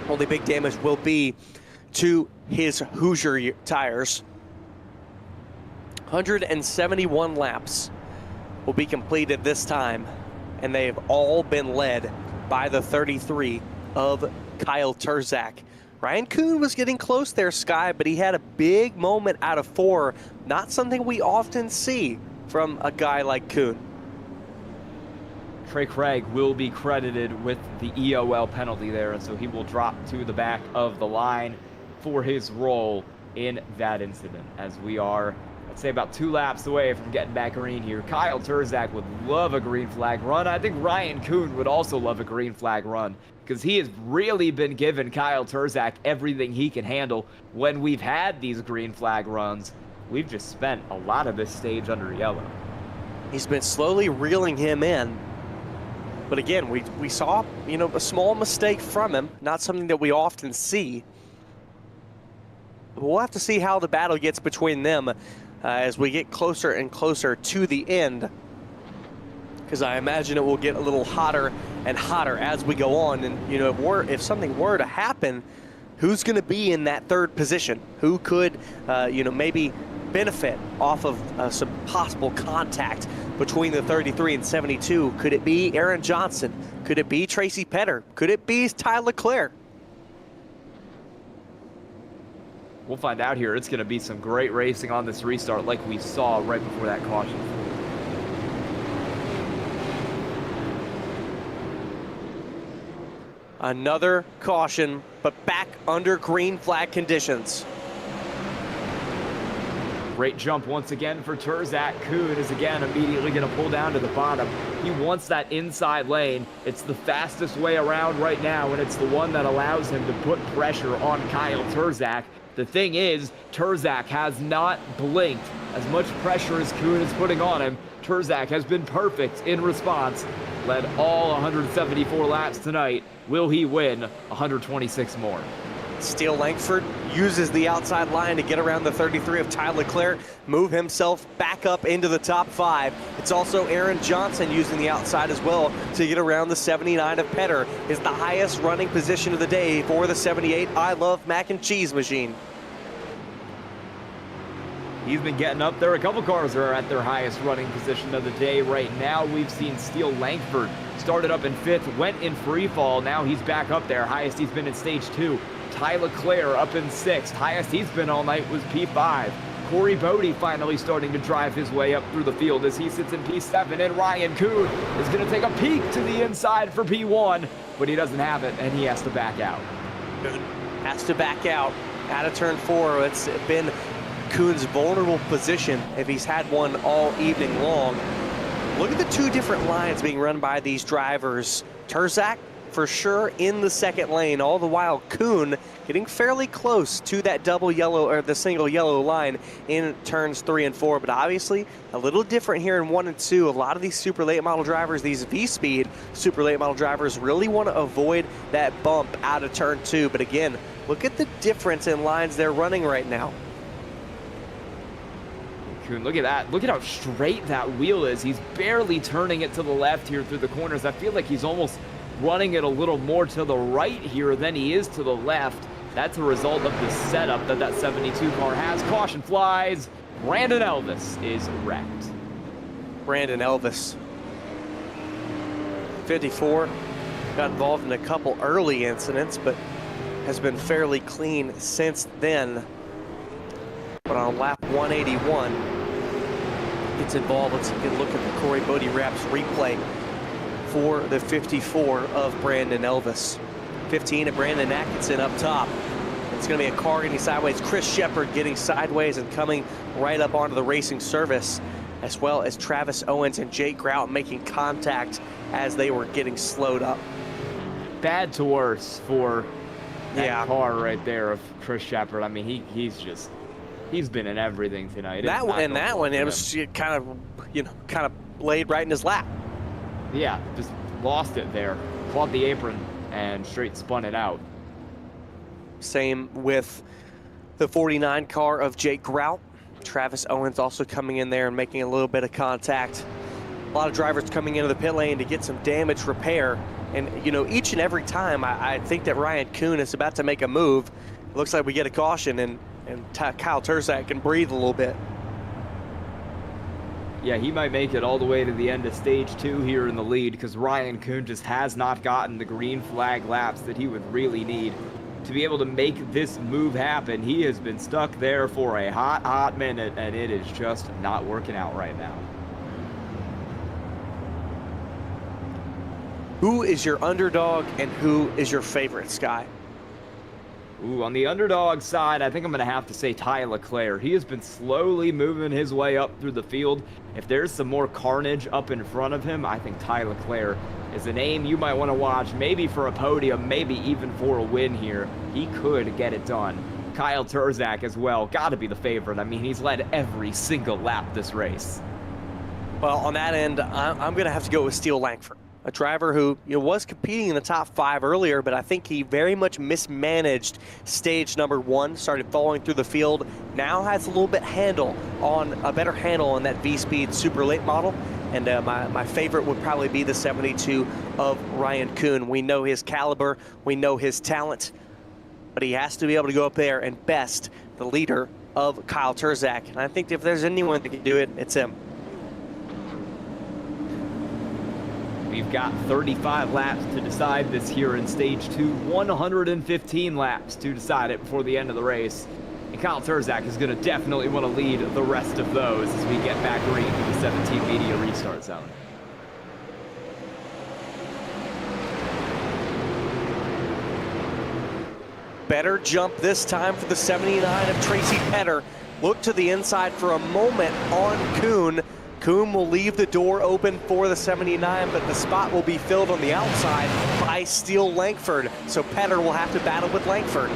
Only big damage will be to his Hoosier tires. 171 laps will be completed this time, and they've all been led by the 33 of Kyle Turzak. Ryan Kuhn was getting close there, Sky, but he had a big moment out of 4. Not something we often see from a guy like Kuhn. Trey Craig will be credited with the EOL penalty there, and so he will drop to the back of the line for his role in that incident, as we are, let's say, about 2 laps away from getting back green here. Kyle Turzak would love a green flag run. I think Ryan Kuhn would also love a green flag run, because he has really been giving Kyle Turzak everything he can handle. When we've had these green flag runs, we've just spent a lot of this stage under yellow. He's been slowly reeling him in. But again, we saw, a small mistake from him, not something that we often see. We'll have to see how the battle gets between them as we get closer and closer to the end, because I imagine it will get a little hotter and hotter as we go on. And if something were to happen, who's going to be in that 3rd position? Who could maybe benefit off of some possible contact between the 33 and 72? Could it be Aaron Johnson? Could it be Tracy Petter? Could it be Ty Leclerc? We'll find out here. It's going to be some great racing on this restart like we saw right before that caution. Another caution, but back under green flag conditions. Great jump once again for Turzak. Kuhn is again immediately going to pull down to the bottom. He wants that inside lane. It's the fastest way around right now, and it's the one that allows him to put pressure on Kyle Turzak. The thing is, Turzak has not blinked. As much pressure as Kuhn is putting on him, Turzak has been perfect in response. Led all 174 laps tonight. Will he win 126 more? Steele Langford uses the outside line to get around the 33 of Ty Leclerc, move himself back up into the top 5. It's also Aaron Johnson using the outside as well to get around the 79 of Petter. Is the highest running position of the day for the 78 I Love Mac and Cheese machine. He's been getting up there. A couple cars are at their highest running position of the day right now. We've seen Steele Langford started up in 5th, went in free fall. Now he's back up there. Highest he's been in stage 2. Ty Leclerc up in 6th. Highest he's been all night was P5. Corey Bodie finally starting to drive his way up through the field as he sits in P7. And Ryan Kuhn is going to take a peek to the inside for P1, but he doesn't have it, and he has to back out. Has to back out of turn 4. It's been Kuhn's vulnerable position if he's had one all evening long. Look at the 2 different lines being run by these drivers. Turzak for sure in the 2nd lane, all the while Kuhn getting fairly close to that double yellow or the single yellow line in turns 3 and 4. But obviously a little different here in 1 and 2. A lot of these super late model drivers, these V-Speed super late model drivers, really want to avoid that bump out of turn 2. But again, look at the difference in lines they're running right now. Kuhn, look at that. Look at how straight that wheel is. He's barely turning it to the left here through the corners. I feel like he's almost running it a little more to the right here than he is to the left. That's a result of the setup that 72 car has. Caution flies. Brandon Elvis is wrecked. Brandon Elvis, 54, got involved in a couple early incidents, but has been fairly clean since then. But on lap 181, gets involved. Let's take a look at the Corey Bodie Wraps replay for the 54 of Brandon Elvis. 15 of Brandon Atkinson up top. It's going to be a car getting sideways. Chris Shepard getting sideways and coming right up onto the racing service, as well as Travis Owens and Jake Grout making contact as they were getting slowed up. Bad to worse for That car right there of Chris Shepard, I mean, he's been in everything tonight. That one, it was kind of laid right in his lap. Yeah, just lost it there. Caught the apron and straight spun it out. Same with the 49 car of Jake Grout. Travis Owens also coming in there and making a little bit of contact. A lot of drivers coming into the pit lane to get some damage repair. And, you know, each and every time I think that Ryan Kuhn is about to make a move, it looks like we get a caution and Kyle Turzak can breathe a little bit. Yeah, he might make it all the way to the end of stage 2 here in the lead because Ryan Kuhn just has not gotten the green flag laps that he would really need to be able to make this move happen. He has been stuck there for a hot minute, and it is just not working out right now. Who is your underdog and who is your favorite, Sky? Ooh, on the underdog side, I think I'm going to have to say Ty Leclerc. He has been slowly moving his way up through the field. If there's some more carnage up in front of him, I think Ty Leclerc is a name you might want to watch, maybe for a podium, maybe even for a win here. He could get it done. Kyle Turzak as well, got to be the favorite. I mean, he's led every single lap this race. Well, on that end, I'm going to have to go with Steele Langford. A driver who was competing in the top 5 earlier, but I think he very much mismanaged stage number 1, started falling through the field, now has a little bit a better handle on that V-Speed super late model. And my favorite would probably be the 72 of Ryan Kuhn. We know his caliber, we know his talent, but he has to be able to go up there and best the leader of Kyle Turzak. And I think if there's anyone that can do it, it's him. We've got 35 laps to decide this here in stage 2, 115 laps to decide it before the end of the race. And Kyle Turzak is going to definitely want to lead the rest of those as we get back green to the 17 media restart zone. Better jump this time for the 79 of Tracy Petter. Look to the inside for a moment on Kuhn. Kuhn will leave the door open for the 79, but the spot will be filled on the outside by Steele Langford. So Petter will have to battle with Langford.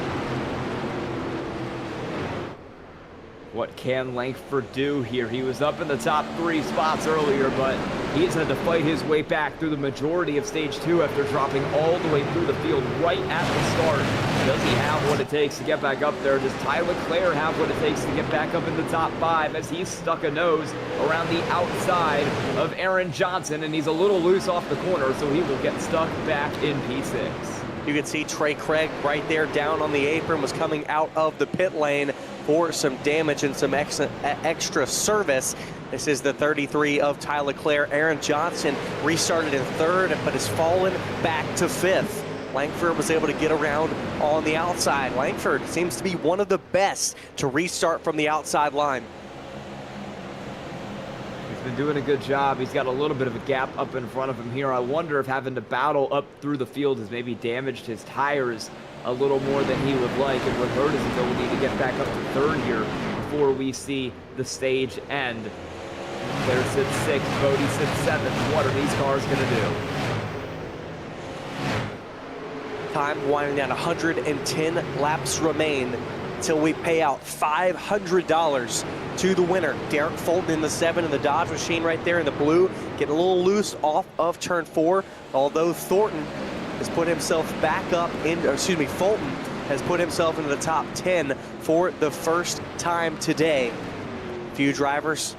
What can Langford do here? He was up in the top 3 spots earlier, but he's had to fight his way back through the majority of stage 2 after dropping all the way through the field right at the start. Does he have what it takes to get back up there? Does Ty Leclerc have what it takes to get back up in the top 5 as he's stuck a nose around the outside of Aaron Johnson, and he's a little loose off the corner, so he will get stuck back in P6. You can see Trey Craig right there down on the apron, was coming out of the pit lane for some damage and some extra service. This is the 33 of Ty Leclerc. Aaron Johnson restarted in 3rd, but has fallen back to 5th. Langford was able to get around on the outside. Langford seems to be one of the best to restart from the outside line. He's been doing a good job. He's got a little bit of a gap up in front of him here. I wonder if having to battle up through the field has maybe damaged his tires a little more than he would like and would hurt his ability to get back up to 3rd here before we see the stage end. There sits 6th, Bodie sits 7th. What are these cars going to do? Time winding down, 110 laps remain until we pay out $500 to the winner. Derek Fulton in the 7 in the Dodge machine right there in the blue, getting a little loose off of turn 4, although Thornton has put himself back up Fulton has put himself into the top 10 for the first time today. Few drivers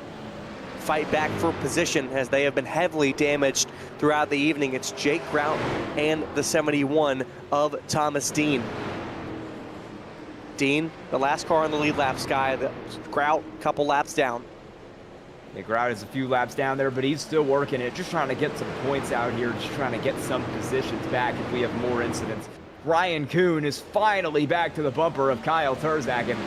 fight back for position as they have been heavily damaged throughout the evening. It's Jake Grout and the 71 of Thomas Dean. Dean, the last car on the lead lap, Sky. The Grout, couple laps down. Yeah, Grout is a few laps down there, but he's still working it, just trying to get some points out here, just trying to get some positions back if we have more incidents. Ryan Kuhn is finally back to the bumper of Kyle Turzak, and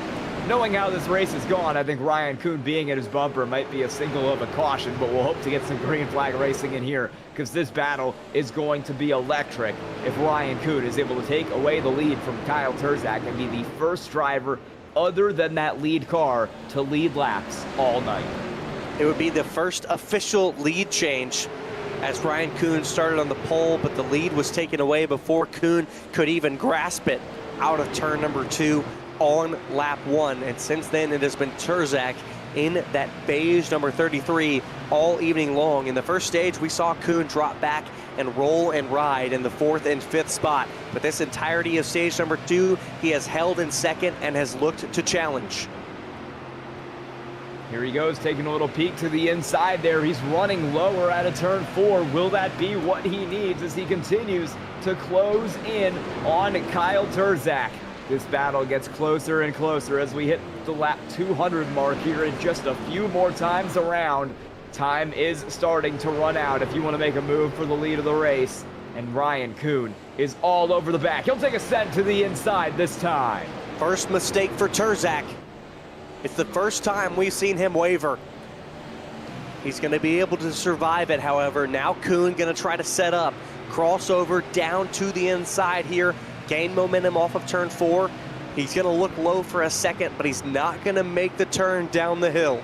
knowing how this race has gone, I think Ryan Kuhn being at his bumper might be a signal of a caution, but we'll hope to get some green flag racing in here because this battle is going to be electric if Ryan Kuhn is able to take away the lead from Kyle Turzak and be the first driver other than that lead car to lead laps all night. It would be the first official lead change as Ryan Kuhn started on the pole, but the lead was taken away before Kuhn could even grasp it. out of turn number 2 on lap 1. And since then, it has been Terzak in that beige number 33 all evening long. In the first stage, we saw Kuhn drop back and roll and ride in the 4th and 5th spot. But this entirety of stage number 2, he has held in second and has looked to challenge. Here he goes, taking a little peek to the inside there. He's running lower out of turn 4. Will that be what he needs as he continues to close in on Kyle Terzak? This battle gets closer and closer as we hit the lap 200 mark here in just a few more times around. Time is starting to run out if you want to make a move for the lead of the race. And Ryan Kuhn is all over the back. He'll take a set to the inside this time. First mistake for Terzak. It's the first time we've seen him waver. He's going to be able to survive it, however. Now Kuhn going to try to set up. Crossover down to the inside here. Gain momentum off of turn 4. He's going to look low for a second, but he's not going to make the turn down the hill.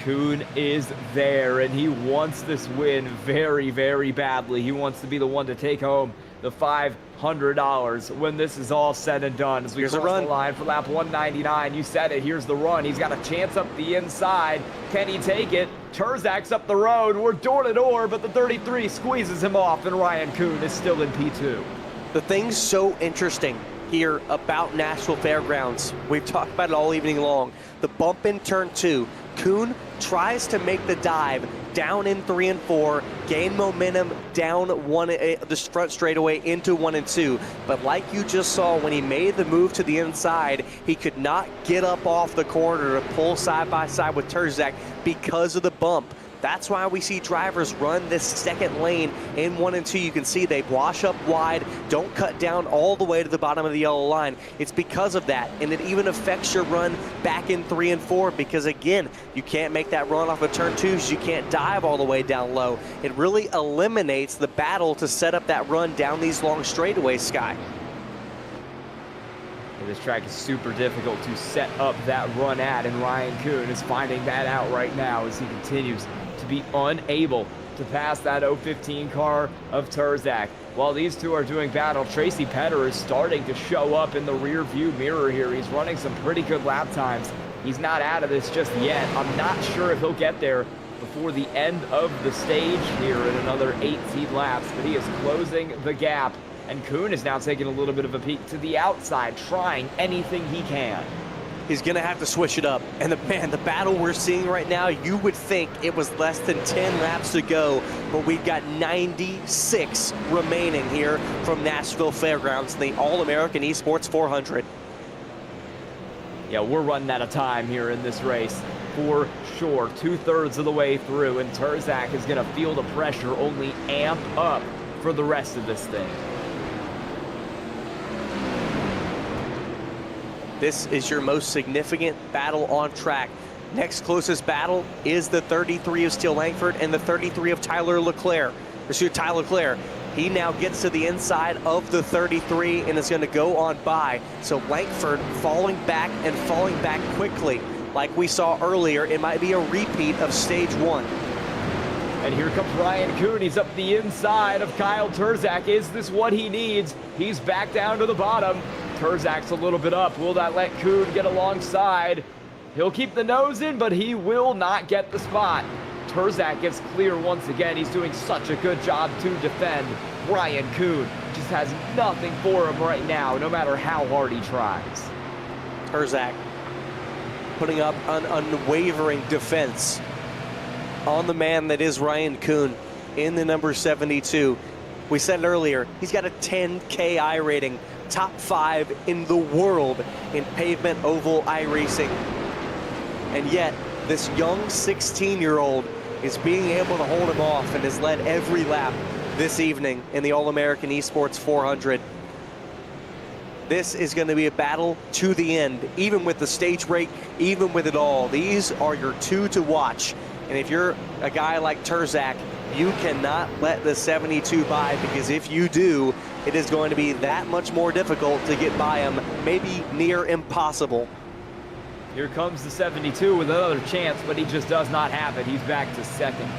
Kuhn is there, and he wants this win very, very badly. He wants to be the one to take home the $500 when this is all said and done. As we Here's cross the line for lap 199, you said it, here's the run. He's got a chance up the inside. Can he take it? Terzak's up the road. We're door to door, but the 33 squeezes him off, and Ryan Kuhn is still in P2. The thing's so interesting here about Nashville Fairgrounds. We've talked about it all evening long. The bump in turn 2. Kuhn tries to make the dive down in 3 and 4, gain momentum down this front straightaway into 1 and 2. But like you just saw when he made the move to the inside, he could not get up off the corner to pull side by side with Terzak because of the bump. That's why we see drivers run this second lane in 1 and 2. You can see they wash up wide, don't cut down all the way to the bottom of the yellow line. It's because of that, and it even affects your run back in 3 and 4 because, again, you can't make that run off of turn 2, so you can't dive all the way down low. It really eliminates the battle to set up that run down these long straightaways, Sky. This track is super difficult to set up that run at, and Ryan Kuhn is finding that out right now as he continues to be unable to pass that 015 car of Terzak. While these two are doing battle, Tracy Petter is starting to show up in the rear view mirror here. He's running some pretty good lap times. He's not out of this just yet. I'm not sure if he'll get there before the end of the stage here in another 18 laps, but he is closing the gap. And Kuhn is now taking a little bit of a peek to the outside, trying anything he can. He's going to have to switch it up. And the battle we're seeing right now, you would think it was less than 10 laps to go, but we've got 96 remaining here from Nashville Fairgrounds, the All-American Esports 400. Yeah, we're running out of time here in this race for sure. 2/3 of the way through, and Terzak is going to feel the pressure only amp up for the rest of this thing. This is your most significant battle on track. Next closest battle is the 33 of Steele Langford and the 33 of Tyler Leclerc. He now gets to the inside of the 33 and is going to go on by. So Langford falling back quickly. Like we saw earlier, it might be a repeat of stage 1. And here comes Ryan Kuhn. He's up the inside of Kyle Terzak. Is this what he needs? He's back down to the bottom. Terzak's a little bit up. Will that let Kuhn get alongside? He'll keep the nose in, but he will not get the spot. Terzak gets clear once again. He's doing such a good job to defend. Ryan Kuhn just has nothing for him right now, no matter how hard he tries. Terzak putting up an unwavering defense on the man that is Ryan Kuhn in the number 72. We said it earlier, he's got a 10K I rating, top 5 in the world in pavement oval iRacing. And yet, this young 16-year-old is being able to hold him off and has led every lap this evening in the All-American Esports 400. This is going to be a battle to the end, even with the stage break, even with it all. These are your two to watch. And if you're a guy like Terzak, you cannot let the 72 by, because if you do, it is going to be that much more difficult to get by him, maybe near impossible. Here comes the 72 with another chance, but he just does not have it. He's back to second.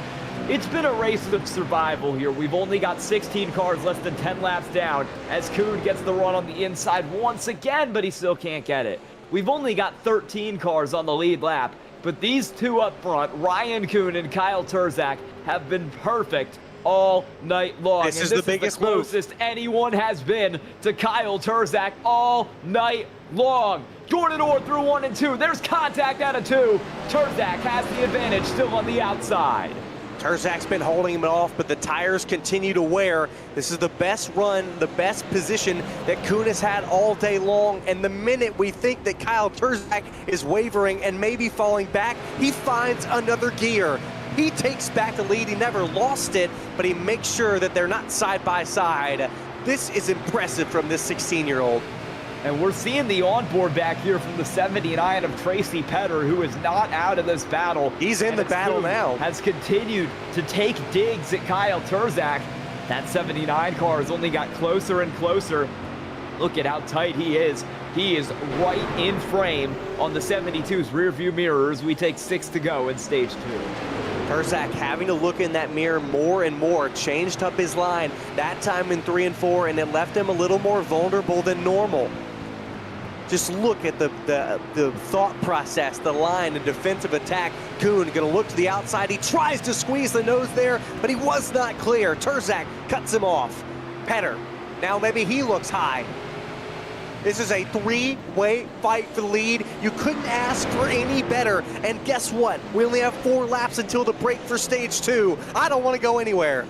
It's been a race of survival here. We've only got 16 cars less than 10 laps down as Kuhn gets the run on the inside once again, but he still can't get it. We've only got 13 cars on the lead lap, but these two up front, Ryan Kuhn and Kyle Turzak, have been perfect all night long. This is the biggest move. Closest anyone has been to Kyle Turzak all night long. Jordan Orr through 1 and 2. There's contact out of 2. Turzak has the advantage still on the outside. Turzak's been holding him off, but the tires continue to wear. This is the best run, the best position that Kuhn has had all day long. And the minute we think that Kyle Turzak is wavering and maybe falling back, he finds another gear. He takes back the lead. He never lost it, but he makes sure that they're not side by side. This is impressive from this 16-year-old. And we're seeing the onboard back here from the 79 of Tracy Petter, who is not out of this battle. He's in the battle now. Has continued to take digs at Kyle Turzak. That 79 car has only got closer and closer. Look at how tight he is. He is right in frame on the 72's rear view mirror as we take 6 to go in stage 2. Turzak having to look in that mirror more and more, changed up his line, that time in 3 and 4, and it left him a little more vulnerable than normal. Just look at the thought process, the line, the defensive attack. Kuhn going to look to the outside. He tries to squeeze the nose there, but he was not clear. Turzak cuts him off. Petter, now maybe he looks high. This is a 3-way fight for the lead. You couldn't ask for any better. And guess what? We only have 4 laps until the break for stage 2. I don't want to go anywhere.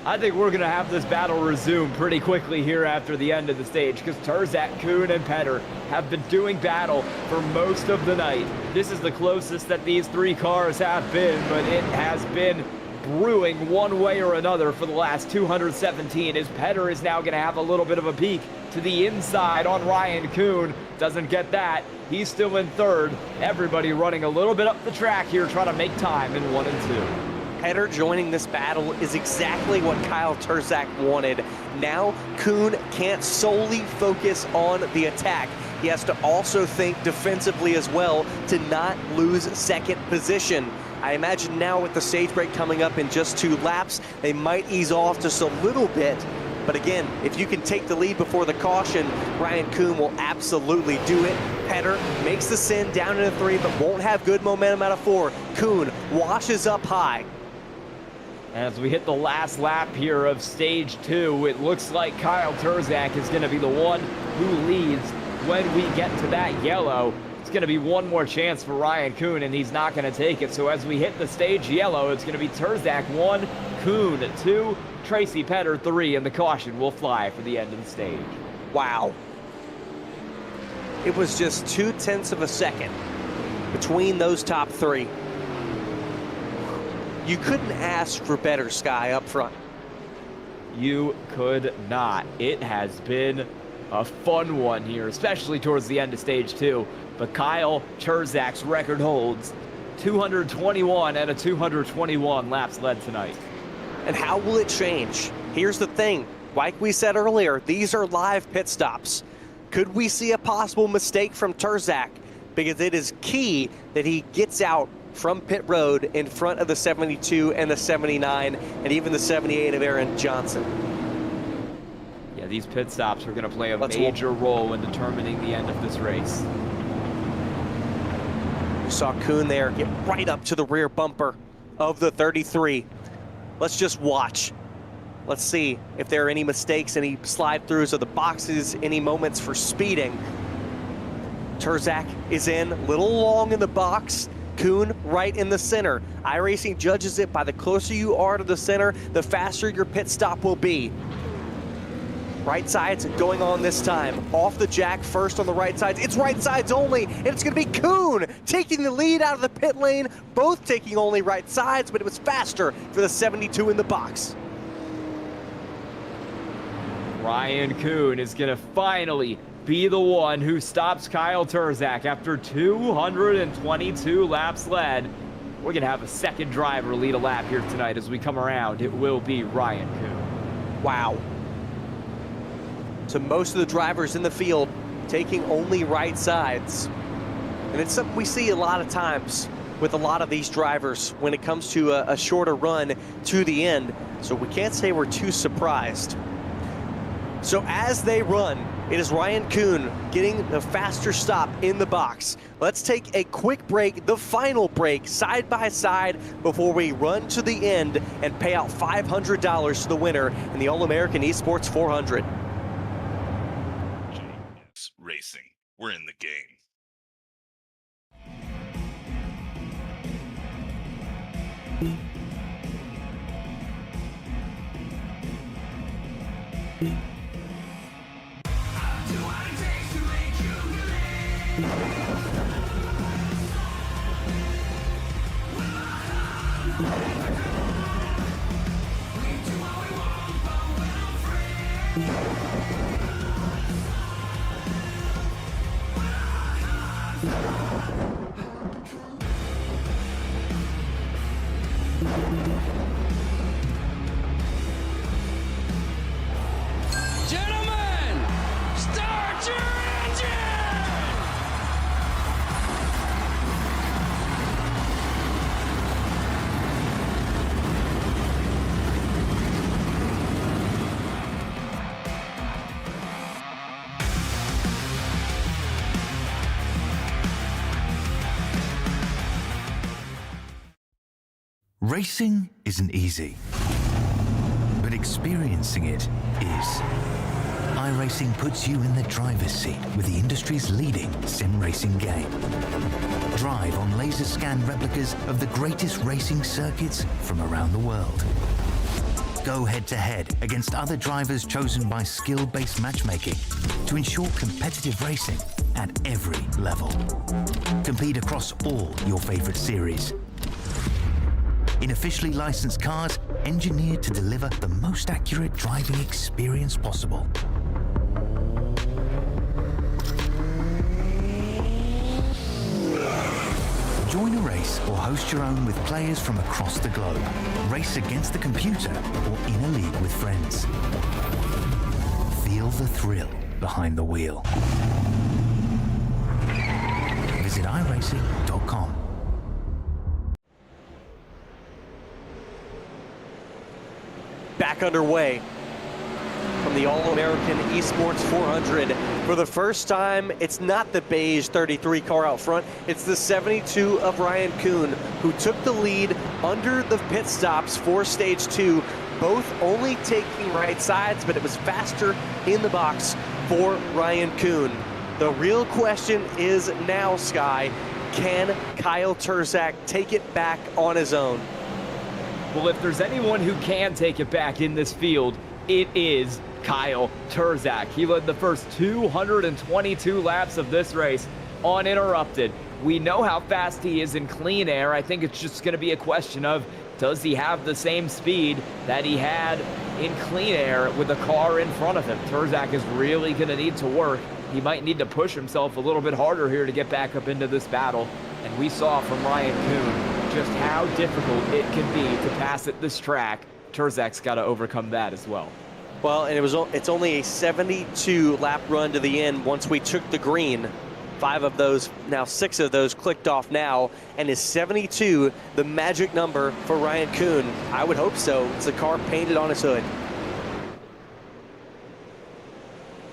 I think we're going to have this battle resume pretty quickly here after the end of the stage because Turzak, Kuhn, and Petter have been doing battle for most of the night. This is the closest that these 3 cars have been, but it has been brewing one way or another for the last 217 as Petter is now going to have a little bit of a peek to the inside on Ryan Kuhn. Doesn't get that. He's still in 3rd. Everybody running a little bit up the track here trying to make time in 1 and 2. Petter joining this battle is exactly what Kyle Turzak wanted. Now, Kuhn can't solely focus on the attack. He has to also think defensively as well to not lose second position. I imagine now with the stage break coming up in just 2 laps, they might ease off just a little bit. But again, if you can take the lead before the caution, Ryan Kuhn will absolutely do it. Petter makes the send down into 3, but won't have good momentum out of 4. Kuhn washes up high. As we hit the last lap here of stage 2, it looks like Kyle Turzak is going to be the one who leads when we get to that yellow. It's going to be one more chance for Ryan Kuhn, and he's not going to take it. So as we hit the stage yellow, it's going to be Turzak 1, Kuhn 2, Tracy Petter 3, and the caution will fly for the end of the stage. Wow. It was just 0.2 of a second between those top 3. You couldn't ask for better, Sky, up front. You could not. It has been a fun one here, especially towards the end of stage 2. But Kyle Turzak's record holds 221 out of 221 laps led tonight. And how will it change? Here's the thing. Like we said earlier, these are live pit stops. Could we see a possible mistake from Turzak? Because it is key that he gets out from pit road in front of the 72 and the 79 and even the 78 of Aaron Johnson. Yeah, these pit stops are going to play a major role in determining the end of this race. You saw Kuhn there get right up to the rear bumper of the 33. Let's just watch. Let's see if there are any mistakes, any slide-throughs of the boxes, any moments for speeding. Turzak is in, a little long in the box. Kuhn right in the center. iRacing judges it by the closer you are to the center, the faster your pit stop will be. Right sides going on this time. Off the jack first on the right sides. It's right sides only, and it's going to be Kuhn taking the lead out of the pit lane. Both taking only right sides, but it was faster for the 72 in the box. Ryan Kuhn is going to finally be the one who stops Kyle Turzak after 222 laps led. We're going to have a second driver lead a lap here tonight as we come around. It will be Ryan Kuhn. Wow. So most of the drivers in the field taking only right sides. And it's something we see a lot of times. with a lot of these drivers when it comes to a shorter run to the end, so we can't say we're too surprised. So as they run, it is Ryan Kuhn getting the faster stop in the box. Let's take a quick break, the final break, side by side, before we run to the end and pay out $500 to the winner in the All-American Esports 400. GS Racing. We're in the game. Gentlemen, start your engine! Racing isn't easy, but experiencing it is. iRacing puts you in the driver's seat with the industry's leading sim racing game. Drive on laser scan replicas of the greatest racing circuits from around the world. Go head to head against other drivers chosen by skill-based matchmaking to ensure competitive racing at every level. Compete across all your favorite series. In officially licensed cars, engineered to deliver the most accurate driving experience possible. Join a race or host your own with players from across the globe. Race against the computer or in a league with friends. Feel the thrill behind the wheel. Visit iRacing.com. Back underway from the All-American Esports 400. For the first time, it's not the beige 33 car out front, it's the 72 of Ryan Kuhn, who took the lead under the pit stops for stage 2, both only taking right sides, but it was faster in the box for Ryan Kuhn. The real question is now, Sky, can Kyle Terzak take it back on his own? Well, if there's anyone who can take it back in this field, it is Kyle Terzak. He led the first 222 laps of this race uninterrupted. We know how fast he is in clean air. I think it's just going to be a question of, does he have the same speed that he had in clean air with the car in front of him? Terzak is really going to need to work. He might need to push himself a little bit harder here to get back up into this battle. And we saw from Ryan Kuhn just how difficult it can be to pass at this track. Terzak's got to overcome that as well. Well, and it's only a 72 lap run to the end once we took the green. 5 of those, now 6 of those clicked off now, and is 72 the magic number for Ryan Kuhn? I would hope so. It's the car painted on his hood.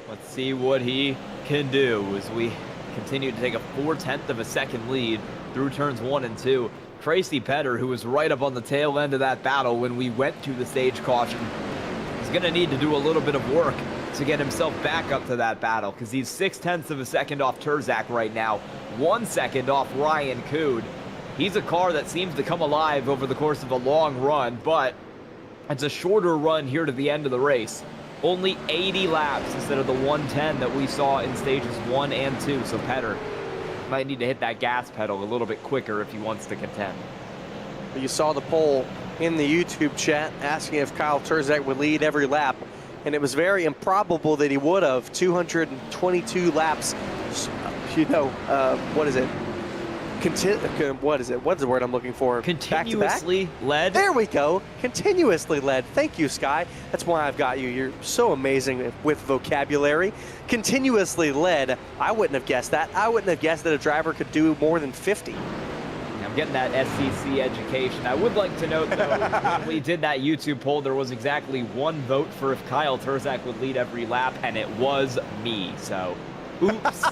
Let's see what he can do as we continue to take a 4/10 of a second lead through turns 1 and 2. Tracy Petter, who was right up on the tail end of that battle when we went to the stage caution, is going to need to do a little bit of work to get himself back up to that battle, because he's 0.6 of a second off Terzak right now, 1 second off Ryan Kuhn. He's a car that seems to come alive over the course of a long run, but it's a shorter run here to the end of the race. Only 80 laps instead of the 110 that we saw in stages 1 and 2, so Petter might need to hit that gas pedal a little bit quicker if he wants to contend. You saw the poll in the YouTube chat asking if Kyle Terzak would lead every lap, and it was very improbable that he would have. 222 laps, what is it? What is it? What's the word I'm looking for? Continuously back-to-back? led. There we go. Continuously led. Thank you, Sky. That's why I've got you. You're so amazing with vocabulary. Continuously led. I wouldn't have guessed that. I wouldn't have guessed that a driver could do more than 50. I'm getting that SEC education. I would like to note, though, when we did that YouTube poll, there was exactly one vote for if Kyle Turzak would lead every lap, and it was me. So, oops.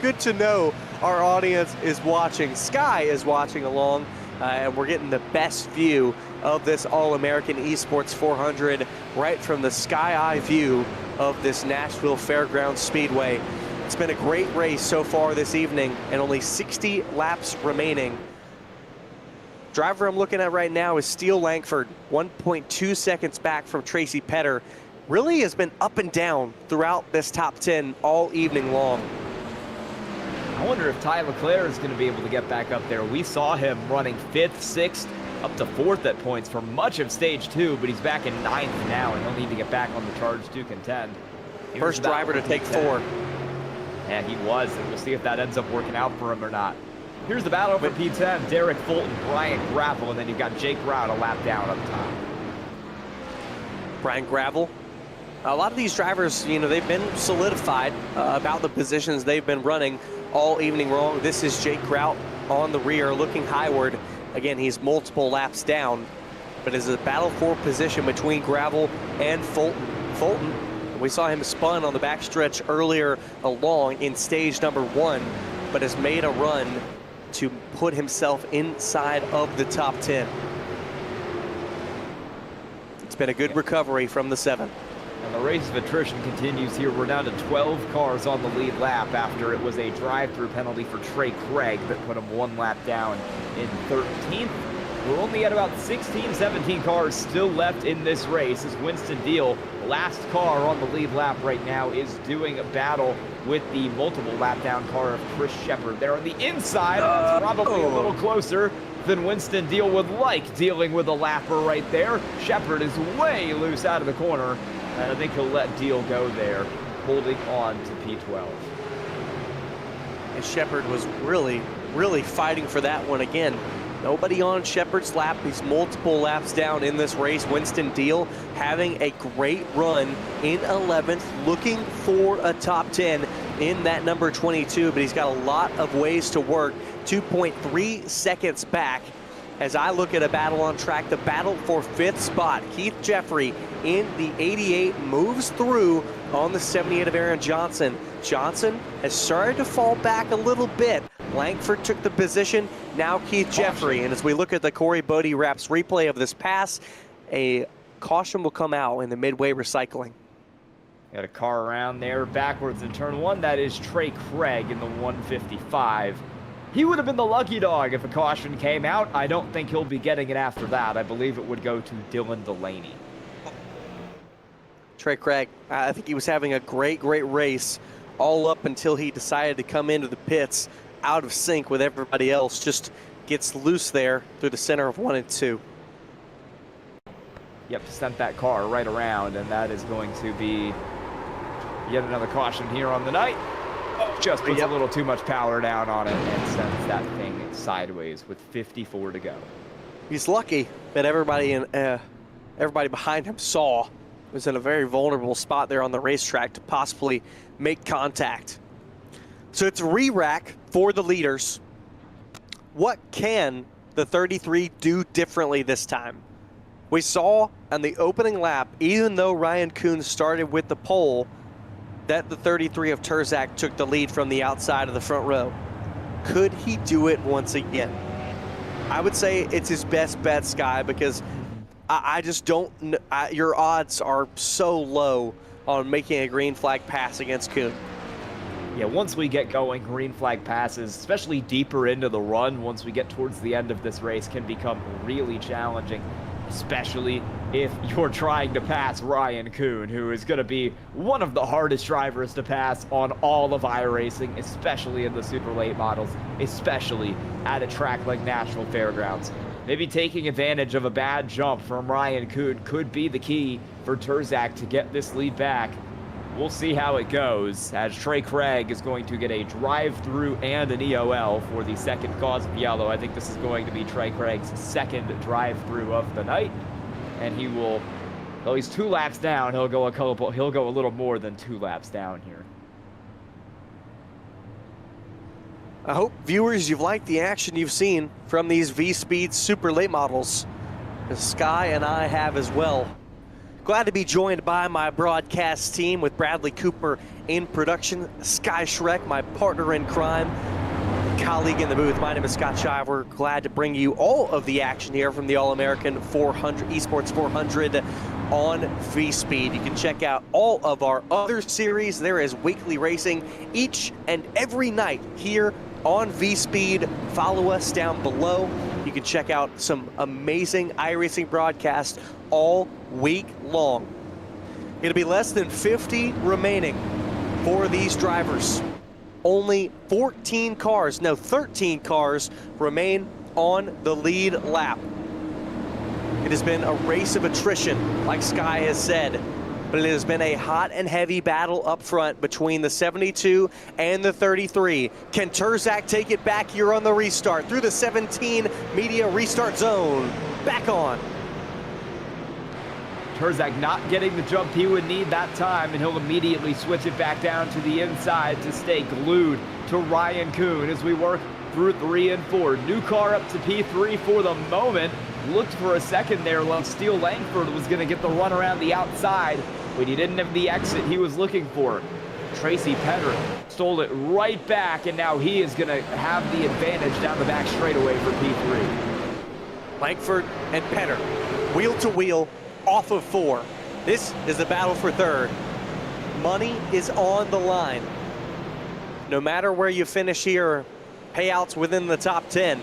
Good to know our audience is watching. Sky is watching along, and we're getting the best view of this All-American Esports 400 right from the sky eye view of this Nashville Fairgrounds Speedway. It's been a great race so far this evening, and only 60 laps remaining. Driver I'm looking at right now is Steele Langford, 1.2 seconds back from Tracy Petter. Really has been up and down throughout this top 10 all evening long. I wonder if Ty Leclerc is going to be able to get back up there. We saw him running 5th, 6th, up to 4th at points for much of stage 2, but he's back in 9th now, and he'll need to get back on the charge to contend. First driver to take 4. And he was, and we'll see if that ends up working out for him or not. Here's the battle for P10. Derek Fulton, Brian Gravel, and then you've got Jake Rout a lap down up top. Brian Gravel. A lot of these drivers, you know, they've been solidified about the positions they've been running all evening long. This is Jake Rout on the rear looking highward. Again, he's multiple laps down, but it's a battle for position between Gravel and Fulton. Fulton, we saw him spun on the backstretch earlier along in stage number 1, but has made a run to put himself inside of the top 10. It's been a good recovery from the 7. And the race of attrition continues here. We're down to 12 cars on the lead lap after it was a drive-through penalty for Trey Craig that put him 1 lap down in 13th. We're only at about 16, 17 cars still left in this race as Winston Deal, last car on the lead lap right now, is doing a battle with the multiple lap down car of Chris Shepard. There on the inside, it's probably a little closer than Winston Deal would like, dealing with a lapper right there. Shepard is way loose out of the corner, and I think he'll let Deal go there, holding on to P12. And Shepard was really fighting for that one again. Nobody on Shepard's lap. He's multiple laps down in this race. Winston Deal having a great run in 11th, looking for a top 10 in that number 22, but he's got a lot of ways to work. 2.3 seconds back. As I look at a battle on track, the battle for 5th spot. Keith Jeffrey in the 88 moves through on the 78 of Aaron Johnson. Johnson has started to fall back a little bit. Langford took the position, now Keith Jeffrey. And as we look at the Corey Bodie Wraps replay of this pass, a caution will come out in the midway recycling. Got a car around there backwards in turn 1. That is Trey Craig in the 155. He would have been the lucky dog if a caution came out. I don't think he'll be getting it after that. I believe it would go to Dylan Delaney. Trey Craig, I think he was having a great race all up until he decided to come into the pits out of sync with everybody else. Just gets loose there through the center of 1 and 2. Yep, sent that car right around, and that is going to be yet another caution here on the night. Just puts a little too much power down on it and sends that thing sideways with 54 to go. He's lucky that everybody behind him saw was in a very vulnerable spot there on the racetrack to possibly make contact. So it's a re-rack for the leaders. What can the 33 do differently this time? We saw on the opening lap, even though Ryan Kuhn started with the pole, that the 33 of Turzak took the lead from the outside of the front row. Could he do it once again? I would say it's his best bet, Sky, because I just don't, your odds are so low on making a green flag pass against Kuhn. Yeah, once we get going, green flag passes, especially deeper into the run, once we get towards the end of this race, can become really challenging, especially if you're trying to pass Ryan Kuhn, who is going to be one of the hardest drivers to pass on all of iRacing, especially in the super late models, especially at a track like Nashville Fairgrounds. Maybe taking advantage of a bad jump from Ryan Kuhn could be the key for Turzak to get this lead back. We'll see how it goes, as Trey Craig is going to get a drive-through and an EOL for the second cause of yellow. I think this is going to be Trey Craig's second drive-through of the night, and he will, well, he's 2 laps down. He'll go a little more than 2 laps down here. I hope, viewers, you've liked the action you've seen from these V-Speed super late models. Sky and I have as well. Glad to be joined by my broadcast team with Bradley Cooper in production, Sky Shrek, my partner in crime, colleague in the booth. My name is Scott Shiver. Glad to bring you all of the action here from the All-American 400 Esports 400 on V-Speed. You can check out all of our other series. There is weekly racing each and every night here on V-Speed. Follow us down below. You can check out some amazing iRacing broadcasts all week long. It'll be less than 50 remaining for these drivers. Only 13 cars remain on the lead lap. It has been a race of attrition, like Sky has said, but it has been a hot and heavy battle up front between the 72 and the 33. Can Terzak take it back here on the restart through the 17 media restart zone? Back on. Terzak not getting the jump he would need that time, and he'll immediately switch it back down to the inside to stay glued to Ryan Kuhn as we work through 3 and 4. New car up to P3 for the moment. Looked for a second there like Steele Langford was going to get the run around the outside, but he didn't have the exit he was looking for. Tracy Petter stole it right back, and now he is going to have the advantage down the back straightaway for P3. Langford and Petter, wheel to wheel, off of 4. This is the battle for third. Money is on the line. No matter where you finish here, payouts within the top 10.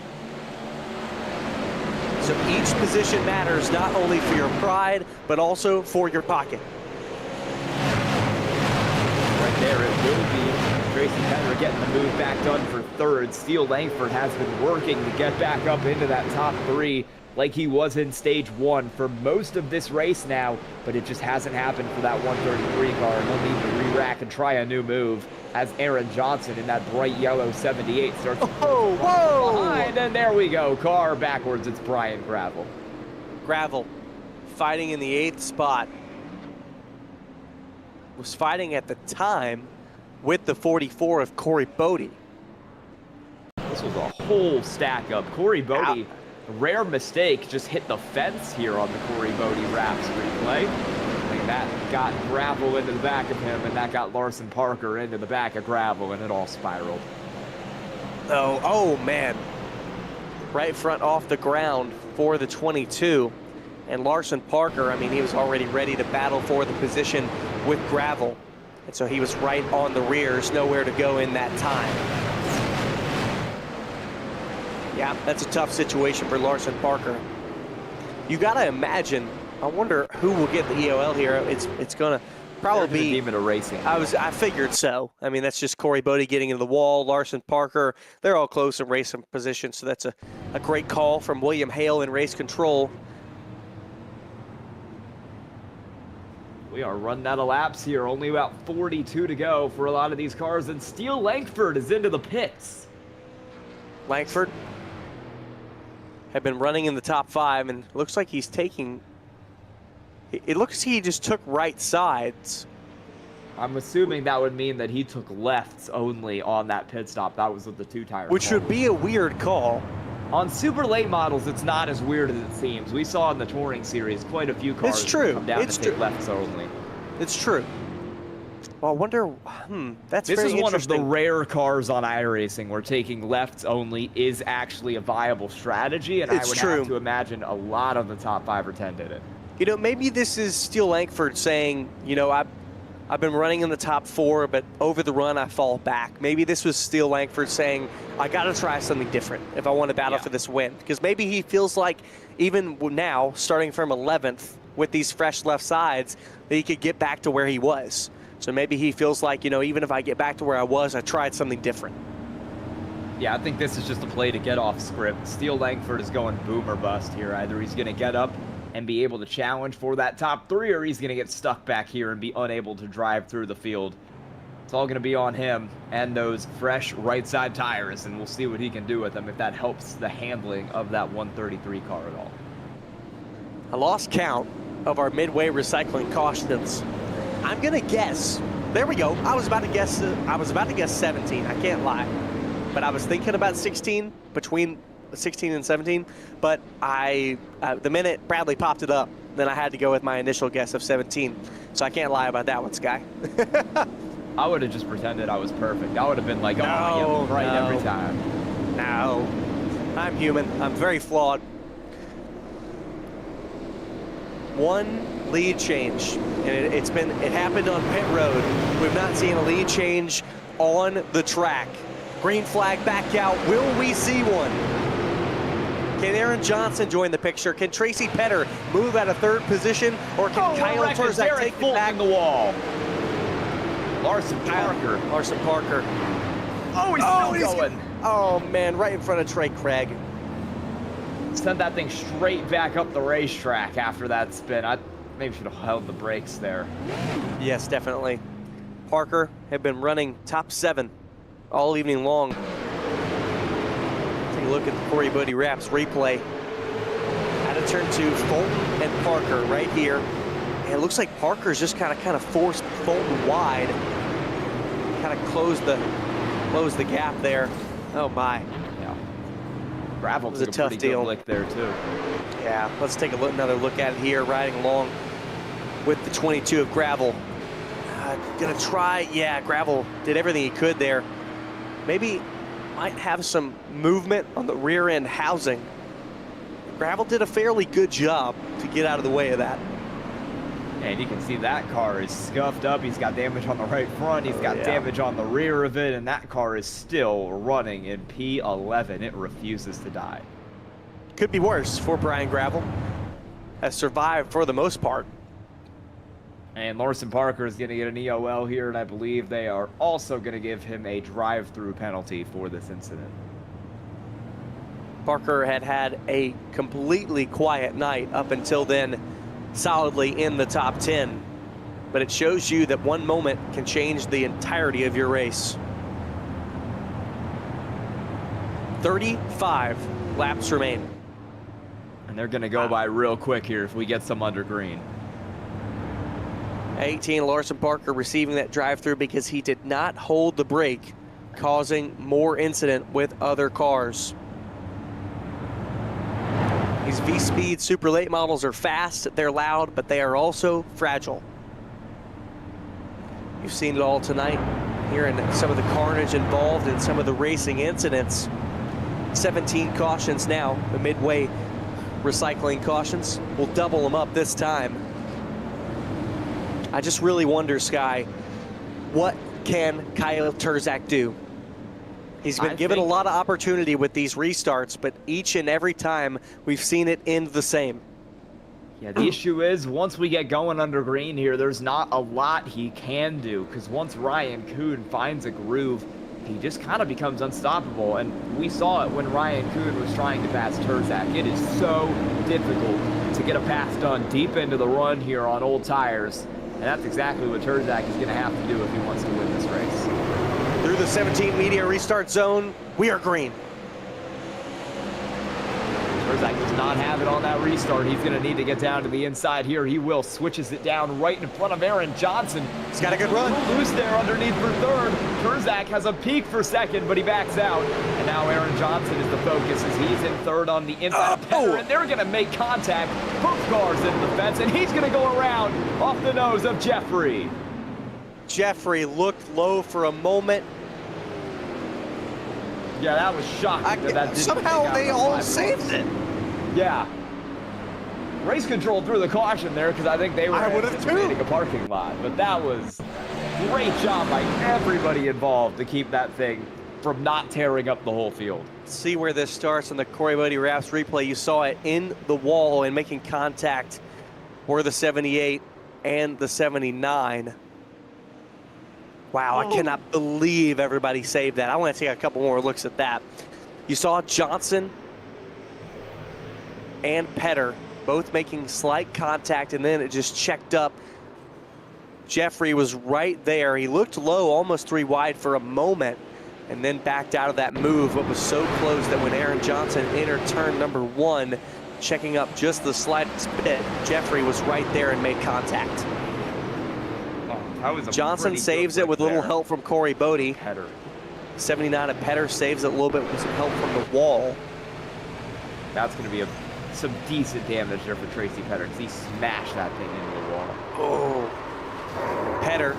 So each position matters not only for your pride, but also for your pocket. Right there it will be Tracy Petter getting the move back done for third. Steele Langford has been working to get back up into that top 3 like he was in stage 1 for most of this race now, but it just hasn't happened for that 133 car, and he'll need to re-rack and try a new move as Aaron Johnson in that bright yellow 78 starts behind, and there we go, car backwards. It's Brian Gravel. Gravel fighting in the 8th spot. Was fighting at the time with the 44 of Corey Bodie. This was a whole stack up. Corey Bodie, rare mistake, just hit the fence here on the Corey Bodie Raps replay. And that got Gravel into the back of him, and that got Larson Parker into the back of Gravel, and it all spiraled. Oh man. Right front off the ground for the 22. And Larson Parker, I mean, he was already ready to battle for the position with Gravel. And so he was right on the rears, nowhere to go in that time. Yeah, that's a tough situation for Larson Parker. You gotta imagine, I wonder who will get the EOL here. It's gonna probably be Demon of Racing. I figured so. I mean, that's just Corey Bodie getting into the wall, Larson Parker. They're all close in racing position, so that's a great call from William Hale in race control. We are running out of laps here. Only about 42 to go for a lot of these cars, and Steele Langford is into the pits. Langford had been running in the top 5, and looks like he's taking, it looks he just took right sides. I'm assuming that would mean that he took lefts only on that pit stop. That was with the 2-tire. Which would be a weird call. On super late models, it's not as weird as it seems. We saw in the touring series quite a few cars come down and take lefts only. It's true. Well, I wonder, that's this very is one of the interesting. rare cars on iRacing where taking lefts only is actually a viable strategy, and I would have to imagine a lot of the top 5 or 10 did it. You know, maybe this is Steele Langford saying, you know, I've been running in the top 4, but over the run I fall back. Maybe this was Steele Langford saying, I got to try something different if I want to battle for this win. Because maybe he feels like even now, starting from 11th with these fresh left sides, that he could get back to where he was. So maybe he feels like, you know, even if I get back to where I was, I tried something different. Yeah, I think this is just a play to get off script. Steele Langford is going boom or bust here. Either he's going to get up and be able to challenge for that top 3, or he's going to get stuck back here and be unable to drive through the field. It's all going to be on him and those fresh right side tires, and we'll see what he can do with them if that helps the handling of that 133 car at all. I lost count of our midway recycling cautions. I'm going to guess. There we go. I was about to guess 17. I can't lie. but I was thinking about 16, between 16 and 17, but the minute Bradley popped it up, then I had to go with my initial guess of 17. So I can't lie about that one, Sky. I would have just pretended I was perfect. I would have been like, oh, No, yeah, right no. every time. No, I'm human. I'm very flawed. One lead change, and it happened on pit road. We've not seen a lead change on the track. Green flag back out. Will we see one? Can Aaron Johnson join the picture? Can Tracy Petter move out of third position, or can Kyle Turzak take it back? In the wall. Larson Parker. Larson Parker. Oh, he's still going. Oh man, right in front of Trey Craig. Sent that thing straight back up the racetrack after that spin. I maybe should have held the brakes there. Yes, definitely. Parker had been running top 7 all evening long. Take a look at the Corey Bodie Wraps replay. Out of turn 2, Fulton and Parker right here. And it looks like Parker's just kind of forced Fulton wide. Kind of close the gap there. Oh my. Yeah. Gravel was a took tough pretty deal. good lick there too. Yeah, let's take another look at it here, riding along with the 22 of Gravel. Gonna try, yeah, Gravel did everything he could there. Maybe might have some movement on the rear end housing. Gravel did a fairly good job to get out of the way of that. And you can see that car is scuffed up. He's got damage on the right front. He's got damage on the rear of it. And that car is still running in P11. It refuses to die. Could be worse for Brian Gravel. Has survived for the most part. And Larson Parker is going to get an EOL here. And I believe they are also going to give him a drive-through penalty for this incident. Parker had a completely quiet night up until then. Solidly in the top 10, but it shows you that one moment can change the entirety of your race. 35 laps remain. And they're going to go by real quick here if we get some under green. 18, Larson Parker receiving that drive-through because he did not hold the brake, causing more incident with other cars. These V-Speed super late models are fast, they're loud, but they are also fragile. You've seen it all tonight, hearing some of the carnage involved in some of the racing incidents. 17 cautions now, the midway recycling cautions. We'll double them up this time. I just really wonder, Sky, what can Kyle Turzak do? He's been given a lot of opportunity with these restarts, but each and every time we've seen it end the same. Yeah, the issue is once we get going under green here, there's not a lot he can do, because once Ryan Kuhn finds a groove, he just kind of becomes unstoppable. And we saw it when Ryan Kuhn was trying to pass Turzak. It is so difficult to get a pass done deep into the run here on old tires. And that's exactly what Turzak is going to have to do if he wants to win this race. Through the 17 media restart zone, we are green. Turzak does not have it on that restart. He's going to need to get down to the inside here. He will. Switches it down right in front of Aaron Johnson. He's got a good run. Loose there underneath for third. Turzak has a peak for second, but he backs out. And now Aaron Johnson is the focus as he's in third on the inside of Petter, and they're going to make contact. Both cars into the fence, and he's going to go around off the nose of Jeffrey. Jeffrey looked low for a moment. Yeah, that was shocking. That didn't somehow they all saved it. Yeah. Race control threw the caution there because I think they were anticipating a parking lot. But that was great job by everybody involved to keep that thing from not tearing up the whole field. See where this starts in the Corey Bodie Wraps replay. You saw it in the wall and making contact were the 78 and the 79. Wow, I cannot believe everybody saved that. I want to take a couple more looks at that. You saw Johnson and Petter both making slight contact, and then it just checked up. Jeffrey was right there. He looked low, almost 3 wide for a moment, and then backed out of that move, but was so close that when Aaron Johnson entered turn number 1, checking up just the slightest bit, Jeffrey was right there and made contact. That was a Johnson saves it with a little help from Corey Bodie. Petter. 79 of Petter saves it a little bit with some help from the wall. That's going to be some decent damage there for Tracy Petter because he smashed that thing into the wall. Oh, Petter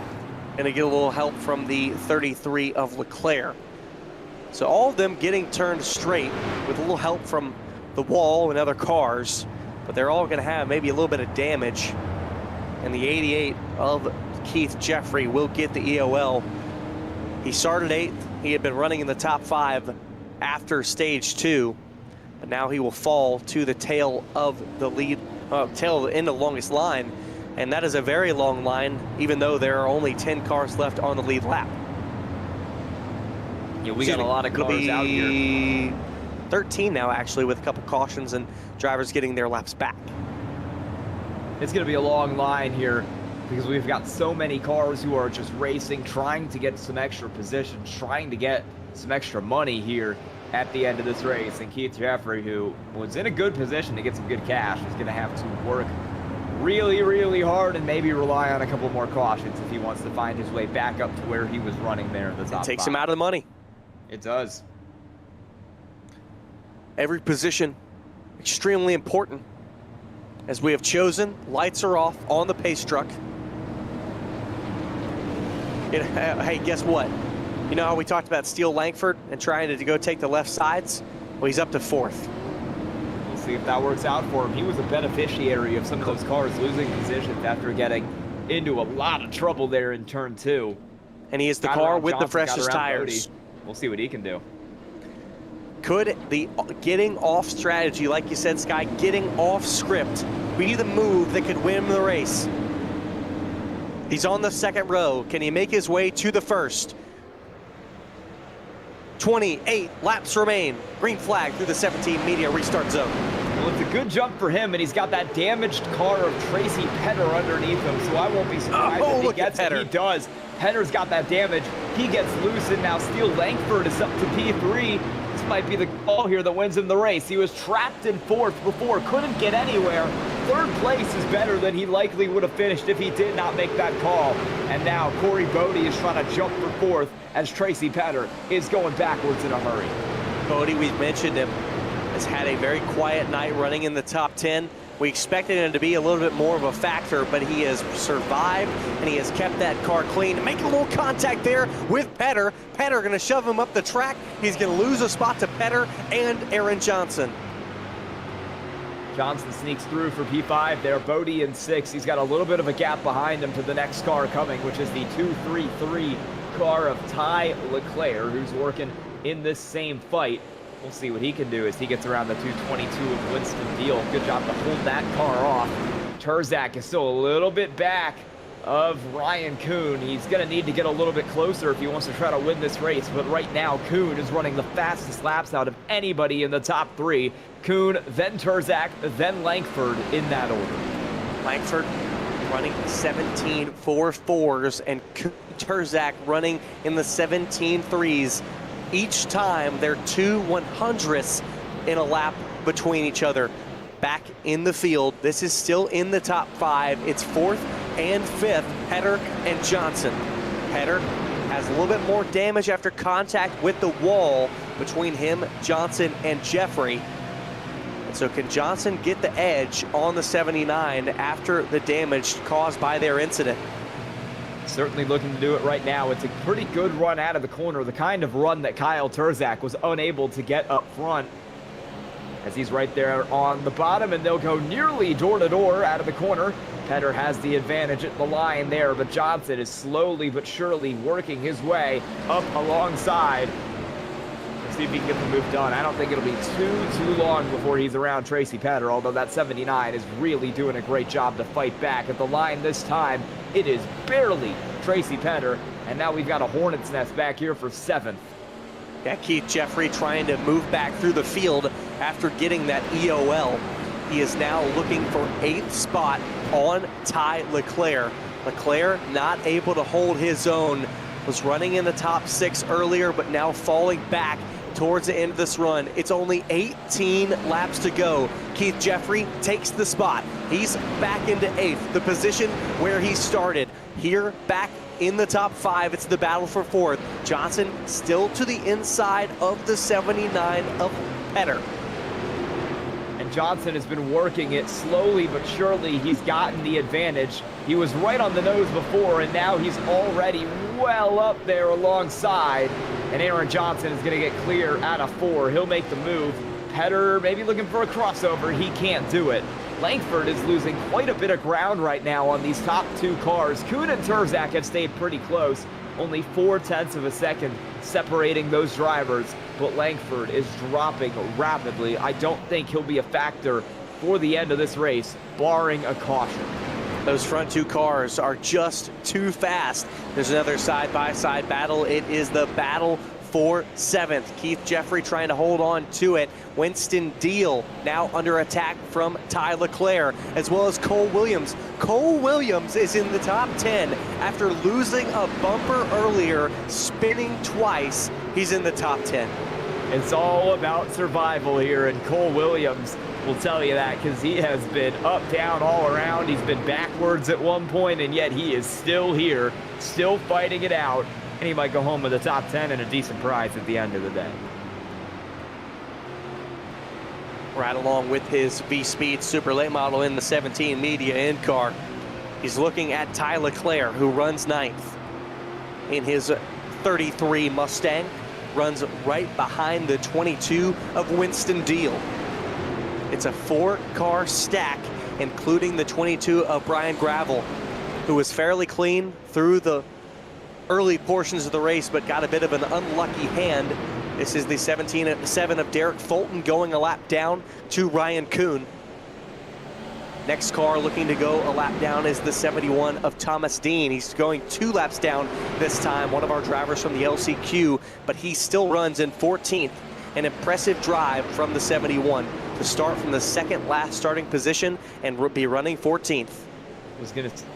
going to get a little help from the 33 of Leclerc. So all of them getting turned straight with a little help from the wall and other cars, but they're all going to have maybe a little bit of damage. And the 88 of Keith Jeffrey will get the EOL. He started 8th. He had been running in the top 5 after stage 2, but now he will fall to the tail of the lead, tail of the end of the longest line, and that is a very long line, even though there are only 10 cars left on the lead lap. Yeah, we got a lot of cars out here. 13 now, actually, with a couple cautions and drivers getting their laps back. It's going to be a long line here because we've got so many cars who are just racing, trying to get some extra positions, trying to get some extra money here at the end of this race. And Keith Jeffrey, who was in a good position to get some good cash, is going to have to work really, really hard and maybe rely on a couple more cautions if he wants to find his way back up to where he was running there in the top 5. It takes him out of the money. It does. Every position extremely important. As we have chosen, lights are off on the pace truck. Hey, guess what? You know how we talked about Steele Langford and trying to go take the left sides? Well, he's up to 4th. We'll see if that works out for him. He was a beneficiary of some of those cars losing positions after getting into a lot of trouble there in turn 2. And he is the car with the freshest tires. Bodie. We'll see what he can do. Could the getting off strategy, like you said, Sky, getting off script, be the move that could win the race? He's on the 2nd row. Can he make his way to the 1st? 28 laps remain. Green flag through the 17 media restart zone. Well, it's a good jump for him, and he's got that damaged car of Tracy Petter underneath him, so I won't be surprised if he gets it. He does. Petter's got that damage. He gets loose, and now Steele Langford is up to P3. This might be the call here that wins him the race. He was trapped in 4th before, couldn't get anywhere. 3rd place is better than he likely would have finished if he did not make that call. And now Corey Bodie is trying to jump for 4th as Tracy Petter is going backwards in a hurry. Bodie, we've mentioned him, has had a very quiet night running in the top 10. We expected him to be a little bit more of a factor, but he has survived and he has kept that car clean. Making a little contact there with Petter. Petter going to shove him up the track. He's going to lose a spot to Petter and Aaron Johnson. Johnson sneaks through for P5 there. Bodie in 6th. He's got a little bit of a gap behind him to the next car coming, which is the 233 car of Ty Leclerc, who's working in this same fight. We'll see what he can do as he gets around the 222 of Winston Deal. Good job to hold that car off. Terzak is still a little bit back of Ryan Kuhn. He's going to need to get a little bit closer if he wants to try to win this race. But right now, Kuhn is running the fastest laps out of anybody in the top 3. Kuhn, then Terzak, then Langford in that order. Langford running 17.44s and Terzak running in the 17.3s. Each time, they're 2 100ths in a lap between each other. Back in the field, this is still in the top 5. It's 4th and 5th, Petter and Johnson. Petter has a little bit more damage after contact with the wall between him, Johnson, and Jeffrey. And so can Johnson get the edge on the 79 after the damage caused by their incident? Certainly looking to do it right now. It's a pretty good run out of the corner, the kind of run that Kyle Terzak was unable to get up front, as he's right there on the bottom, and they'll go nearly door-to-door out of the corner. Petter has the advantage at the line there, but Johnson is slowly but surely working his way up alongside. Let's see if he can get the move done. I don't think it'll be too long before he's around Tracy Petter, although that 79 is really doing a great job to fight back. At the line this time, it is barely Tracy Petter, and now we've got a hornet's nest back here for 7th. Yeah, Keith Jeffrey trying to move back through the field after getting that EOL. He is now looking for 8th spot on Ty Leclerc. Leclerc not able to hold his own. Was running in the top 6 earlier, but now falling back towards the end of this run. It's only 18 laps to go. Keith Jeffrey takes the spot. He's back into 8th, the position where he started. Here, back in the top 5. It's the battle for 4th. Johnson still to the inside of the 79 of Petter. And Johnson has been working it slowly but surely. He's gotten the advantage. He was right on the nose before, and now he's already well up there alongside. And Aaron Johnson is going to get clear out of 4. He'll make the move. Petter maybe looking for a crossover. He can't do it. Langford is losing quite a bit of ground right now on these top 2 cars. Kuhn and Terzak have stayed pretty close. Only 0.4 of a second separating those drivers, but Langford is dropping rapidly. I don't think he'll be a factor for the end of this race, barring a caution. Those front 2 cars are just too fast. There's another side-by-side battle. It is the battle for 7th. Keith Jeffrey trying to hold on to it. Winston Deal now under attack from Ty Leclerc, as well as Cole Williams. Cole Williams is in the top 10 after losing a bumper earlier, spinning twice. He's in the top 10. It's all about survival here, and Cole Williams will tell you that because he has been up, down, all around. He's been backwards at one point, and yet he is still here, still fighting it out. And he might go home with a top 10 and a decent prize at the end of the day. Right along with his V-Speed Super Late Model in the 17 Media End car. He's looking at Ty Leclerc, who runs 9th in his 33 Mustang. Runs right behind the 22 of Winston Deal. It's a 4-car stack, including the 22 of Brian Gravel, who was fairly clean through the early portions of the race, but got a bit of an unlucky hand. This is the 17-7 of Derek Fulton going a lap down to Ryan Kuhn. Next car looking to go a lap down is the 71 of Thomas Dean. He's going 2 laps down this time, one of our drivers from the LCQ, but he still runs in 14th. An impressive drive from the 71 to start from the second last starting position and be running 14th.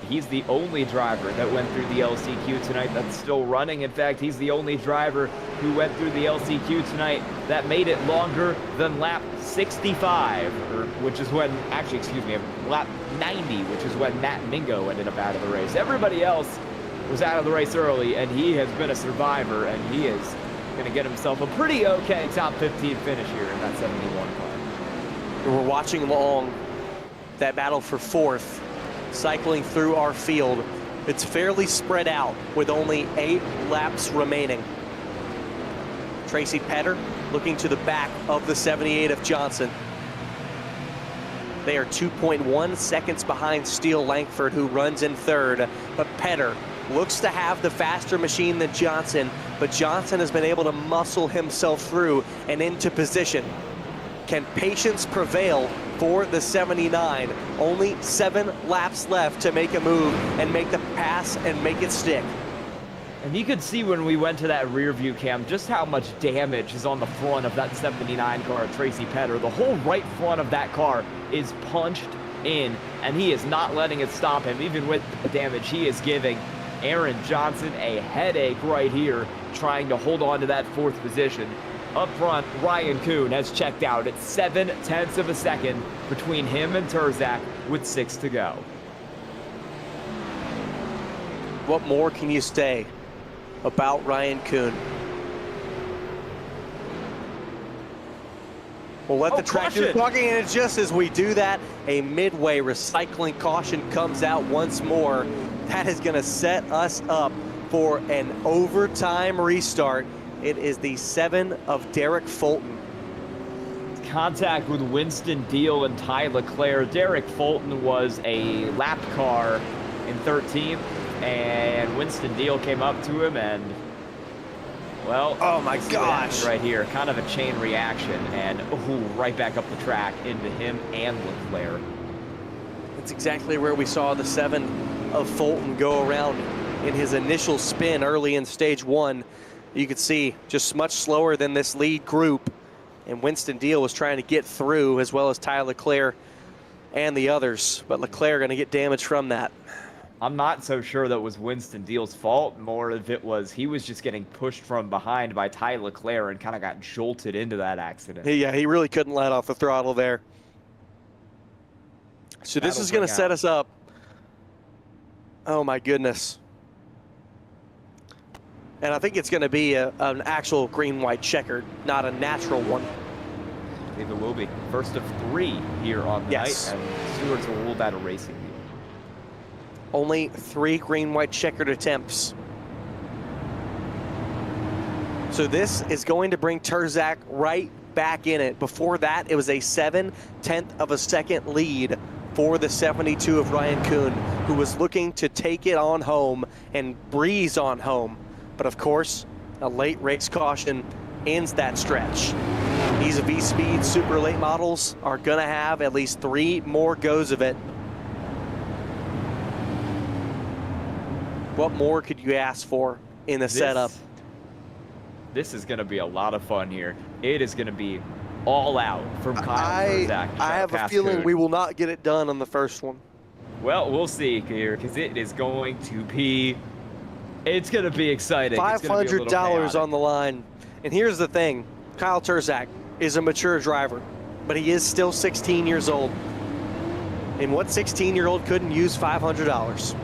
He's the only driver that went through the LCQ tonight that's still running. In fact, he's the only driver who went through the LCQ tonight that made it longer than lap 65, which is when, actually, excuse me, lap 90, which is when Matt Mingo ended up out of the race. Everybody else was out of the race early, and he has been a survivor, and he is going to get himself a pretty okay top 15 finish here in that 71 car. We're watching along that battle for 4th. Cycling through our field. It's fairly spread out with only 8 laps remaining. Tracy Petter looking to the back of the 78 of Johnson. They are 2.1 seconds behind Steele Langford, who runs in 3rd, but Petter looks to have the faster machine than Johnson, but Johnson has been able to muscle himself through and into position. Can patience prevail for the 79? Only 7 laps left to make a move and make the pass and make it stick. And you could see when we went to that rear view cam just how much damage is on the front of that 79 car, Tracy Petter. The whole right front of that car is punched in, and he is not letting it stop him, even with the damage he is giving Aaron Johnson a headache right here, trying to hold on to that 4th position. Up front, Ryan Kuhn has checked out at 0.7 of a second between him and Terzak with 6 to go. What more can you say about Ryan Kuhn? We'll let the track do the talking, and just as we do that, a midway recycling caution comes out once more. That is going to set us up for an overtime restart. It is the 7 of Derek Fulton. Contact with Winston Deal and Ty Leclerc. Derek Fulton was a lap car in 13th, and Winston Deal came up to him and, well, oh my gosh, right here, kind of a chain reaction, and right back up the track into him and Leclerc. That's exactly where we saw the 7 of Fulton go around in his initial spin early in stage 1. You could see just much slower than this lead group, and Winston Deal was trying to get through, as well as Ty Leclerc and the others, but Leclerc going to get damage from that. I'm not so sure that was Winston Deal's fault, more if it was he was just getting pushed from behind by Ty Leclerc and kind of got jolted into that accident. Yeah, he really couldn't let off the throttle there. So this is going to set us up. Oh my goodness. And I think it's going to be an actual green-white checkered, not a natural one. I believe it will be. First of 3 here on the Yes. night, and stewards will rule that a racing lead. Only 3 green-white checkered attempts. So this is going to bring Terzak right back in it. Before that, it was a 7/10 of a second lead for the 72 of Ryan Kuhn, who was looking to take it on home and breeze on home. But of course, a late race caution ends that stretch. These V-Speed super late models are gonna have at least 3 more goes of it. What more could you ask for in the setup? This is going to be a lot of fun here. It is going to be all out from Kyle Terzak. I have a feeling we will not get it done on the first one. Well, we'll see here, because it is going to be, it's going to be exciting. $500 on the line. And here's the thing, Kyle Terzak is a mature driver, but he is still 16 years old. And what 16-year-old couldn't use $500?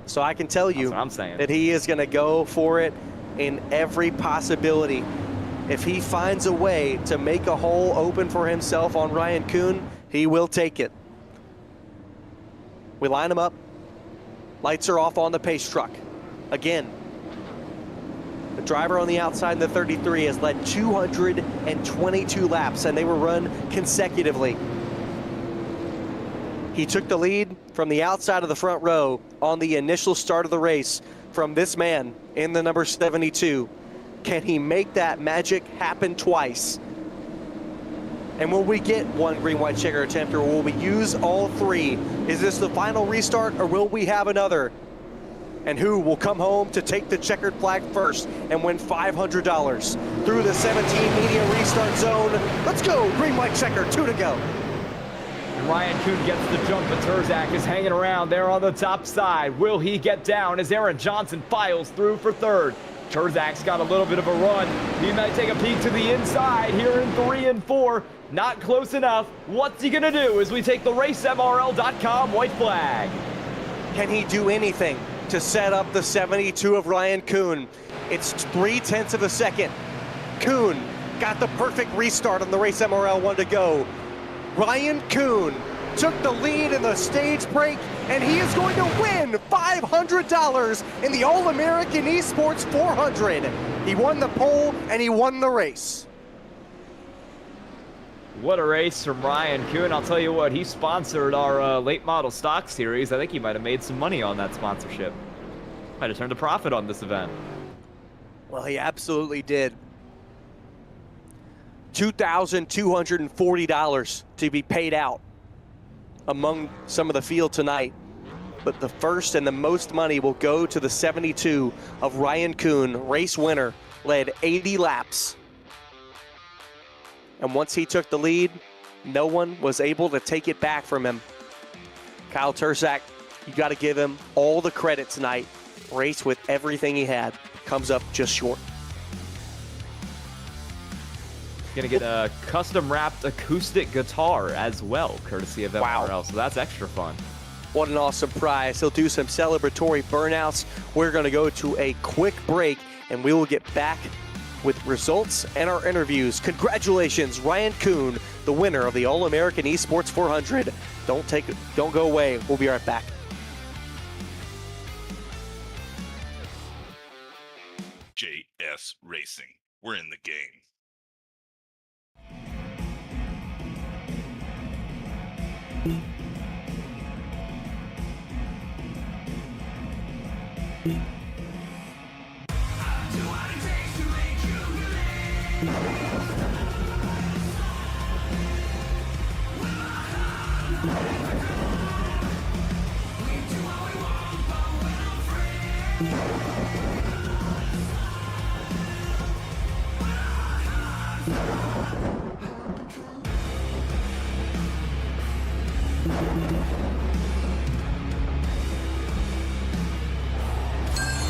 So I can tell you That's what I'm saying. that he is going to go for it in every possibility. If he finds a way to make a hole open for himself on Ryan Kuhn, he will take it. We line him up. Lights are off on the pace truck. Again, the driver on the outside in the 33 has led 222 laps, and they were run consecutively. He took the lead from the outside of the front row on the initial start of the race from this man in the number 72. Can he make that magic happen twice? And will we get 1 green-white checker attempt, or will we use all 3? Is this the final restart, or will we have another? And who will come home to take the checkered flag first and win $500 through the 17 medium restart zone? Let's go, green-white checker, 2 to go. Ryan Kuhn gets the jump, but Terzak is hanging around there on the top side. Will he get down as Aaron Johnson files through for 3rd? Terzak's got a little bit of a run. He might take a peek to the inside here in 3 and 4. Not close enough. What's he gonna do as we take the RaceMRL.com white flag? Can he do anything to set up the 72 of Ryan Kuhn? It's 0.3 of a second. Kuhn got the perfect restart on the Race MRL 1 to go. Ryan Kuhn took the lead in the stage break, and he is going to win $500 in the All-American Esports 400. He won the pole, and he won the race. What a race from Ryan Kuhn. I'll tell you what, he sponsored our late model stock series. I think he might have made some money on that sponsorship. Might have turned a profit on this event. Well, he absolutely did. $2,240 to be paid out among some of the field tonight. But the first and the most money will go to the 72 of Ryan Kuhn, race winner, led 80 laps. And once he took the lead, no one was able to take it back from him. Kyle Terzak, you got to give him all the credit tonight. Race with everything he had, comes up just short. Gonna get a custom wrapped acoustic guitar as well, courtesy of MRL, so that's extra fun. What an awesome prize. He'll do some celebratory burnouts. We're gonna go to a quick break, and we will get back with results and our interviews. Congratulations, Ryan Kuhn, the winner of the All-American Esports 400. Don't go away. We'll be right back. JS Racing. We're in the game.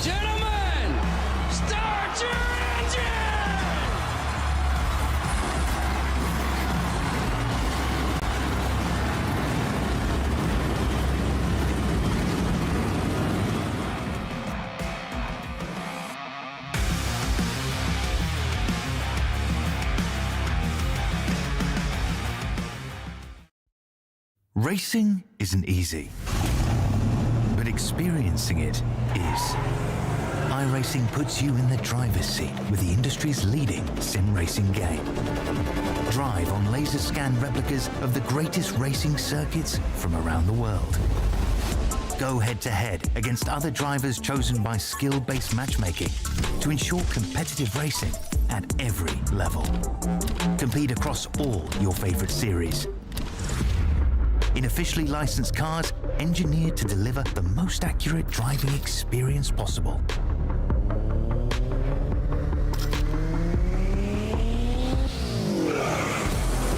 Gentlemen, start your engine! Racing isn't easy, but experiencing it is. iRacing puts you in the driver's seat with the industry's leading sim racing game. Drive on laser scan replicas of the greatest racing circuits from around the world. Go head-to-head against other drivers chosen by skill-based matchmaking to ensure competitive racing at every level. Compete across all your favorite series. In officially licensed cars, engineered to deliver the most accurate driving experience possible.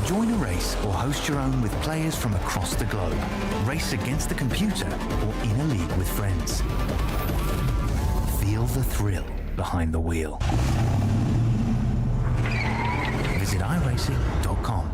Join a race or host your own with players from across the globe. Race against the computer or in a league with friends. Feel the thrill behind the wheel. Visit iRacing.com.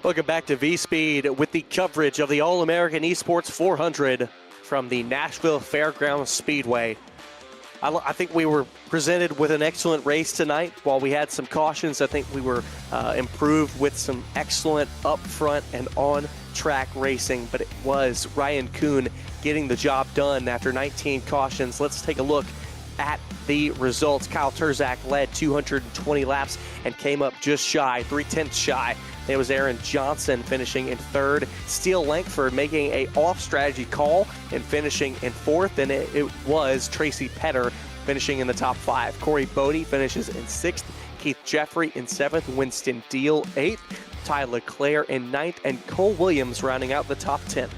Welcome back to V-Speed with the coverage of the All-American Esports 400 from the Nashville Fairgrounds Speedway. I think we were presented with an excellent race tonight. While we had some cautions, I think we were improved with some excellent up-front and on-track racing, but it was Ryan Kuhn getting the job done after 19 cautions. Let's take a look at the results. Kyle Turzak led 220 laps and came up just shy, 3/10 shy. It was Aaron Johnson finishing in third. Steele Lankford making a off-strategy call and finishing in fourth. And it was Tracy Petter finishing in the top five. Corey Bodie finishes in sixth. Keith Jeffrey in seventh. Winston Deal eighth. Ty Leclerc in ninth. And Cole Williams rounding out the top 10.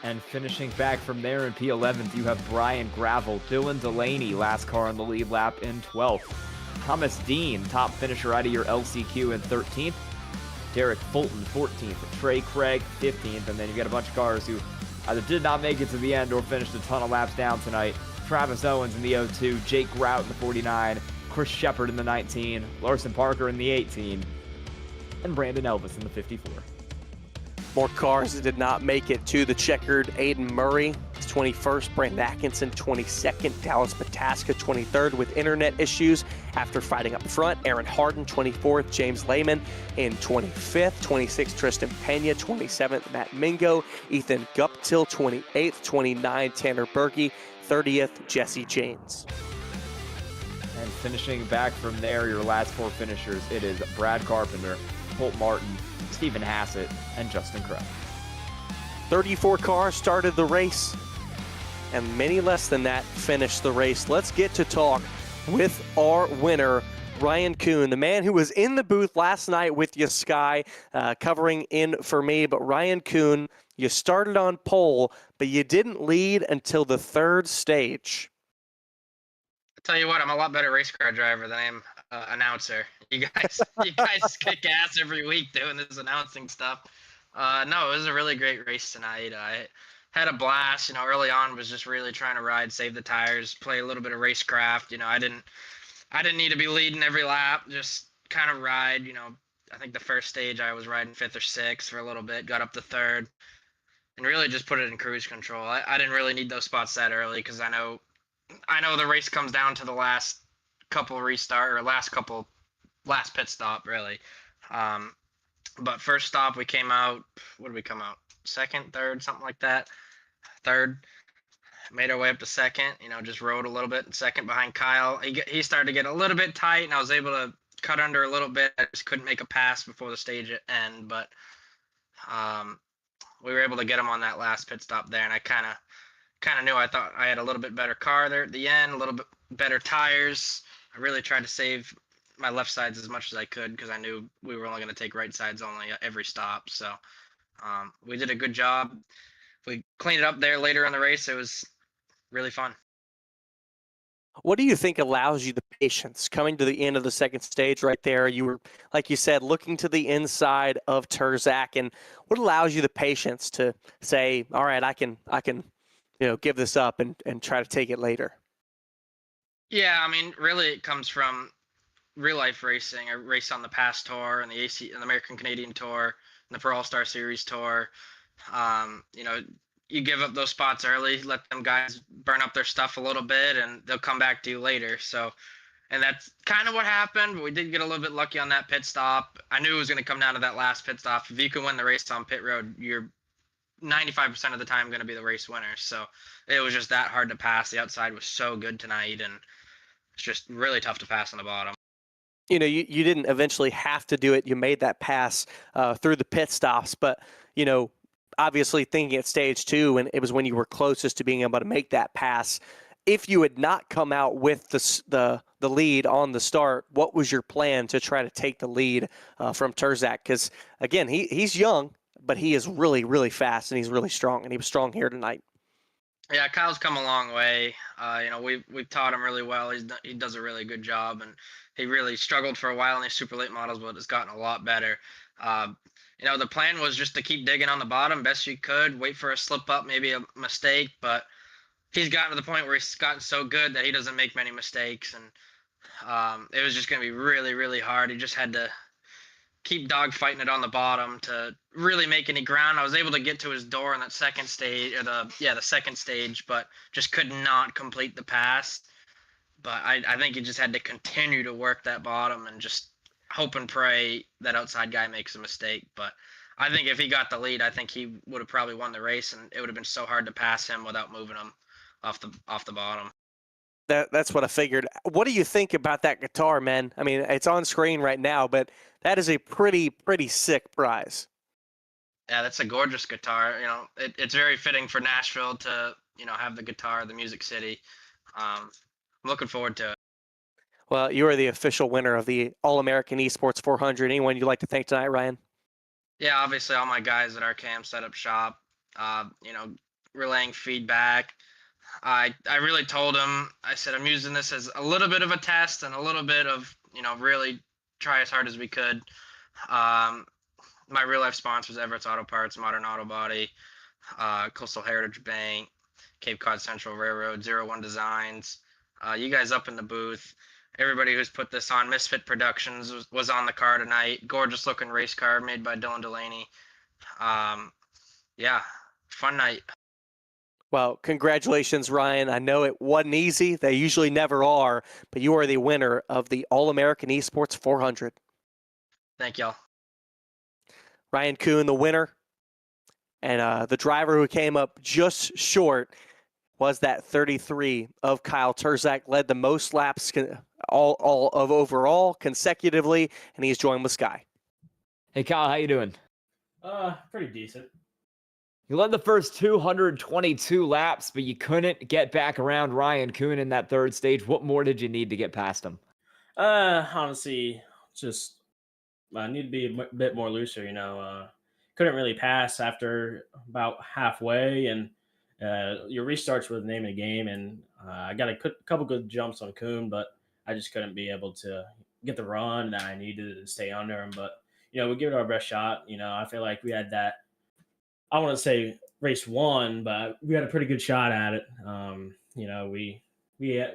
And finishing back from there in P11th, you have Brian Gravel. Dylan Delaney, last car on the lead lap, in 12th. Thomas Dean, top finisher out of your LCQ, in 13th. Derek Fulton, 14th. Trey Craig, 15th. And then you got a bunch of cars who either did not make it to the end or finished a ton of laps down tonight. Travis Owens in the 02, Jake Grout in the 49, Chris Shepard in the 19, Larson Parker in the 18, and Brandon Elvis in the 54. More cars that did not make it to the checkered. Aiden Murray, 21st. Brandon Atkinson, 22nd. Dallas Pataska, 23rd, with internet issues after fighting up front. Aaron Harden, 24th. James Lehman in 25th. 26th, Tristan Pena. 27th, Matt Mingo. Ethan Guptill, 28th. 29, Tanner Berkey. 30th, Jesse James. And finishing back from there, your last four finishers, it is Brad Carpenter, Holt Martin, Stephen Hassett, and Justin Crow. 34 cars started the race, and many less than that finished the race. Let's get to talk with our winner, Ryan Kuhn, the man who was in the booth last night with you, Sky, covering in for me. But Ryan Kuhn, you started on pole, but you didn't lead until the third stage. Tell you what, I'm a lot better race car driver than I am announcer. You guys kick ass every week doing this announcing stuff. No, it was a really great race tonight. I had a blast. Early on was just really trying to ride, save the tires, play a little bit of racecraft. I didn't need to be leading every lap. Just kind of ride. I think the first stage I was riding fifth or sixth for a little bit, got up to third, and really just put it in cruise control. I didn't really need those spots that early because I know the race comes down to the last couple last pit stop really. But first stop we came out. What did we come out? Second, third, something like that. Third. Made our way up to second. Just rode a little bit in second behind Kyle. He started to get a little bit tight, and I was able to cut under a little bit. I just couldn't make a pass before the stage end, but we were able to get him on that last pit stop there, and I kind of knew. I thought I had a little bit better car there at the end, a little bit better tires. I really tried to save my left sides as much as I could because I knew we were only going to take right sides only every stop. So we did a good job. We cleaned it up there later in the race. It was really fun. What do you think allows you the patience coming to the end of the second stage right there? You were, like you said, looking to the inside of Terzak, and what allows you the patience to say, all right, I can, give this up and try to take it later? Yeah, I mean, really it comes from real life racing. I race on the PASS Tour and the American Canadian Tour and the Pro All-Star Series Tour. You give up those spots early, let them guys burn up their stuff a little bit, and they'll come back to you later. So, and that's kind of what happened, but we did get a little bit lucky on that pit stop. I knew it was going to come down to that last pit stop. If you can win the race on pit road, you're 95% of the time going to be the race winner. So it was just that hard to pass. The outside was so good tonight, and it's just really tough to pass on the bottom. You didn't eventually have to do it. You made that pass through the pit stops, but, obviously thinking at stage 2, and it was when you were closest to being able to make that pass. If you had not come out with the lead on the start, what was your plan to try to take the lead from Terzak? Because, again, he's young, but he is really, really fast, and he's really strong, and he was strong here tonight. Yeah, Kyle's come a long way. We've taught him really well. He does a really good job, and he really struggled for a while in these super late models, but has gotten a lot better. The plan was just to keep digging on the bottom best you could, wait for a slip up, maybe a mistake, but he's gotten to the point where he's gotten so good that he doesn't make many mistakes, and it was just going to be really, really hard. He just had to keep dogfighting it on the bottom to really make any ground. I was able to get to his door in that second stage, or the second stage, but just could not complete the pass. But I think he just had to continue to work that bottom and just hope and pray that outside guy makes a mistake. But I think if he got the lead, I think he would have probably won the race, and it would have been so hard to pass him without moving him off the bottom. That's what I figured. What do you think about that guitar, man? I mean, it's on screen right now, but that is a pretty sick prize. Yeah, that's a gorgeous guitar. It's very fitting for Nashville to, have the guitar, the Music City. I'm looking forward to it. Well, you are the official winner of the All-American Esports 400. Anyone you'd like to thank tonight, Ryan? Yeah, obviously all my guys at our camp set up shop, relaying feedback. I really told them, I said, I'm using this as a little bit of a test and a little bit of, really try as hard as we could. My real life sponsors, Everett's Auto Parts, Modern Auto Body, Coastal Heritage Bank, Cape Cod Central Railroad, 01 Designs, you guys up in the booth, everybody who's put this on. Misfit Productions was on the car tonight. Gorgeous looking race car made by Dylan Delaney. Yeah, fun night. Well, congratulations, Ryan. I know it wasn't easy. They usually never are, but you are the winner of the All-American Esports 400. Thank y'all. Ryan Kuhn, the winner. And the driver who came up just short was that 33 of Kyle Terzak, led the most laps all of overall consecutively, and he's joined with Sky. Hey, Kyle, how you doing? Pretty decent. You led the first 222 laps, but you couldn't get back around Ryan Kuhn in that third stage. What more did you need to get past him? Honestly, just I need to be a bit more looser, couldn't really pass after about halfway, and your restarts were the name of the game, and I got a couple good jumps on Kuhn, but I just couldn't be able to get the run that I needed to stay under him. But, we give it our best shot. I feel like we had that, I want to say race one, but we had a pretty good shot at it. We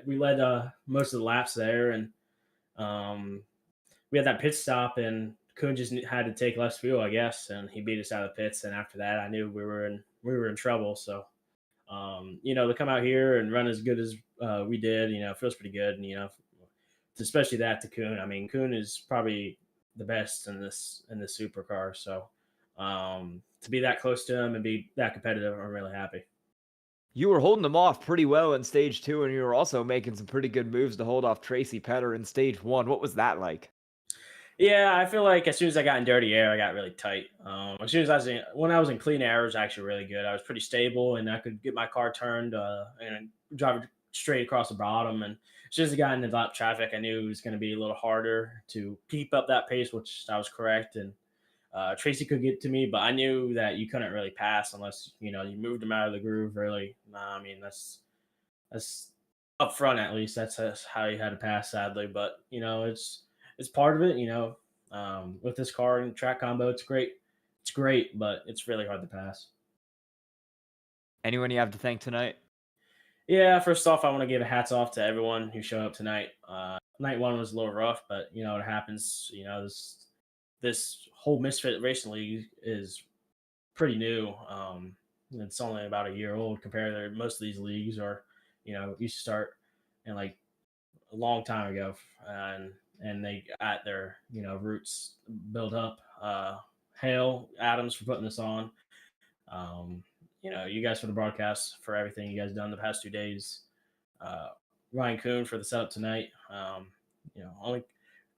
led most of the laps there, and we had that pit stop, and Kuhn just had to take less fuel, I guess, and he beat us out of the pits. And after that, I knew we were in trouble. So, to come out here and run as good as we did, feels pretty good. And especially that to Kuhn. I mean, Kuhn is probably the best in this supercar. So to be that close to him and be that competitive, I'm really happy. You were holding them off pretty well in stage 2, and you were also making some pretty good moves to hold off Tracy Petter in stage 1. What was that like? Yeah, I feel like as soon as I got in dirty air, I got really tight. As soon as when I was in clean air, it was actually really good. I was pretty stable, and I could get my car turned and drive it straight across the bottom. And as soon as I got into lap traffic, I knew it was going to be a little harder to keep up that pace, which I was correct. And Tracy could get to me, but I knew that you couldn't really pass unless you moved him out of the groove. Really, I mean that's up front at least. That's how you had to pass, sadly. But it's part of it. With this car and track combo, it's great. It's great, but it's really hard to pass. Anyone you have to thank tonight? Yeah, first off, I want to give a hats off to everyone who showed up tonight. Night one was a little rough, but it happens. This whole Misfit Racing League is pretty new. It's only about a year old compared to most of these leagues, or used to start in like a long time ago, and they got their roots built up. Hale Adams for putting this on. You guys for the broadcast, for everything you guys done the past 2 days. Ryan Kuhn for the setup tonight. Only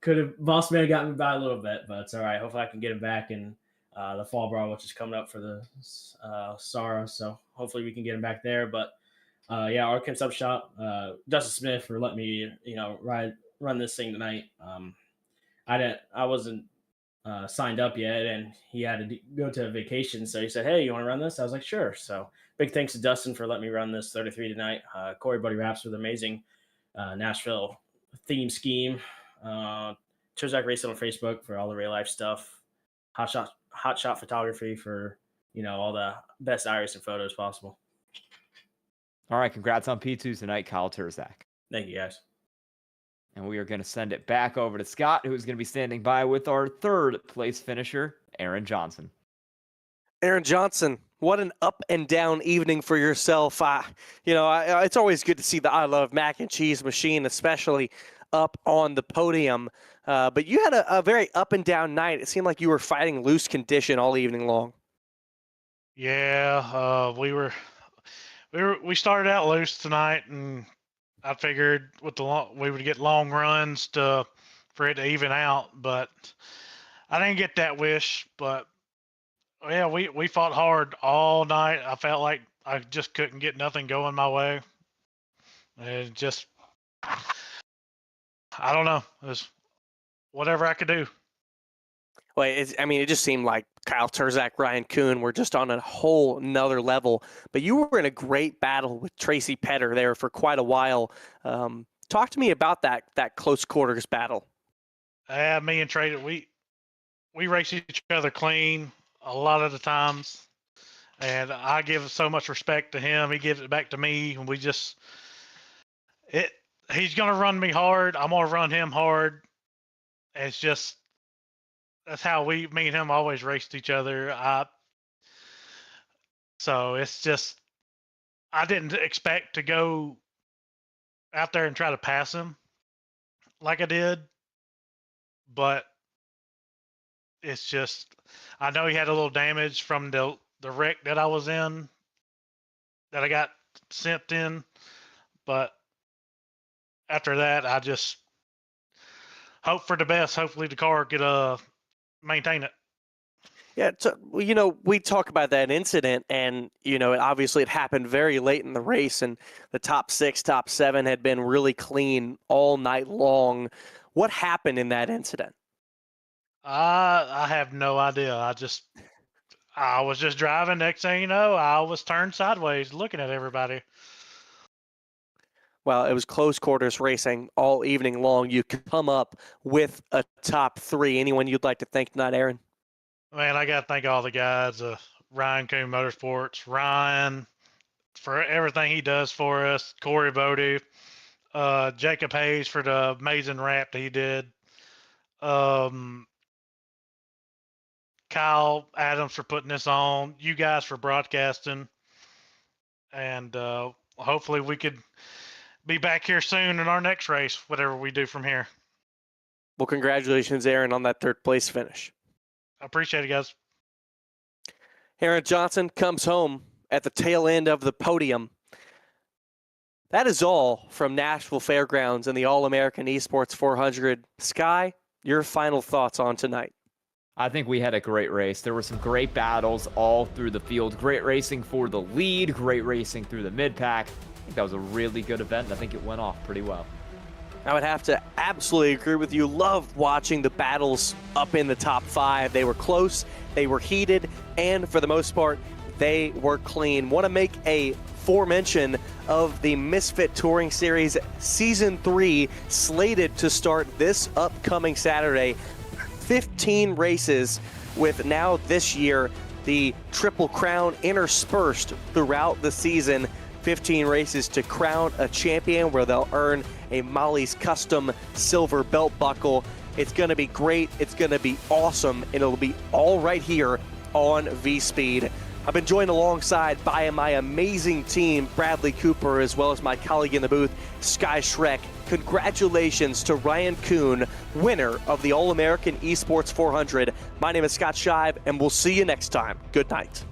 could have Boss Man got me by a little bit, but it's all right. Hopefully I can get him back in the fall brawl, which is coming up for the Sara. So hopefully we can get him back there. But our Sub Shop, Dustin Smith for letting me run this thing tonight. I wasn't signed up yet, and he had to go to a vacation, so he said, "Hey, you want to run this?" I was like, "Sure." So big thanks to Dustin for letting me run this 33 tonight. Corey Buddy Raps with amazing Nashville theme scheme. Chuzak Racing on Facebook for all the real life stuff. Hot shot photography for all the best iRacing photos possible. All right, congrats on P2 tonight, Kyle Turzak. Thank you, guys. And we are going to send it back over to Scott, who's going to be standing by with our third place finisher, Aaron Johnson. Aaron Johnson, what an up and down evening for yourself. It's always good to see the I Love Mac and Cheese machine, especially up on the podium. But you had a very up and down night. It seemed like you were fighting loose condition all evening long. Yeah, we started out loose tonight, and I figured we would get long runs for it to even out, but I didn't get that wish. But yeah, we fought hard all night. I felt like I just couldn't get nothing going my way. And just, I don't know, it was whatever I could do. Well, it just seemed like Kyle Turzak, Ryan Kuhn were just on a whole nother level. But you were in a great battle with Tracy Petter there for quite a while. Talk to me about that close quarters battle. Me and Tracy, we race each other clean a lot of the times, and I give so much respect to him. He gives it back to me, and he's gonna run me hard. I'm gonna run him hard. It's just that's how me and him always raced each other. So it's just I didn't expect to go out there and try to pass him like I did, but it's just I know he had a little damage from the wreck that I was in, that I got sent in, but after that I just hope for the best. Hopefully the car could maintain it. Yeah, we talk about that incident, and obviously it happened very late in the race, and the top 6, top 7 had been really clean all night long. What happened in that incident? I have no idea. I was just driving. Next thing you know, I was turned sideways looking at everybody. Well, it was close quarters racing all evening long. You could come up with a top 3. Anyone you'd like to thank tonight, Aaron? Man, I got to thank all the guys, Ryan Coon Motorsports, Ryan, for everything he does for us, Corey Bodie, Jacob Hayes for the amazing rap that he did, Kyle Adams for putting this on, you guys for broadcasting, and hopefully we could be back here soon in our next race, whatever we do from here. Well, congratulations, Aaron, on that third place finish. I appreciate it, guys. Aaron Johnson comes home at the tail end of the podium. That is all from Nashville Fairgrounds and the All-American Esports 400. Sky, your final thoughts on tonight? I think we had a great race. There were some great battles all through the field. Great racing for the lead, great racing through the mid-pack. I think that was a really good event, and I think it went off pretty well. I would have to absolutely agree with you. Loved watching the battles up in the top 5. They were close, they were heated, and for the most part, they were clean. Want to make a foremention of the Misfit Touring Series Season 3, slated to start this upcoming Saturday. 15 races, with now this year the Triple Crown interspersed throughout the season. 15 races to crown a champion, where they'll earn a Molly's Custom silver belt buckle. It's going to be great. It's going to be awesome. And it'll be all right here on V-Speed. I've been joined alongside by my amazing team, Bradley Cooper, as well as my colleague in the booth, Sky Schreck. Congratulations to Ryan Kuhn, winner of the All-American Esports 400. My name is Scott Shive, and we'll see you next time. Good night.